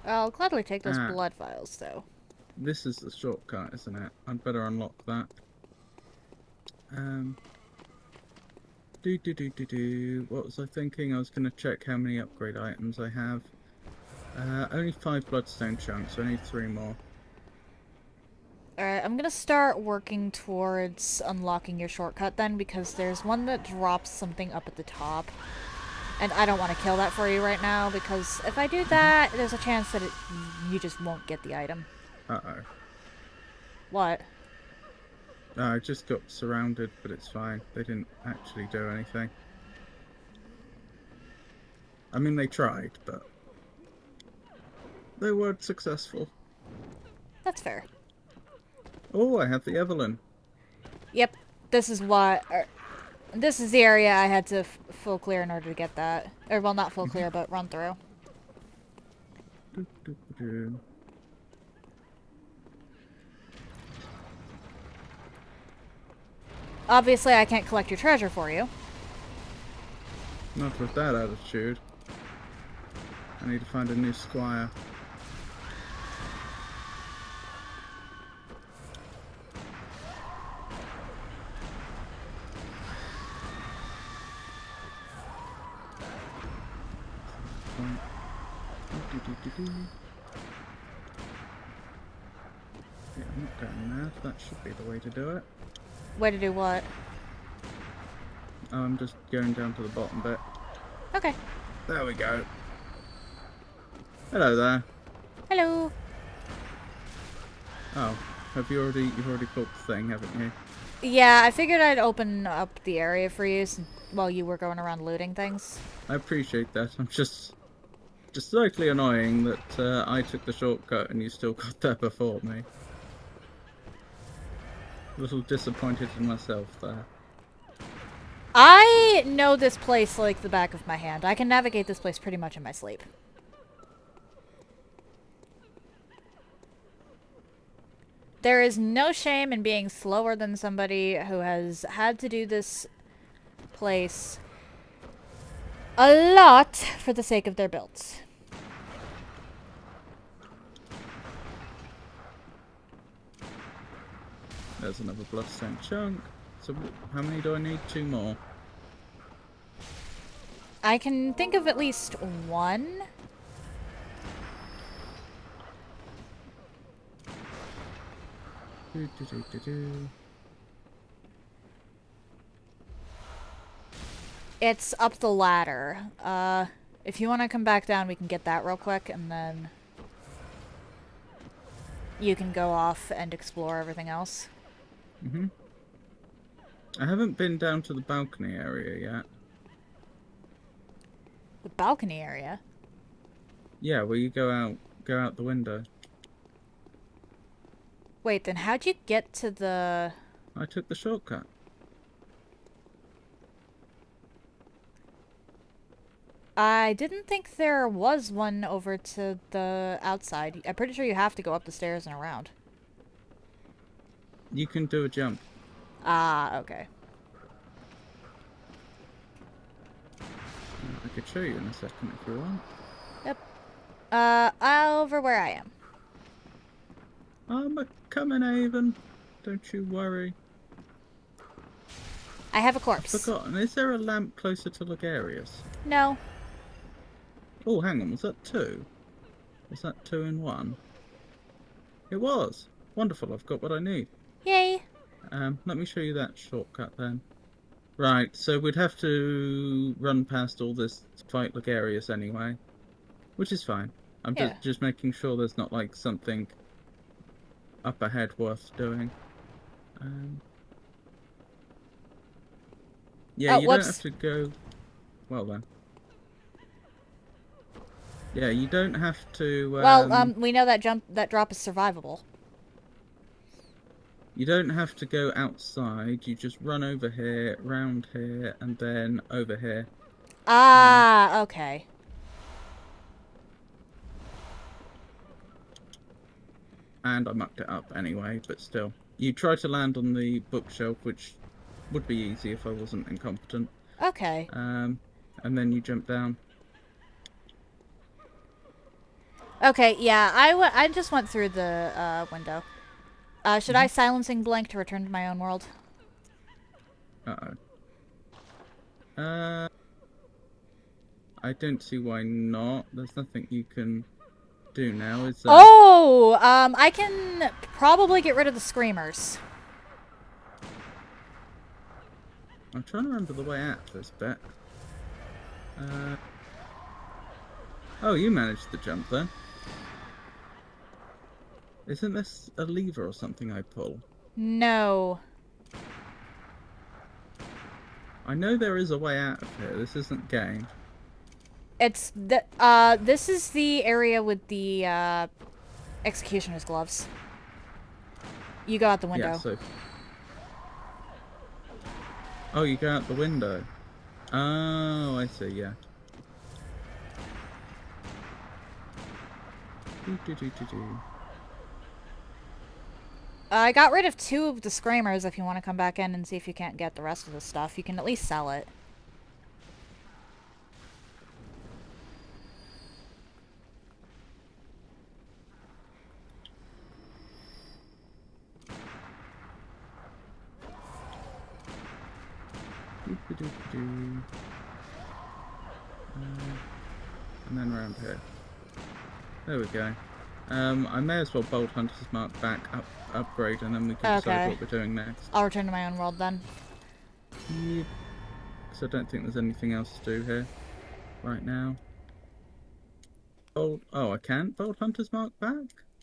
I'll gladly take those blood vials, though. This is the shortcut, isn't it? I'd better unlock that. What was I thinking? I was going to check how many upgrade items I have. Only 5 bloodstone chunks, so I need 3 more. Alright, I'm gonna start working towards unlocking your shortcut then, because there's one that drops something up at the top. And I don't want to kill that for you right now, because if I do that, there's a chance that you just won't get the item. Uh-oh. What? I just got surrounded, but it's fine. They didn't actually do anything. I mean, they tried, but they weren't successful. That's fair. Oh, I have the Evelyn. Yep, this is what... This is the area I had to full clear in order to get that. Or, well, not full clear, but run through. Obviously, I can't collect your treasure for you. Not with that attitude. I need to find a new squire. Yeah, I'm not going mad. That should be the way to do it. Way to do what? I'm just going down to the bottom bit. Okay. There we go. Hello there. Hello. Oh, you've already caught the thing, haven't you? Yeah, I figured I'd open up the area for you while you were going around looting things. I appreciate that. I'm just slightly annoying that I took the shortcut and you still got there before me. A little disappointed in myself there. I know this place like the back of my hand. I can navigate this place pretty much in my sleep. There is no shame in being slower than somebody who has had to do this place a lot for the sake of their builds. There's another bloodstone chunk. So how many do I need? 2 more. I can think of at least one. It's up the ladder. If you want to come back down, we can get that real quick, and then you can go off and explore everything else. Mm-hmm. I haven't been down to the balcony area yet. The balcony area? Yeah, where you go out the window. Wait, then how'd you get to the... I took the shortcut. I didn't think there was one over to the outside. I'm pretty sure you have to go up the stairs and around. You can do a jump. Ah, okay. I could show you in a second if you want. Yep. Over where I am. I'm coming, Avon. Don't you worry. I have a I've corpse. forgotten. Is there a lamp closer to Logarius? No. Oh, hang on. Was that 2? Was that 2 in 1? It was. Wonderful. I've got what I need. Yay. Let me show you that shortcut then. Right, so we'd have to run past all this to fight Logarius anyway. Which is fine. I'm just making sure there's not like something up ahead worth doing. Yeah, you don't have to go... Well then. Yeah, you don't have to... we know that drop is survivable. You don't have to go outside, you just run over here, round here, and then over here. Ah, okay. And I mucked it up anyway, but still. You try to land on the bookshelf, which would be easy if I wasn't incompetent. Okay. And then you jump down. Okay, yeah, I just went through the window. Should I silencing blank to return to my own world? Uh-oh. I don't see why not. There's nothing you can do now, is there? Oh! I can probably get rid of the screamers. I'm trying to remember the way out of this bit. Oh, you managed to jump then. Isn't this a lever or something I pull? No. I know there is a way out of here. This isn't game. It's the this is the area with the executioner's gloves. You go out the window. Yeah, so... Oh, you go out the window. Oh, I see, yeah. Do. I got rid of 2 of the screamers. If you want to come back in and see if you can't get the rest of the stuff, you can at least sell it. And then around here. There we go. I may as well bolt Hunter's Mark back upgrade, and then we can decide what we're doing next. I'll return to my own world then. Yep. Because I don't think there's anything else to do here right now. Oh, I can bolt Hunter's Mark back?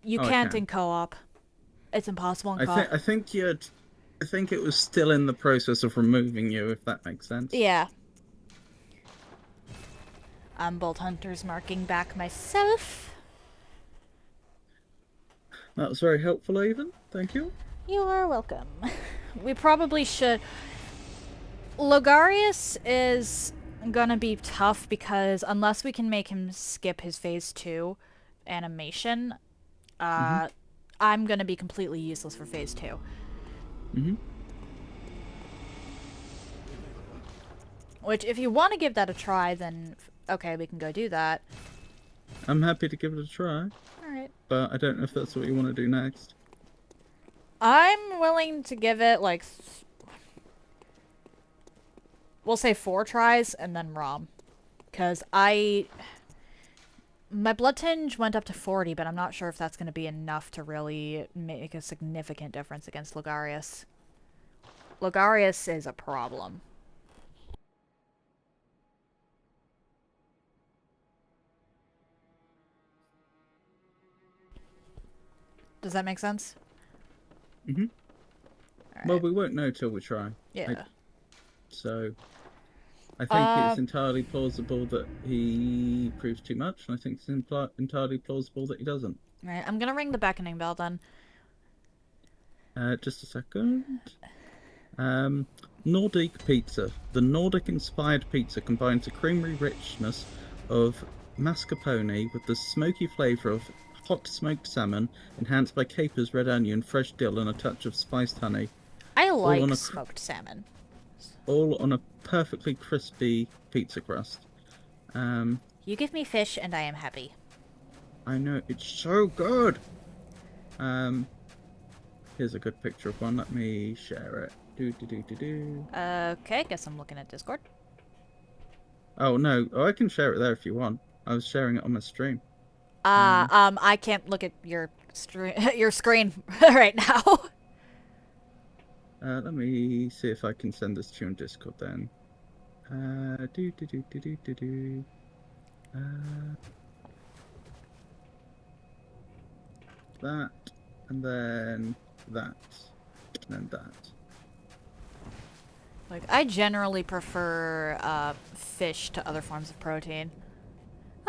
You can't in co-op. It's impossible in co-op. I think it was still in the process of removing you, if that makes sense. Yeah. I'm Bolt Hunter's marking back myself. That was very helpful, Avon. Thank you. You are welcome. We probably should... Logarius is gonna be tough because unless we can make him skip his phase 2 animation, I'm gonna be completely useless for phase 2. Which, if you want to give that a try, then okay, we can go do that. I'm happy to give it a try. Alright. But I don't know if that's what you want to do next. I'm willing to give it, like, we'll say 4 tries, and then ROM. Because my blood tinge went up to 40, but I'm not sure if that's going to be enough to really make a significant difference against Logarius. Logarius is a problem. Does that make sense? Right. Well, we won't know till we try. Yeah. So, I think it's entirely plausible that he proves too much, and I think it's entirely plausible that he doesn't. Right, I'm gonna ring the beckoning bell then. Just a second. Nordic pizza. The Nordic-inspired pizza combines the creamy richness of mascarpone with the smoky flavour of hot smoked salmon, enhanced by capers, red onion, fresh dill, and a touch of spiced honey. I like smoked salmon. All on a perfectly crispy pizza crust. You give me fish and I am happy. I know, it's so good! Here's a good picture of one. Let me share it. Okay, guess I'm looking at Discord. Oh, no. Oh, I can share it there if you want. I was sharing it on my stream. I can't look at your screen right now. Let me see if I can send this to you on Discord then. That, and then that, and then that. Like, I generally prefer fish to other forms of protein.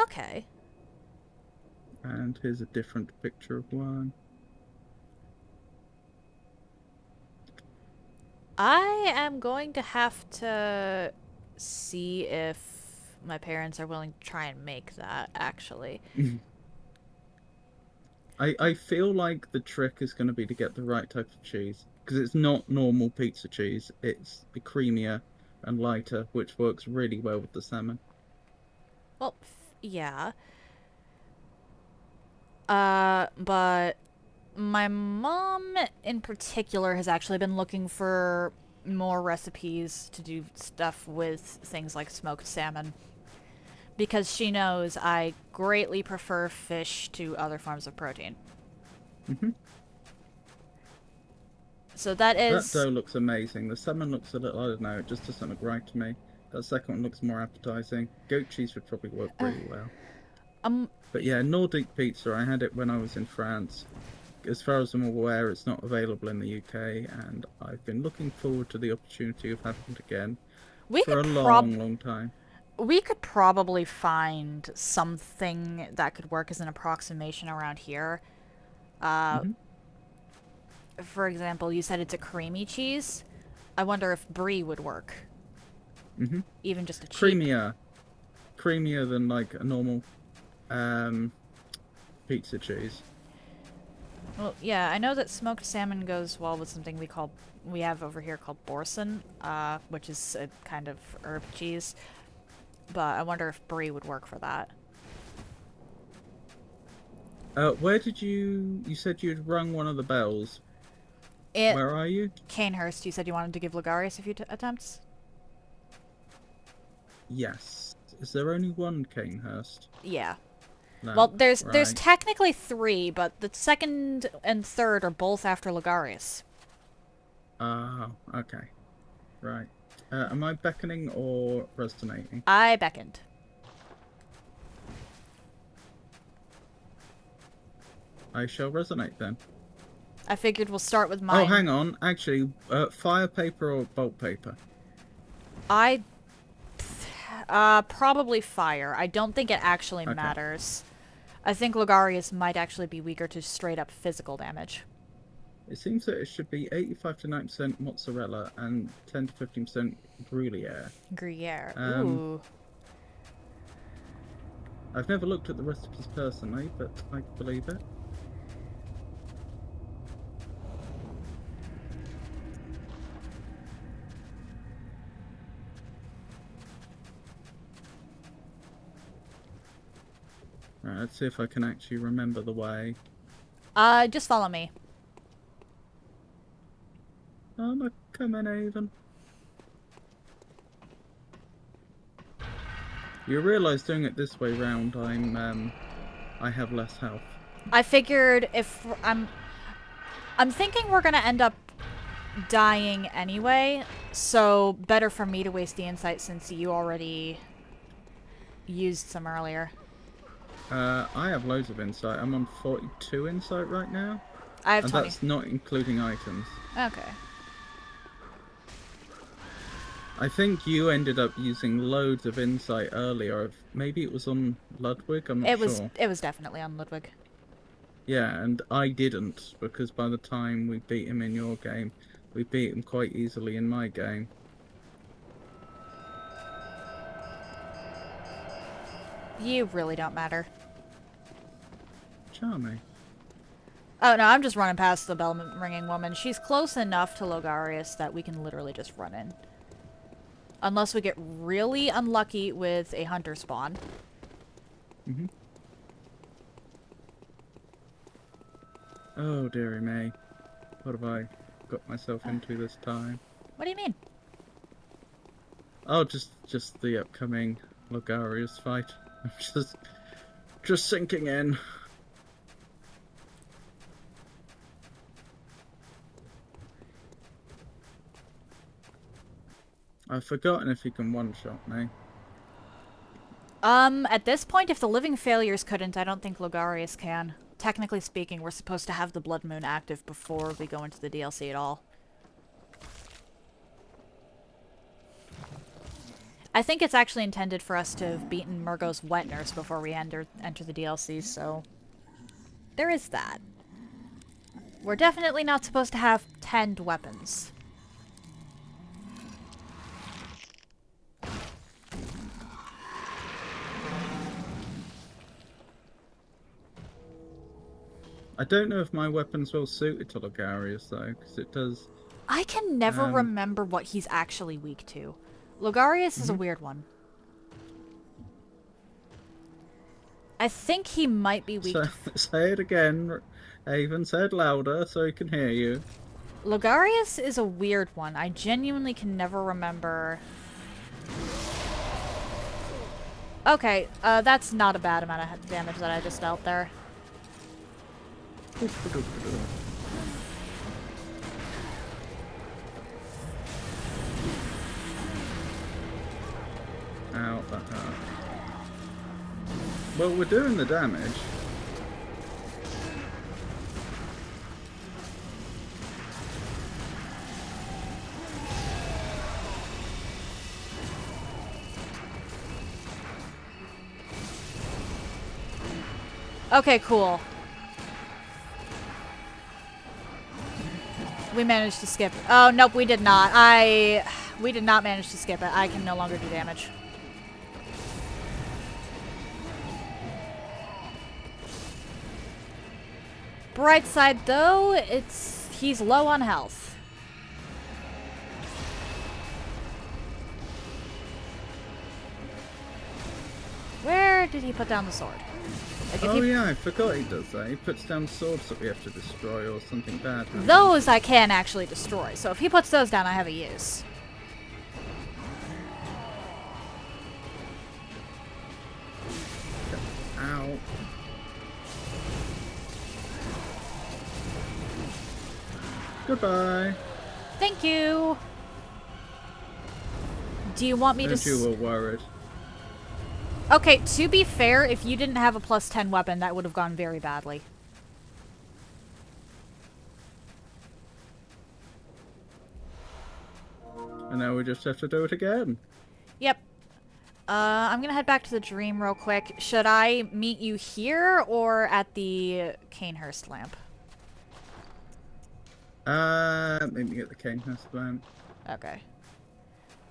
Okay. And here's a different picture of one. I am going to have to see if my parents are willing to try and make that, actually. I feel like the trick is going to be to get the right type of cheese. Because it's not normal pizza cheese. It's the creamier and lighter, which works really well with the salmon. Well, yeah. But my mom in particular has actually been looking for more recipes to do stuff with things like smoked salmon. Because she knows I greatly prefer fish to other forms of protein. So that is... That dough looks amazing. The salmon looks a little, I don't know, it just doesn't look right to me. That second one looks more appetizing. Goat cheese would probably work really well. But yeah, Nordic pizza, I had it when I was in France. As far as I'm aware, it's not available in the UK, and I've been looking forward to the opportunity of having it again for a long time. We could probably find something that could work as an approximation around here. For example, you said it's a creamy cheese. I wonder if brie would work. Mm-hmm. Even just a cheap. Creamier than like a normal pizza cheese. Well, yeah, I know that smoked salmon goes well with something we have over here called boursin, which is a kind of herb cheese. But I wonder if brie would work for that. Where did you said you'd rung one of the bells. Where are you? Canehurst, you said you wanted to give Logarius a few attempts? Yes. Is there only one Canehurst? Yeah. No. Well, there's Right. technically 3, but the second and third are both after Logarius. Oh, okay. Right. Am I beckoning or resonating? I beckoned. I shall resonate then. I figured we'll start with mine. Oh, hang on. Actually, fire paper or bolt paper? Probably fire. I don't think it actually Okay. matters. I think Logarius might actually be weaker to straight up physical damage. It seems that it should be 85 to 90% mozzarella and 10 to 15% Gruyere. Gruyere. Um, Ooh. I've never looked at the recipes personally, but I believe it. Right, let's see if I can actually remember the way. Just follow me. I'm a coming, Avon. You realise doing it this way round, I have less health. I figured if I'm thinking we're gonna end up dying anyway, so better for me to waste the insight since you already used some earlier. I have loads of insight. I'm on 42 insight right now. I have And 20. that's not including items. Okay. I think you ended up using loads of insight earlier. Maybe it was on Ludwig, I'm not sure. It was definitely on Ludwig. Yeah, and I didn't, because by the time we beat him in your game, we beat him quite easily in my game. You really don't matter. Charming. Oh no, I'm just running past the bell ringing woman. She's close enough to Logarius that we can literally just run in. Unless we get really unlucky with a hunter spawn. Mm-hmm. Oh, dearie me. What have I got myself into this time? What do you mean? Oh, just the upcoming Logarius fight. I'm just sinking in. I've forgotten if he can one-shot me. At this point, if the living failures couldn't, I don't think Logarius can. Technically speaking, we're supposed to have the Blood Moon active before we go into the DLC at all. I think it's actually intended for us to have beaten Murgo's Wet Nurse before we enter the DLC, so there is that. We're definitely not supposed to have 10 weapons. I don't know if my weapon's well suited to Logarius, though, because it does... I can never remember what he's actually weak to. Logarius is a weird one. I think he might be weak to... Say it again, Avon. Say it louder so he can hear you. Logarius is a weird one. I genuinely can never remember... Okay, that's not a bad amount of damage that I just dealt there. Ow, that hurt. Well, we're doing the damage. Okay, cool. We managed to skip it. Oh, nope, we did not. We did not manage to skip it. I can no longer do damage. Bright side, though, he's low on health. Where did he put down the sword? Like, Oh yeah, I forgot he does that. He puts down swords that we have to destroy or something bad happens. Those I can actually destroy, so if he puts those down, I have a use. Ow. Goodbye. Thank you. Do you want me to... You were worried. Okay, to be fair, if you didn't have a plus 10 weapon, that would have gone very badly. And now we just have to do it again. Yep. I'm gonna head back to the dream real quick. Should I meet you here or at the Canehurst lamp? Meet me at the Canehurst lamp. Okay.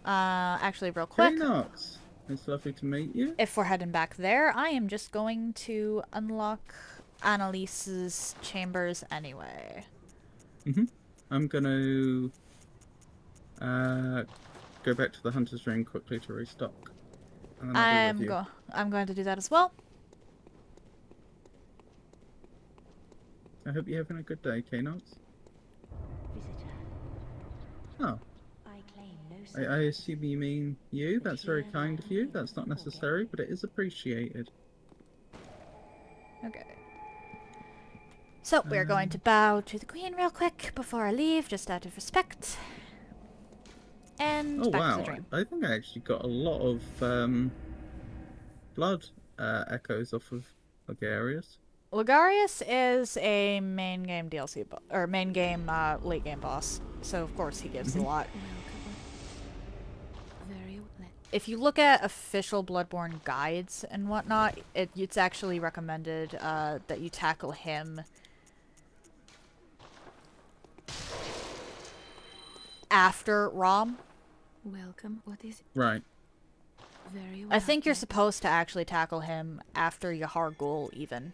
Actually, real quick. Knox. It's lovely to meet you. If we're heading back there, I am just going to unlock Annalise's chambers anyway. I'm gonna go back to the Hunter's Ring quickly to restock. And then I'll be with you. I'm going to do that as well. I hope you're having a good day, Knox. Visitor. Oh. I claim no I assume you mean you? That's very kind of you. That's not necessary, but it is appreciated. Okay. So, we're going to bow to the Queen real quick before I leave, just out of respect. And Oh back to wow, the dream. I think I actually got a lot of blood echoes off of Logarius. Logarius is a main game DLC, or main game late game boss, so of course he gives a lot. If you look at official Bloodborne guides and whatnot, it's actually recommended that you tackle him after Rom. Welcome. What is it? Right. Very well. I think you're supposed to actually tackle him after Yahar Ghul, even.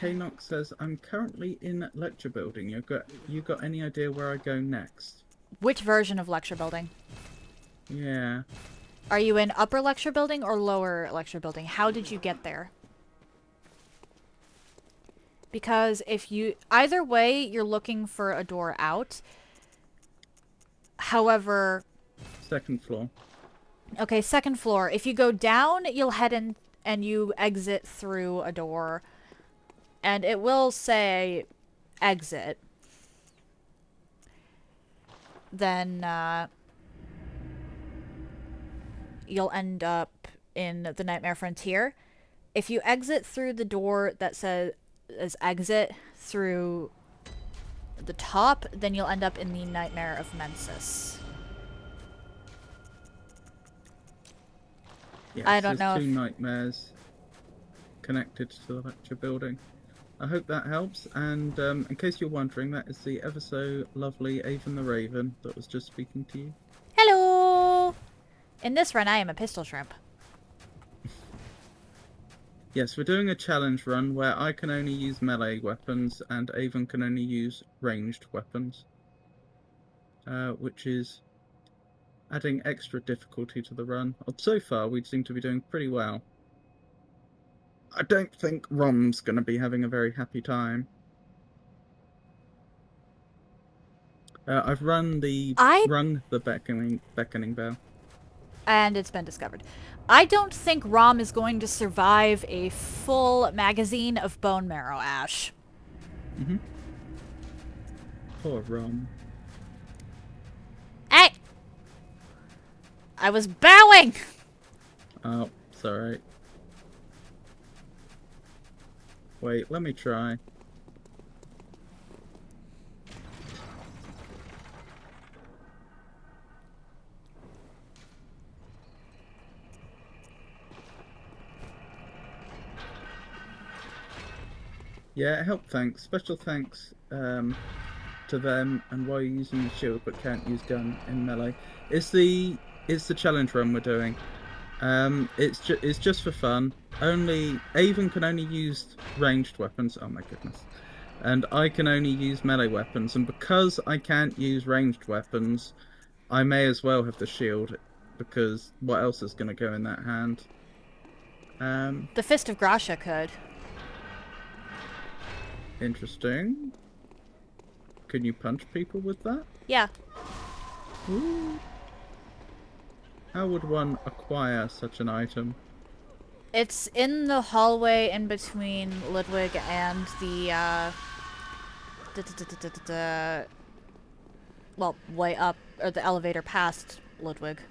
Knox says, I'm currently in lecture building. You got any idea where I go next? Which version of lecture building? Yeah. Are you in upper lecture building or lower lecture building? How did you get there? Because if you... Either way, you're looking for a door out. However... Second floor. Okay, second floor. If you go down, you'll head in and you exit through a door. And it will say exit. Then you'll end up in the Nightmare Frontier. If you exit through the door that says exit through the top, then you'll end up in the Nightmare of Mensis. Yes, I don't know there's two if... nightmares connected to the lecture building. I hope that helps, and in case you're wondering, that is the ever so lovely Avon the Raven that was just speaking to you. Hello! In this run, I am a pistol shrimp. Yes, we're doing a challenge run where I can only use melee weapons and Avon can only use ranged weapons. Which is adding extra difficulty to the run. So far, we seem to be doing pretty well. I don't think Rom's going to be having a very happy time. I've rung the beckoning bell. And it's been discovered. I don't think Rom is going to survive a full magazine of bone marrow ash. Poor Rom. Hey! I was bowing! Oh, sorry. Wait, let me try. Yeah, help thanks. Special thanks to them. And why you're using the shield but can't use gun in melee. It's the challenge run we're doing. It's just for fun. Only Avon can only use ranged weapons. Oh my goodness. And I can only use melee weapons. And because I can't use ranged weapons, I may as well have the shield, because what else is going to go in that hand? The Fist of Gracia could. Interesting. Can you punch people with that? Yeah. Ooh. How would one acquire such an item? It's in the hallway in between Ludwig and the, well, way up, or the elevator past Ludwig.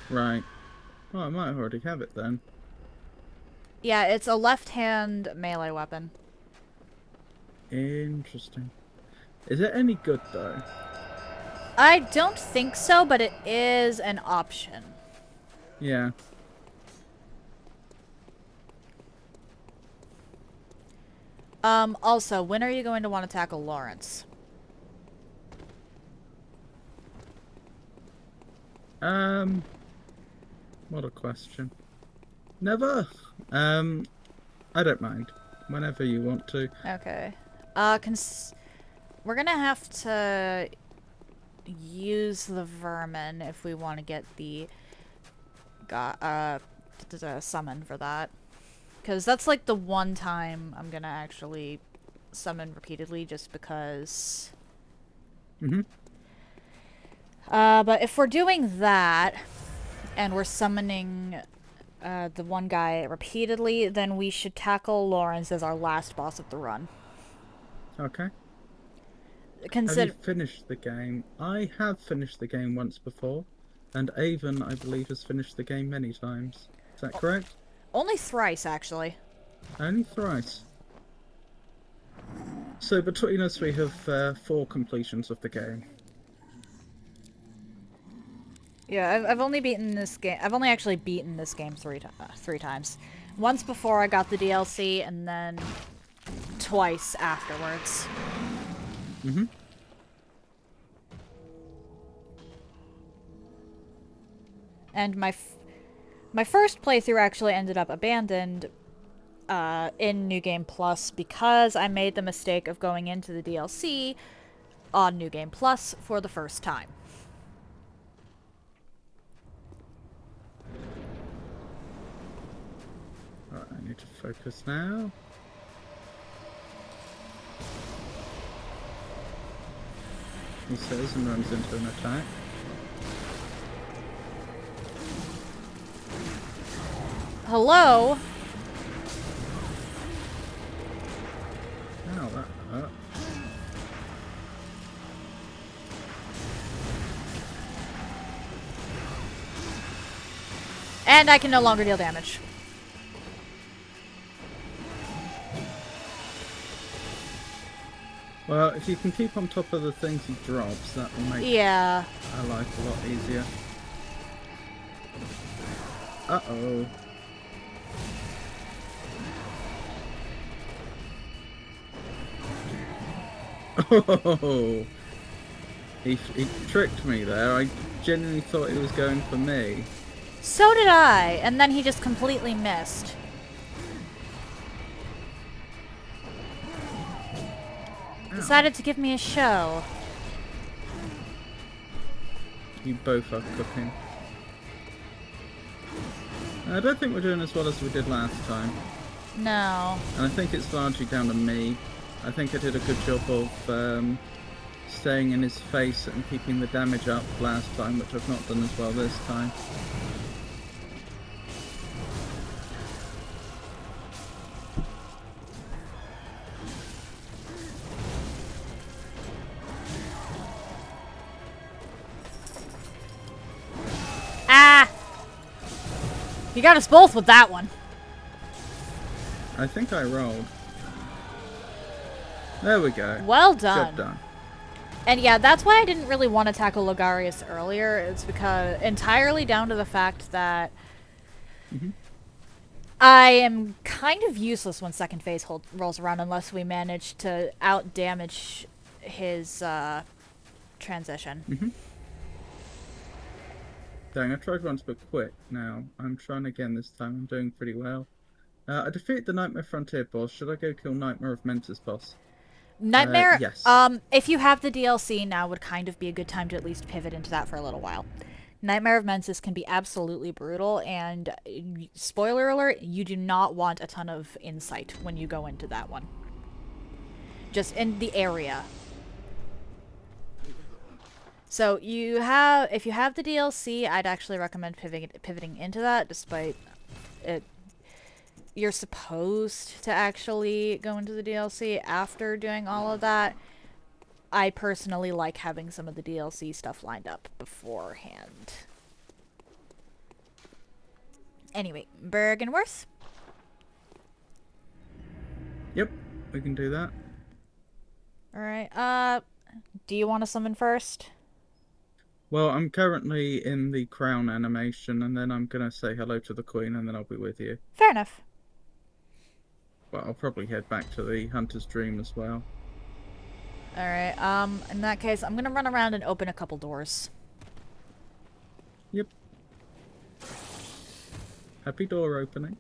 Right. Well, I might already have it then. Yeah, it's a left-hand melee weapon. Interesting. Is it any good, though? I don't think so, but it is an option. Yeah. Also, when are you going to want to tackle Lawrence? What a question. Never. I don't mind. Whenever you want to. Okay. We're gonna have to use the vermin if we want to get the summon for that. Because that's like the one time I'm gonna actually summon repeatedly, just because. Mm-hmm. But if we're doing that, and we're summoning the one guy repeatedly, then we should tackle Lawrence as our last boss of the run. Okay. Have you finished the game? I have finished the game once before, and Avon, I believe, has finished the game many times. Is that correct? Only thrice, actually. Only thrice. So between us, we have 4 completions of the game. Yeah, I've only beaten this game. I've only actually beaten this game three times. Once before I got the DLC, and then twice afterwards. Mm-hmm. And my first playthrough actually ended up abandoned in New Game Plus because I made the mistake of going into the DLC on New Game Plus for the first time. Alright, I need to focus now. He says and runs into an attack. Hello? Ow, that hurt. And I can no longer deal damage. Well, if you can keep on top of the things he drops, that will make our life a lot easier. Uh-oh. Oh, he tricked me there. I genuinely thought he was going for me. So did I, and then he just completely missed. Decided to give me a show. You both are cooking. I don't think we're doing as well as we did last time. No. And I think it's largely down to me. I think I did a good job of staying in his face and keeping the damage up last time, which I've not done as well this time. Ah! You got us both with that one. I think I rolled. There we go. Well done. Job done. And yeah, that's why I didn't really want to tackle Logarius earlier. It's because entirely down to the fact that I am kind of useless when second phase rolls around unless we manage to out-damage his transition. Mm-hmm. Dang, I tried once but quit now. I'm trying again this time. I'm doing pretty well. I defeated the Nightmare Frontier boss. Should I go kill Nightmare of Mentis boss? Nightmare, Yes. if you have the DLC now would kind of be a good time to at least pivot into that for a little while. Nightmare of Mensis can be absolutely brutal, and spoiler alert, you do not want a ton of insight when you go into that one. Just in the area. So if you have the DLC, I'd actually recommend pivoting into that, despite it. You're supposed to actually go into the DLC after doing all of that. I personally like having some of the DLC stuff lined up beforehand. Anyway, Bergenworth? Yep, we can do that. Alright, do you want to summon first? Well, I'm currently in the crown animation, and then I'm gonna say hello to the Queen, and then I'll be with you. Fair enough. But I'll probably head back to the Hunter's Dream as well. Alright, in that case, I'm gonna run around and open a couple doors. Yep. Happy door opening.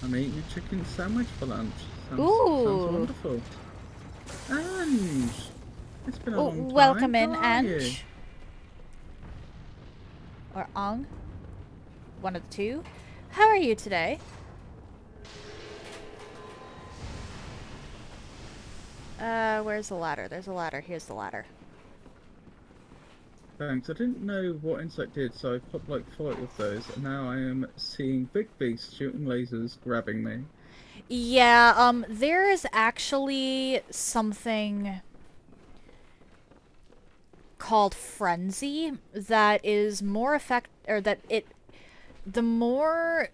I'm eating a chicken sandwich for lunch. Sounds wonderful. Ange! It's been a long time. Welcome in, How are you? Ange. Or Ong. One of the two. How are you today? Where's the ladder? There's a ladder. Here's the ladder. Thanks. I didn't know what Insight did, so I put like 40 of those, and now I am seeing big beasts shooting lasers, grabbing me. Yeah, there is actually something called Frenzy that is more the more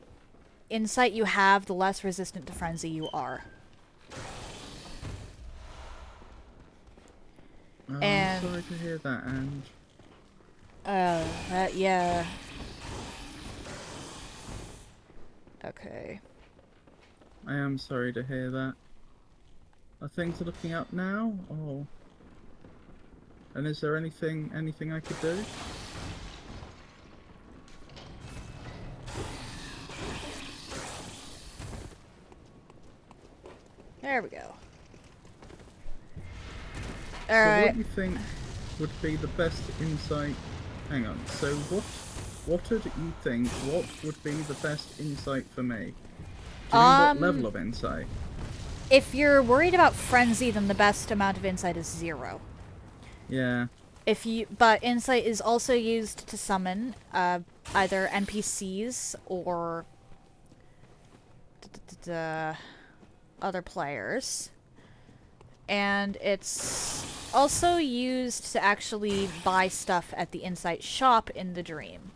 insight you have, the less resistant to Frenzy you are. Oh, And I'm sorry to hear that, Ange. yeah. Okay. I am sorry to hear that. Are things looking up now? Oh. And is there anything I could do? There we go. So Alright. what do you think would be the best insight? Hang on. So what do you think? What would be the best insight for me? Do you mean what level of insight? If you're worried about Frenzy, then the best amount of insight is 0. Yeah. But insight is also used to summon either NPCs or other players. And it's also used to actually buy stuff at the Insight shop in the dream.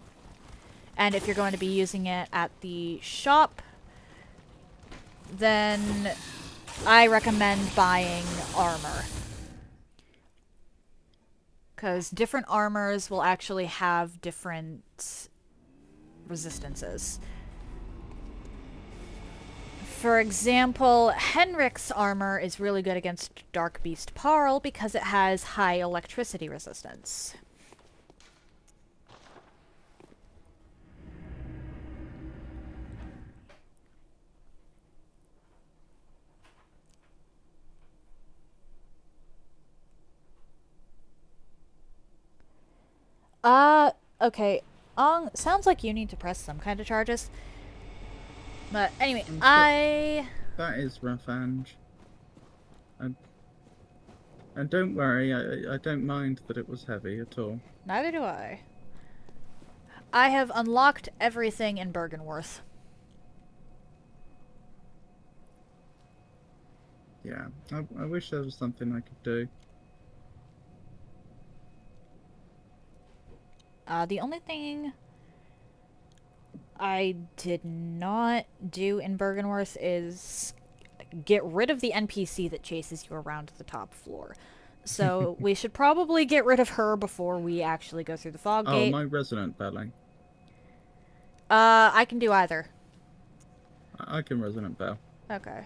And if you're going to be using it at the shop, then I recommend buying armor. Because different armors will actually have different resistances. For example, Henrik's armor is really good against Dark Beast Parl because it has high electricity resistance. Okay. Sounds like you need to press some kind of charges. But anyway, That is rough, Ange. And don't worry, I don't mind that it was heavy at all. Neither do I. I have unlocked everything in Bergenworth. Yeah, I wish there was something I could do. The only thing I did not do in Bergenworth is get rid of the NPC that chases you around the top floor. So we should probably get rid of her before we actually go through the fog Oh, gate. my resonant belling. I can do either. I can resonant bell. Okay.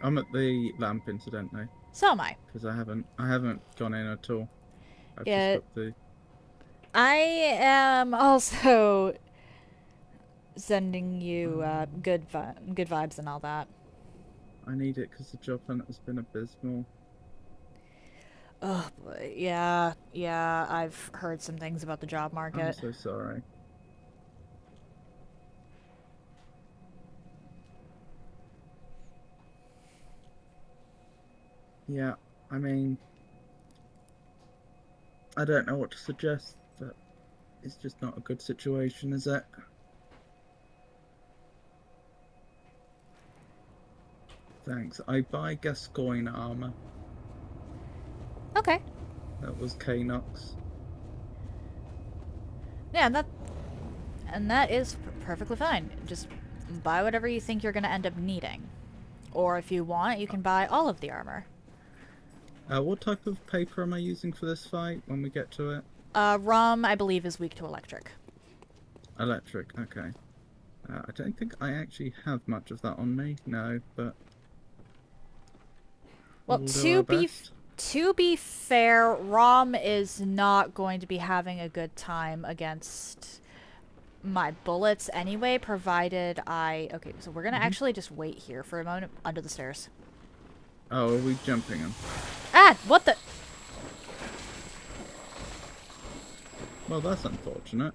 I'm at the lamp, incidentally, So am I. because I haven't gone in at all. I've Yeah. just got the. I am also sending you good vibes and all that. I need it because the job hunt has been abysmal. Oh boy, yeah, I've heard some things about the job I'm market. so sorry. Yeah, I mean, I don't know what to suggest, but it's just not a good situation, is it? Thanks. I buy Gascoigne armor. Okay. That was Knox. Yeah, that is perfectly fine. Just buy whatever you think you're going to end up needing. Or if you want, you can buy all of the armor. What type of paper am I using for this fight when we get to it? Rum, I believe, is weak to electric. Electric, okay. I don't think I actually have much of that on me, no, but... Well, we'll do our best. to be fair, Rom is not going to be having a good time against my bullets anyway, provided I... Okay, so we're going to actually just wait here for a moment under the stairs. Oh, are we jumping them? Ah! What the... Well, that's unfortunate.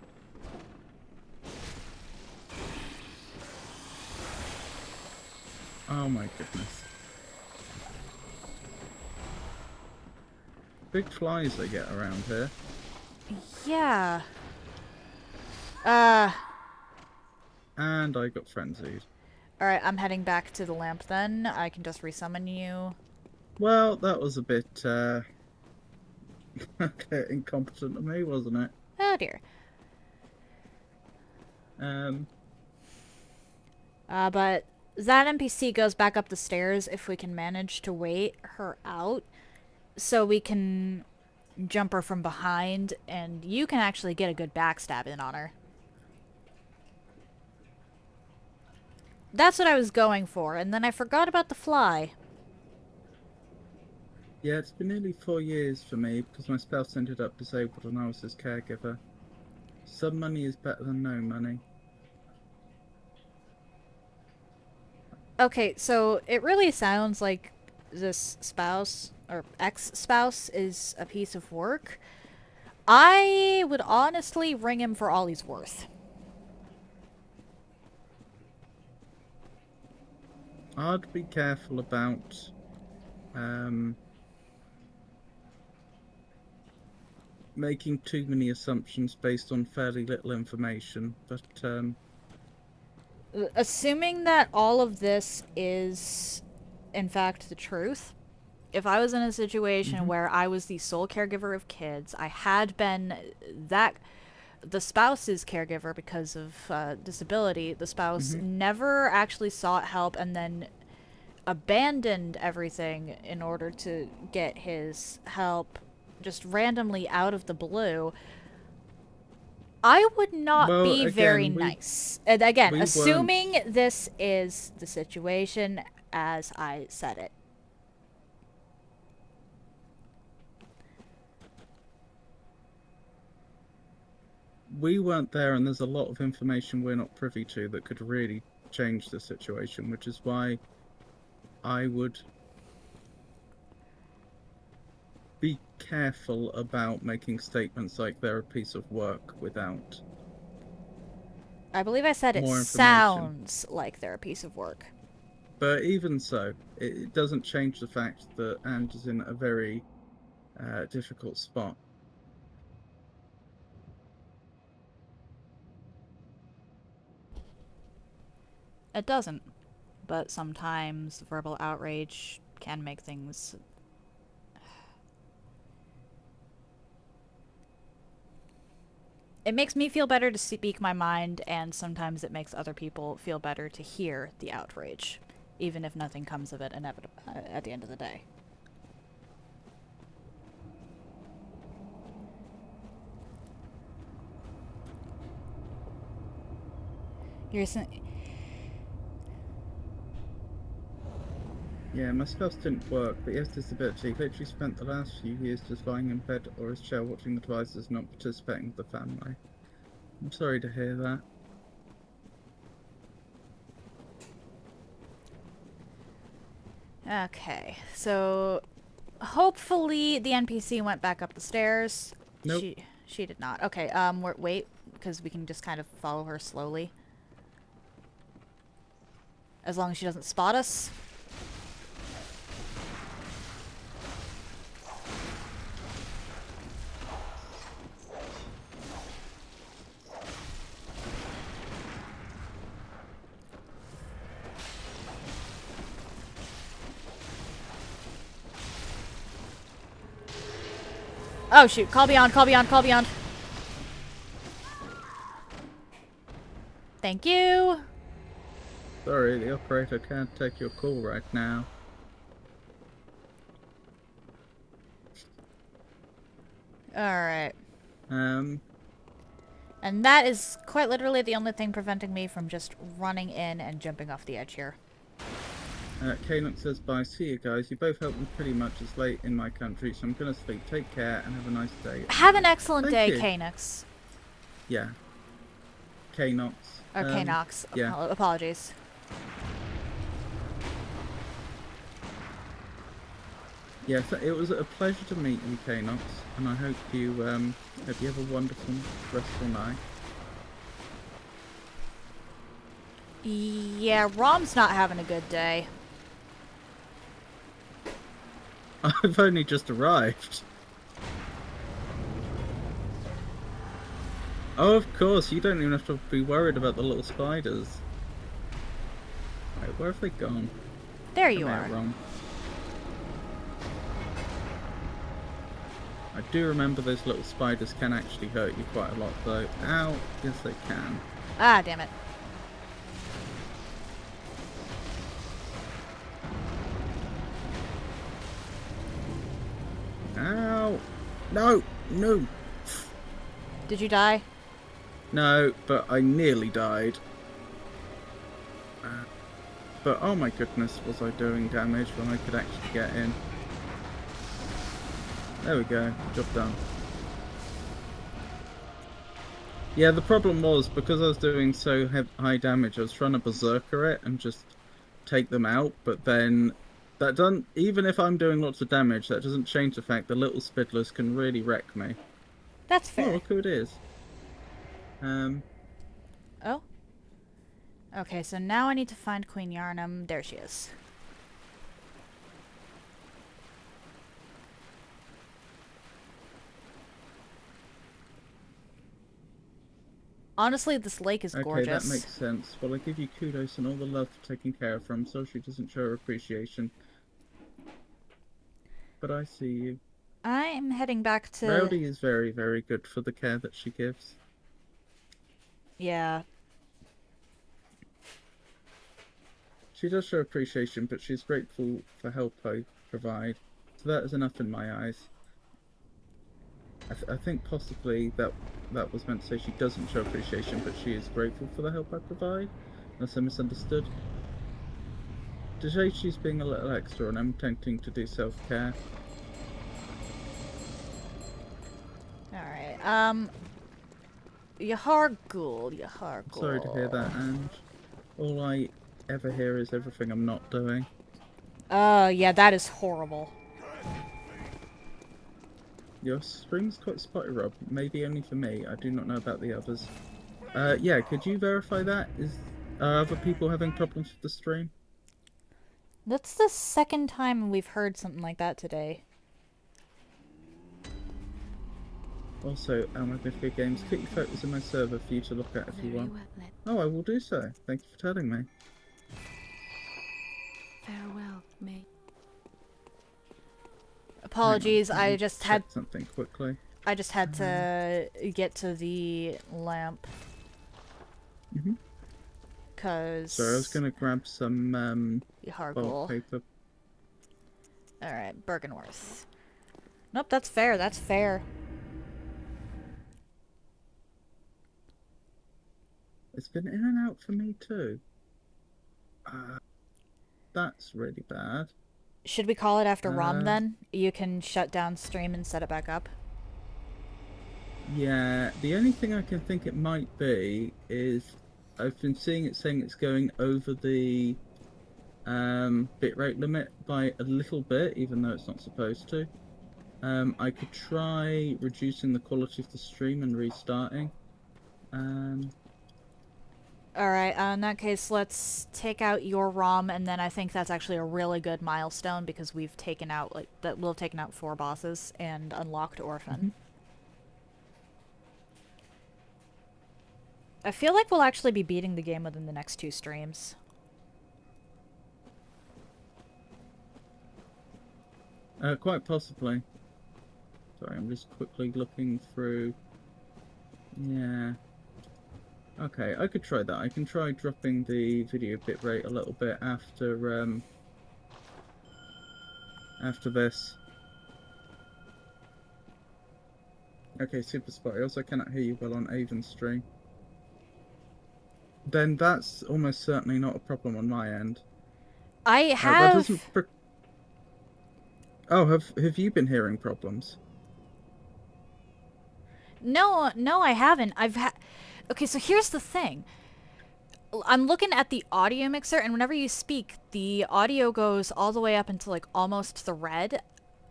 Oh my goodness. Big flies they get around here. Yeah. And I got frenzied. Alright, I'm heading back to the lamp then. I can just resummon you. Well, that was a bit, incompetent of me, wasn't it? Oh dear. But that NPC goes back up the stairs if we can manage to wait her out. So we can jump her from behind, and you can actually get a good backstab in on her. That's what I was going for, and then I forgot about the fly. Yeah, it's been nearly 4 years for me because my spouse ended up disabled and I was his caregiver. Some money is better than no money. Okay, so it really sounds like this spouse, or ex-spouse, is a piece of work. I would honestly ring him for all he's worth. I'd be careful about making too many assumptions based on fairly little information, but Assuming that all of this is, in fact, the truth, if I was in a situation where I was the sole caregiver of kids, I had been the spouse's caregiver because of disability, the spouse never actually sought help and then abandoned everything in order to get his help just randomly out of the blue, I would not be very nice. And again, assuming this is the situation as I said it. we weren't there, and there's a lot of information we're not privy to that could really change the situation, which is why I would be careful about making statements like they're a piece of work without... I believe I said it more sounds like they're a piece of work. But even so, it doesn't change the fact that Ange is in a very difficult spot. It doesn't. But sometimes verbal outrage can make things... it makes me feel better to speak my mind, and sometimes it makes other people feel better to hear the outrage, even if nothing comes of it at the end of the day. Yeah, my spells didn't work, but yes, disability. Literally spent the last few years just lying in bed or his chair watching the devices, not participating with the family. I'm sorry to hear that. Okay, so hopefully the NPC went back up the stairs. Nope. She did not. Okay, wait, because we can just kind of follow her slowly. As long as she doesn't spot us. Oh shoot, call beyond, call beyond, call beyond. Thank you. Sorry, the operator can't take your call right now. Alright. Um, And that is quite literally the only thing preventing me from just running in and jumping off the edge here. Kalux says bye, see you guys. You both helped me pretty much. It's late in my country, so I'm gonna sleep. Take care and have a nice day. Have an excellent Thank day, you. Kanix. Yeah. Kanox. Or Kanox. Yeah. Apologies. Yes, it was a pleasure to meet you, Kanox, and I hope you have a wonderful, restful night. Yeah, Rom's not having a good day. I've only just arrived. Oh, of course, you don't even have to be worried about the little spiders. Wait, where have they gone? There you Am I are. wrong? I do remember those little spiders can actually hurt you quite a lot, though. Ow! Yes, they can. Ah, damn it. Ow! No! No! Did you die? No, but I nearly died. But oh my goodness, was I doing damage when I could actually get in? There we go, job done. Yeah, the problem was, because I was doing so high damage, I was trying to berserker it and just take them out, but then that doesn't, even if I'm doing lots of damage, that doesn't change the fact the little spidlers can really wreck me. That's Oh, fair. look who it is. Oh? Okay, so now I need to find Queen Yarnum. There she is. Honestly, this lake is gorgeous. Okay, that makes sense. Well, I give you kudos and all the love for taking care of her. I'm sorry she doesn't show her appreciation. But I see you. I'm heading back to... Rowdy is very, very good for the care that she gives. Yeah. She does show appreciation, but she's grateful for help I provide. So that is enough in my eyes. I think possibly that was meant to say she doesn't show appreciation, but she is grateful for the help I provide. Unless I misunderstood. To say she's being a little extra, and I'm attempting to do self-care. Alright, Yahar Ghoul, Yahar Ghoul. Sorry to hear that, and all I ever hear is everything I'm not doing. Yeah, that is horrible. Your stream's quite spotty, Rob. Maybe only for me. I do not know about the others. Yeah, could you verify that? Are other people having problems with the stream? That's the second time we've heard something like that today. Also, Magnifico Games, put your photos in my server for you to look at if you want. Oh, I will do so. Thank you for telling me. Farewell, May. Apologies, Hang on, let I me just check had... something quickly. I just had to get to the lamp. Mhm. Cause... So I was gonna grab some hard bulk wool. paper. Alright, Bergenworth. Nope, that's fair, that's fair. It's been in and out for me too. That's really bad. Should we call it after ROM then? You can shut down stream and set it back up. Yeah, the only thing I can think it might be is I've been seeing it saying it's going over the bitrate limit by a little bit, even though it's not supposed to. I could try reducing the quality of the stream and restarting. Alright, in that case, let's take out your ROM, and then I think that's actually a really good milestone because we've taken out, like, that we'll have taken out 4 bosses and unlocked Orphan. Mm-hmm. I feel like we'll actually be beating the game within the next 2 streams. Quite possibly. Sorry, I'm just quickly looking through. Yeah. Okay, I could try that. I can try dropping the video bitrate a little bit after this. Okay, Super Spot. I also cannot hear you well on Avon's stream. Then that's almost certainly not a problem on my end. I have... Oh, have you been hearing problems? No, I haven't. Okay, so here's the thing. I'm looking at the audio mixer, and whenever you speak, the audio goes all the way up into, like, almost the red.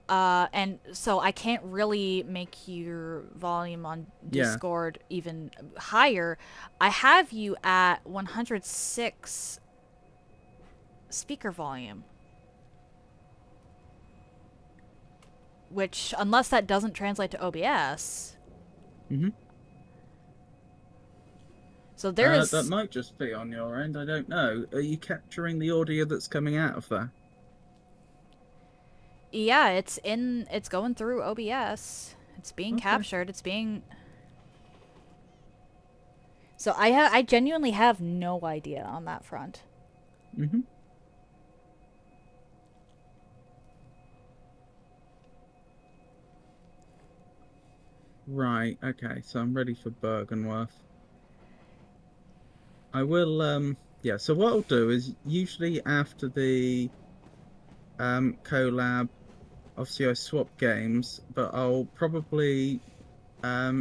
And so I can't really make your volume on Discord even higher. I have you at 106 speaker volume. Which, unless that doesn't translate to OBS... Mm-hmm. So there is... That might just be on your end, I don't know. Are you capturing the audio that's coming out of there? Yeah, it's going through OBS. It's being captured. It's being... So I genuinely have no idea on that front. Mm-hmm. Right, okay, so I'm ready for Bergenworth. I will, yeah, so what I'll do is, usually after the collab, obviously I swap games, but I'll probably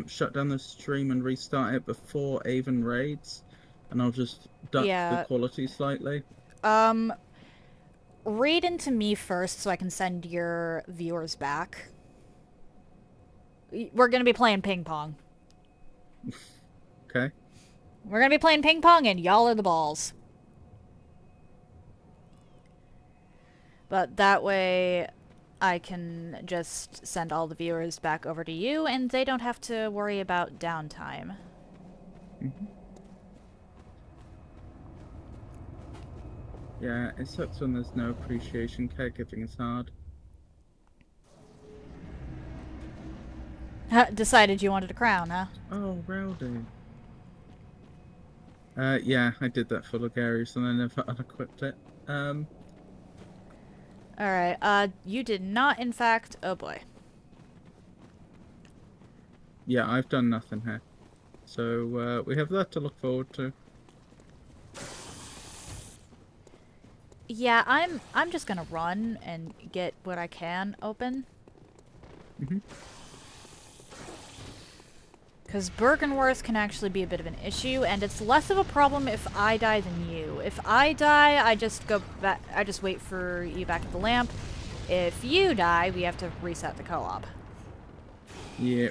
shut down the stream and restart it before Avon raids, and I'll just duck the quality slightly. Raid into me first so I can send your viewers back. We're gonna be playing ping pong. Okay. We're gonna be playing ping pong and y'all are the balls. But that way I can just send all the viewers back over to you and they don't have to worry about downtime. Mm-hmm. Yeah, it sucks when there's no appreciation. Caregiving is hard. Decided you wanted a crown, huh? Oh, rowdy. Yeah, I did that for Logarius and I never unequipped it. Alright, you did not, in fact... Oh boy. Yeah, I've done nothing here. So, we have that to look forward to. Yeah, I'm just gonna run and get what I can open. Mm-hmm. Because Bergenworth can actually be a bit of an issue, and it's less of a problem if I die than you. If I die, I just go back. I just wait for you back at the lamp. If you die, we have to reset the co-op. Yeah.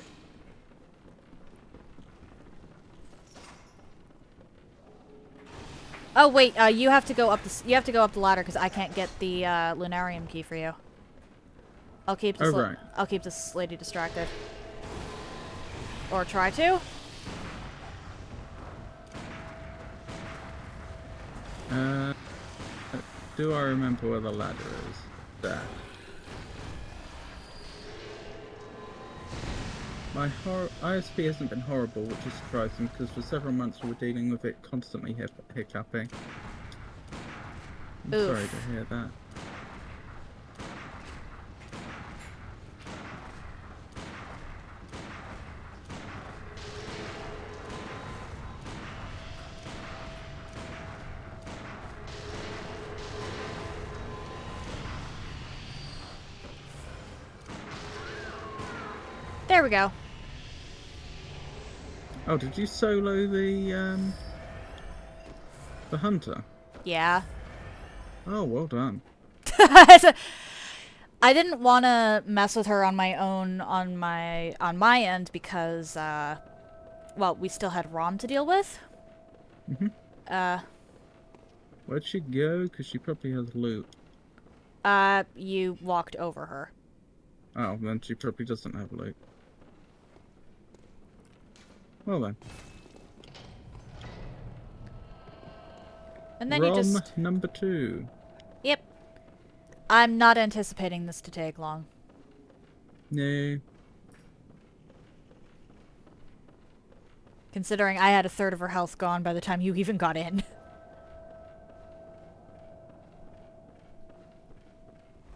Oh wait, you have to go up the the ladder because I can't get the Lunarium key for you. I'll keep this. I'll keep this lady distracted. Or try to. Do I remember where the ladder is? There. My ISP hasn't been horrible, which is surprising because for several months we were dealing with it constantly hiccuping. I'm Oof. sorry to hear that. There we go. Oh, did you solo the hunter? Yeah. Oh, well done. I didn't want to mess with her on my own on my end because well, we still had Rom to deal with. Where'd she go? Because she probably has loot. You walked over her. Oh, then she probably doesn't have loot. Well then. And then Rom you just number 2. Yep. I'm not anticipating this to take long. No. Considering I had a third of her health gone by the time you even got in.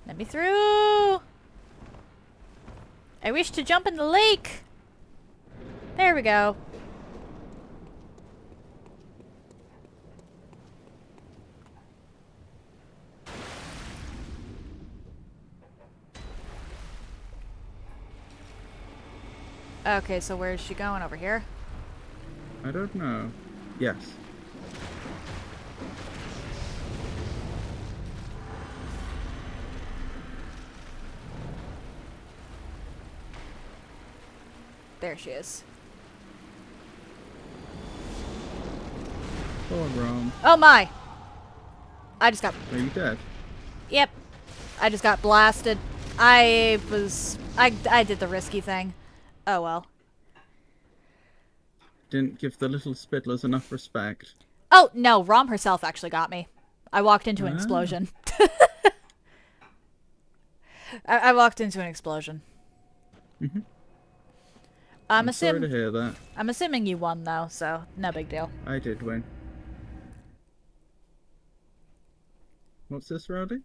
Let me through! I wish to jump in the lake! There we go. Okay, so where is she going? Over here? I don't know. Yes. There she is. Poor Rom. Oh my! I just got... Are you dead? Yep. I just got blasted. I did the risky thing. Oh well. Didn't give the little spiddlers enough respect. Oh, no. Rom herself actually got me. I walked into an explosion. I walked into an explosion. Mm-hmm. I'm sorry to hear that. I'm assuming you won, though, so no big deal. I did win. What's this, Rowdy?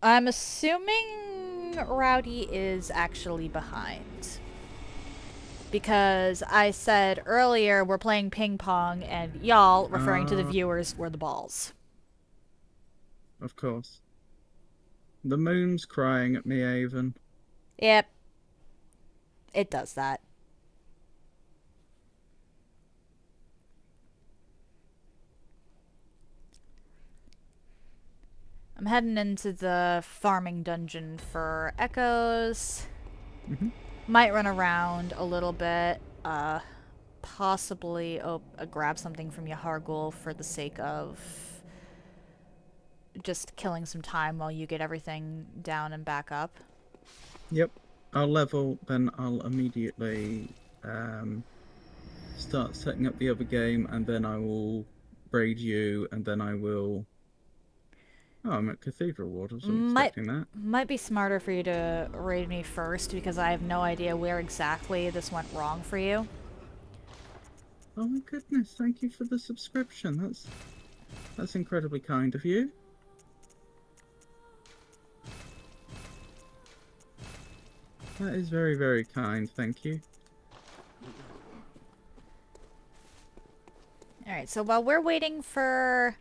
I'm assuming Rowdy is actually behind. Because I said earlier we're playing ping pong and y'all, referring to the viewers, were the balls. Of course. The moon's crying at me, Avon. Yep. It does that. I'm heading into the farming dungeon for echoes. Mm-hmm. Might run around a little bit. Possibly grab something from Yahargul for the sake of just killing some time while you get everything down and back up. Yep. I'll level, then I'll immediately start setting up the other game, and then I will raid you, and then I will... Oh, I'm at Cathedral Ward. I wasn't expecting that. Might be smarter for you to raid me first, because I have no idea where exactly this went wrong for you. Oh my goodness, thank you for the subscription. That's incredibly kind of you. That is very, very kind, thank you. Alright, so while we're waiting for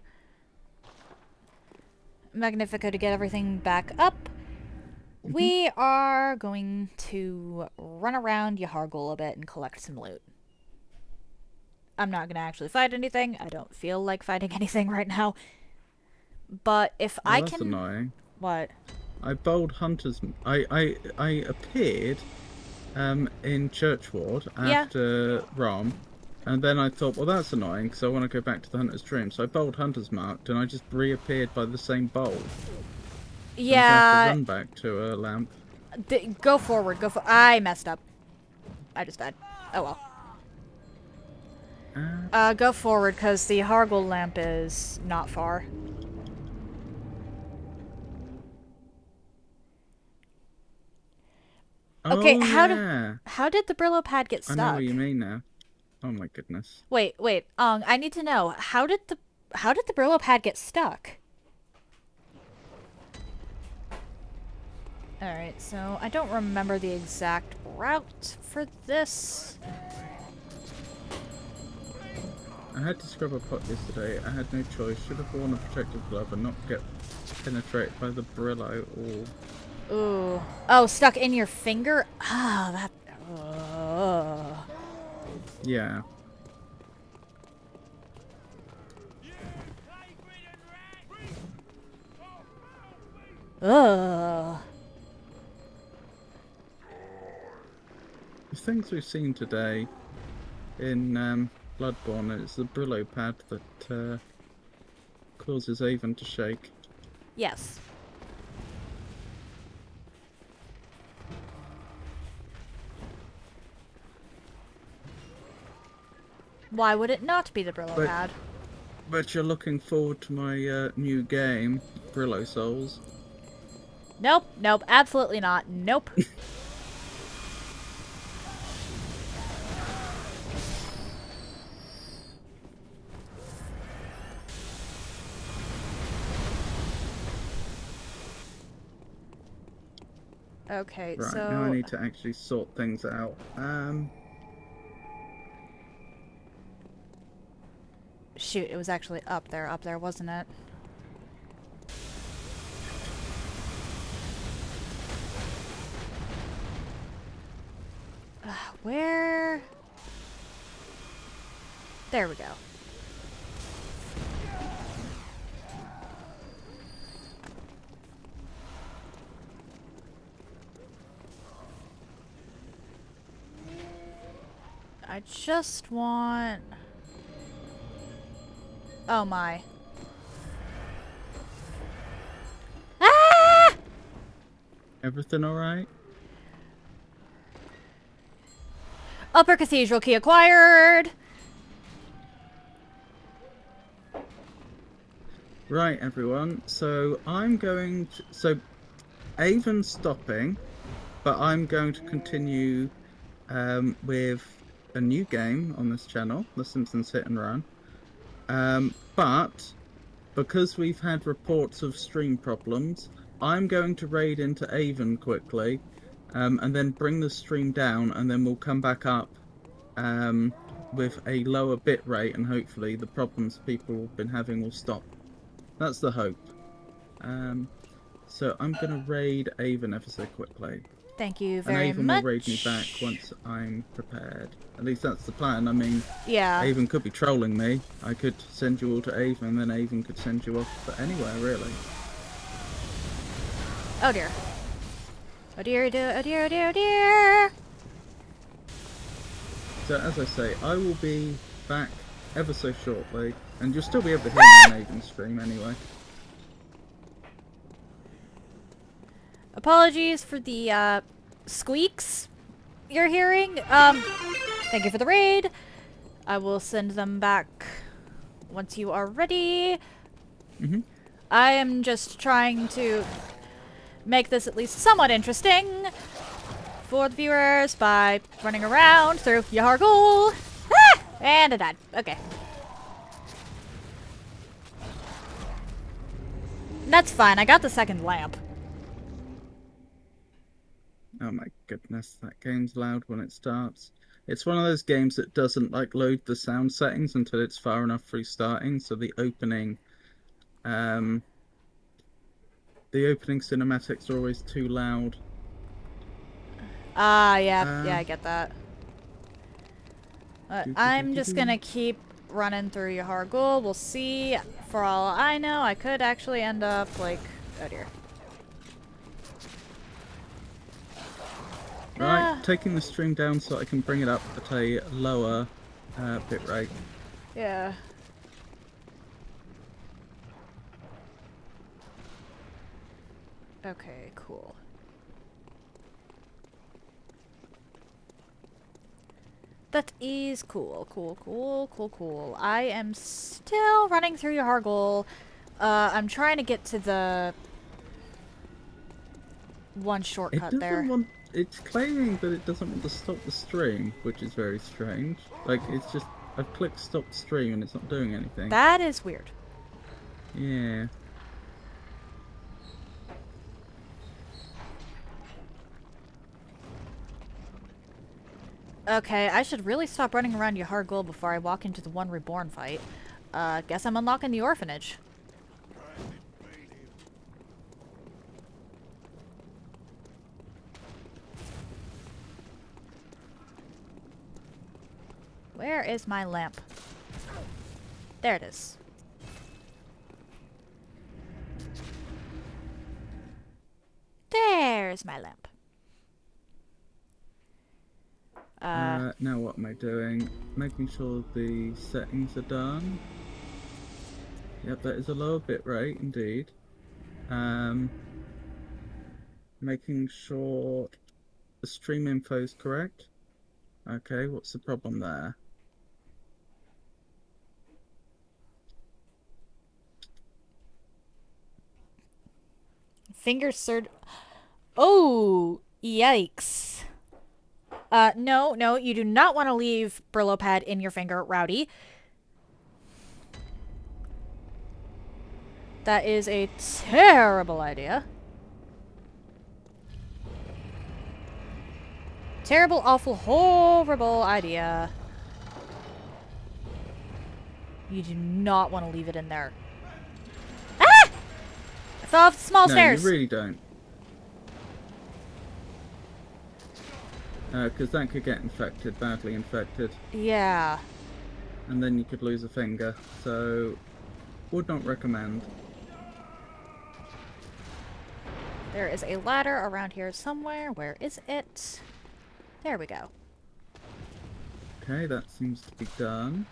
Magnifico to get everything back up, we are going to run around Yahargul a bit and collect some loot. I'm not going to actually fight anything. I don't feel like fighting anything right now. But if I that's can... annoying. What? I bowled Hunter's... I appeared in Church Ward after Rom, and then I thought, well, that's annoying, because I want to go back to the Hunter's Dream. So I bowled Hunter's Marked, and I just reappeared by the same bowl. Yeah. So I have to run back to a lamp. Go forward. I messed up. I just died. Oh well. Go forward, because the Hargul lamp is not far. Okay, Oh, yeah. how did the Brillo pad get I know stuck? what you mean now. Oh my goodness. Wait, I need to know how did the Brillo pad get stuck? All right, so I don't remember the exact route for this. I had to scrub a pot yesterday. I had no choice. Should have worn a protective glove and not get penetrated by the Brillo or... Ooh. Oh, stuck in your finger? Ah, that... Ugh. Yeah. Ugh. The things we've seen today in Bloodborne, it's the Brillo pad that causes Avon to shake. Yes. Why would it not be the Brillo pad? But you're looking forward to my new game, Brillo Souls. Nope, nope, absolutely not. Nope. Okay, Right, so... now I need to actually sort things out. Shoot, it was actually up there, wasn't it? Where? There we go. I just want... Oh my. Ah! Everything alright? Upper Cathedral key acquired! Right, everyone. So I'm going to... So Avon's stopping, but I'm going to continue with a new game on this channel, The Simpsons Hit and Run. But because we've had reports of stream problems, I'm going to raid into Avon quickly, and then bring the stream down, and then we'll come back up with a lower bit rate, and hopefully the problems people have been having will stop. That's the hope. So I'm going to raid Avon ever so quickly. Thank you And very Avon much. will raid me back once I'm prepared. At least that's the plan. I mean, Yeah. Avon could be trolling me. I could send you all to Avon, and then Avon could send you off to anywhere, really. Oh dear. Oh dear, oh dear, oh dear, oh dear, oh dear! So, as I say, I will be back ever so shortly, and you'll still be able to hear me on Avon's stream anyway. Apologies for the squeaks you're hearing. Thank you for the raid. I will send them back once you are ready. Mm-hmm. I am just trying to make this at least somewhat interesting for the viewers by running around through Yahargul. Ah! And I died. Okay. That's fine. I got the second lamp. Oh my goodness, that game's loud when it starts. It's one of those games that doesn't like load the sound settings until it's far enough through starting, so the opening cinematics are always too loud. Ah, yeah, I get that. I'm just gonna keep running through Yahargul. We'll see. For all I know, I could actually end up like, oh dear. Right, taking the stream down so I can bring it up at a lower bit rate. Yeah. Okay, cool. That is cool. Cool. I am still running through Yahargul. I'm trying to get to the one shortcut there. it's claiming that it doesn't want to stop the stream, which is very strange. Like, it's just, I've clicked stop stream and it's not doing anything. That is weird. Yeah. Okay, I should really stop running around Yahar'gul before I walk into the One Reborn fight. Guess I'm unlocking the orphanage. Where is my lamp? There it is. There's my lamp. Now what am I doing? Making sure the settings are done. Yep, that is a lower bit rate indeed. Making sure the stream info is correct. Okay, what's the problem there? Finger surd. Oh, yikes. No, you do not want to leave Brillo pad in your finger, Rowdy. That is a terrible idea. Terrible, awful, horrible idea. You do not want to leave it in there. Ah! I fell off the small stairs. No, you really don't. Because that could get infected, badly infected. Yeah. And then you could lose a finger. So, would not recommend. There is a ladder around here somewhere. Where is it? There we go. Okay, that seems to be done.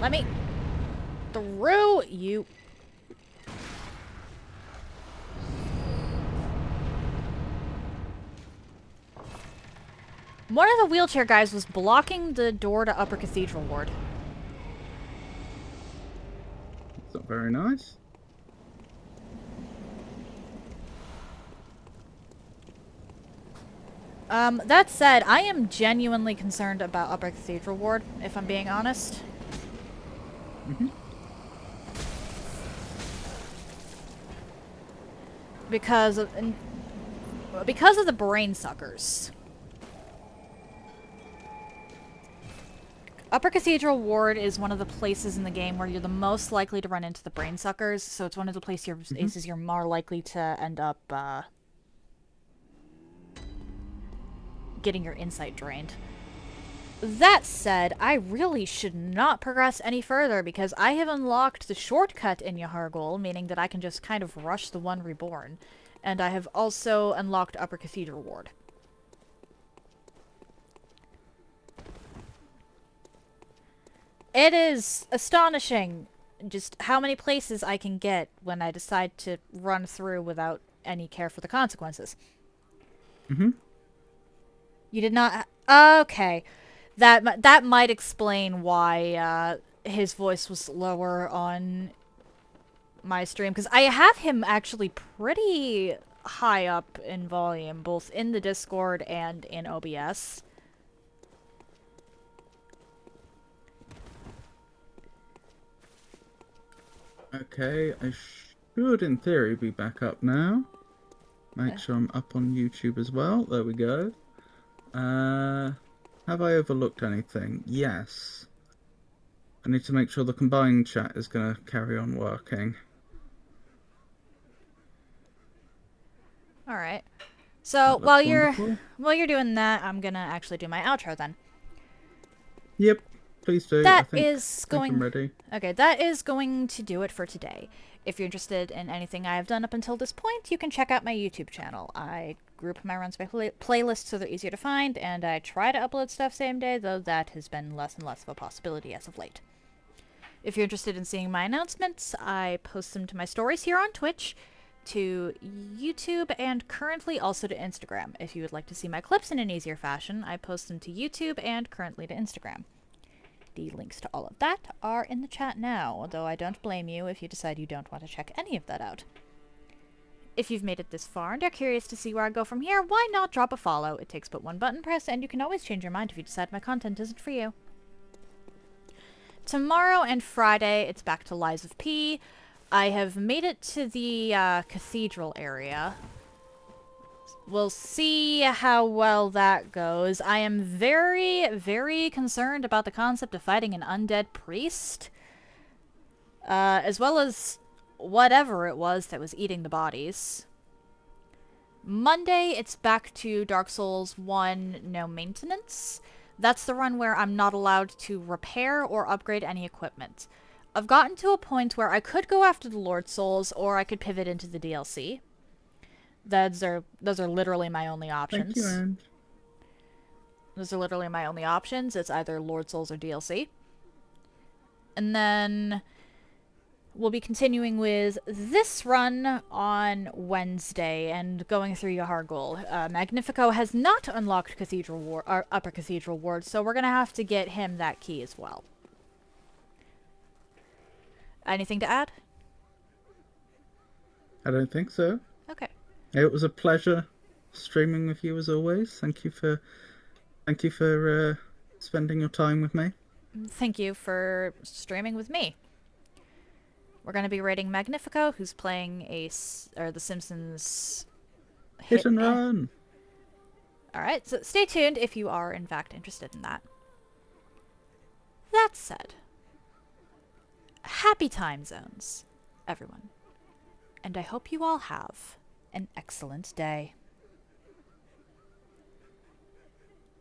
Let me through you. One of the wheelchair guys was blocking the door to Upper Cathedral Ward. It's not very nice. That said, I am genuinely concerned about Upper Cathedral Ward, if I'm being honest. Because of the brain suckers. Upper Cathedral Ward is one of the places in the game where you're the most likely to run into the brain suckers, so it's one of the places you're more likely to end up getting your insight drained. That said, I really should not progress any further because I have unlocked the shortcut in Yahar'gul, meaning that I can just kind of rush the One Reborn. And I have also unlocked Upper Cathedral Ward. It is astonishing just how many places I can get when I decide to run through without any care for the consequences. You did not... Okay. That might explain why his voice was lower on my stream, because I have him actually pretty high up in volume, both in the Discord and in OBS. Okay, I should in theory be back up now. Make sure I'm up on YouTube as well. There we go. Have I overlooked anything? Yes. I need to make sure the combined chat is going to carry on working. Alright. So while you're wonderful. doing that, I'm gonna actually do my outro then. Yep, please do. That I think I'm ready. Okay, that is going to do it for today. If you're interested in anything I have done up until this point, you can check out my YouTube channel. I group my runs by playlist so they're easier to find, and I try to upload stuff same day, though that has been less and less of a possibility as of late. If you're interested in seeing my announcements, I post them to my stories here on Twitch, to YouTube, and currently also to Instagram. If you would like to see my clips in an easier fashion, I post them to YouTube and currently to Instagram. The links to all of that are in the chat now, although I don't blame you if you decide you don't want to check any of that out. If you've made it this far and are curious to see where I go from here, why not drop a follow? It takes but one button press, and you can always change your mind if you decide my content isn't for you. Tomorrow and Friday, it's back to Lies of P. I have made it to the cathedral area. We'll see how well that goes. I am very, very concerned about the concept of fighting an undead priest. As well as whatever it was that was eating the bodies. Monday, it's back to Dark Souls 1, no maintenance. That's the run where I'm not allowed to repair or upgrade any equipment. I've gotten to a point where I could go after the Lord Souls, or I could pivot into the DLC. Those are literally my only options. Thank you, Anne. Those are literally my only options. It's either Lord Souls or DLC. And then we'll be continuing with this run on Wednesday and going through Yahar'gul. Magnifico has not unlocked Upper Cathedral Ward, so we're going to have to get him that key as well. Anything to add? I don't think so. Okay. It was a pleasure streaming with you as always. Thank you for spending your time with me. Thank you for streaming with me. We're going to be rating Magnifico, who's playing the Simpsons Hit and run. Alright, so stay tuned if you are in fact interested in that. That said, happy time zones, everyone. And I hope you all have an excellent day.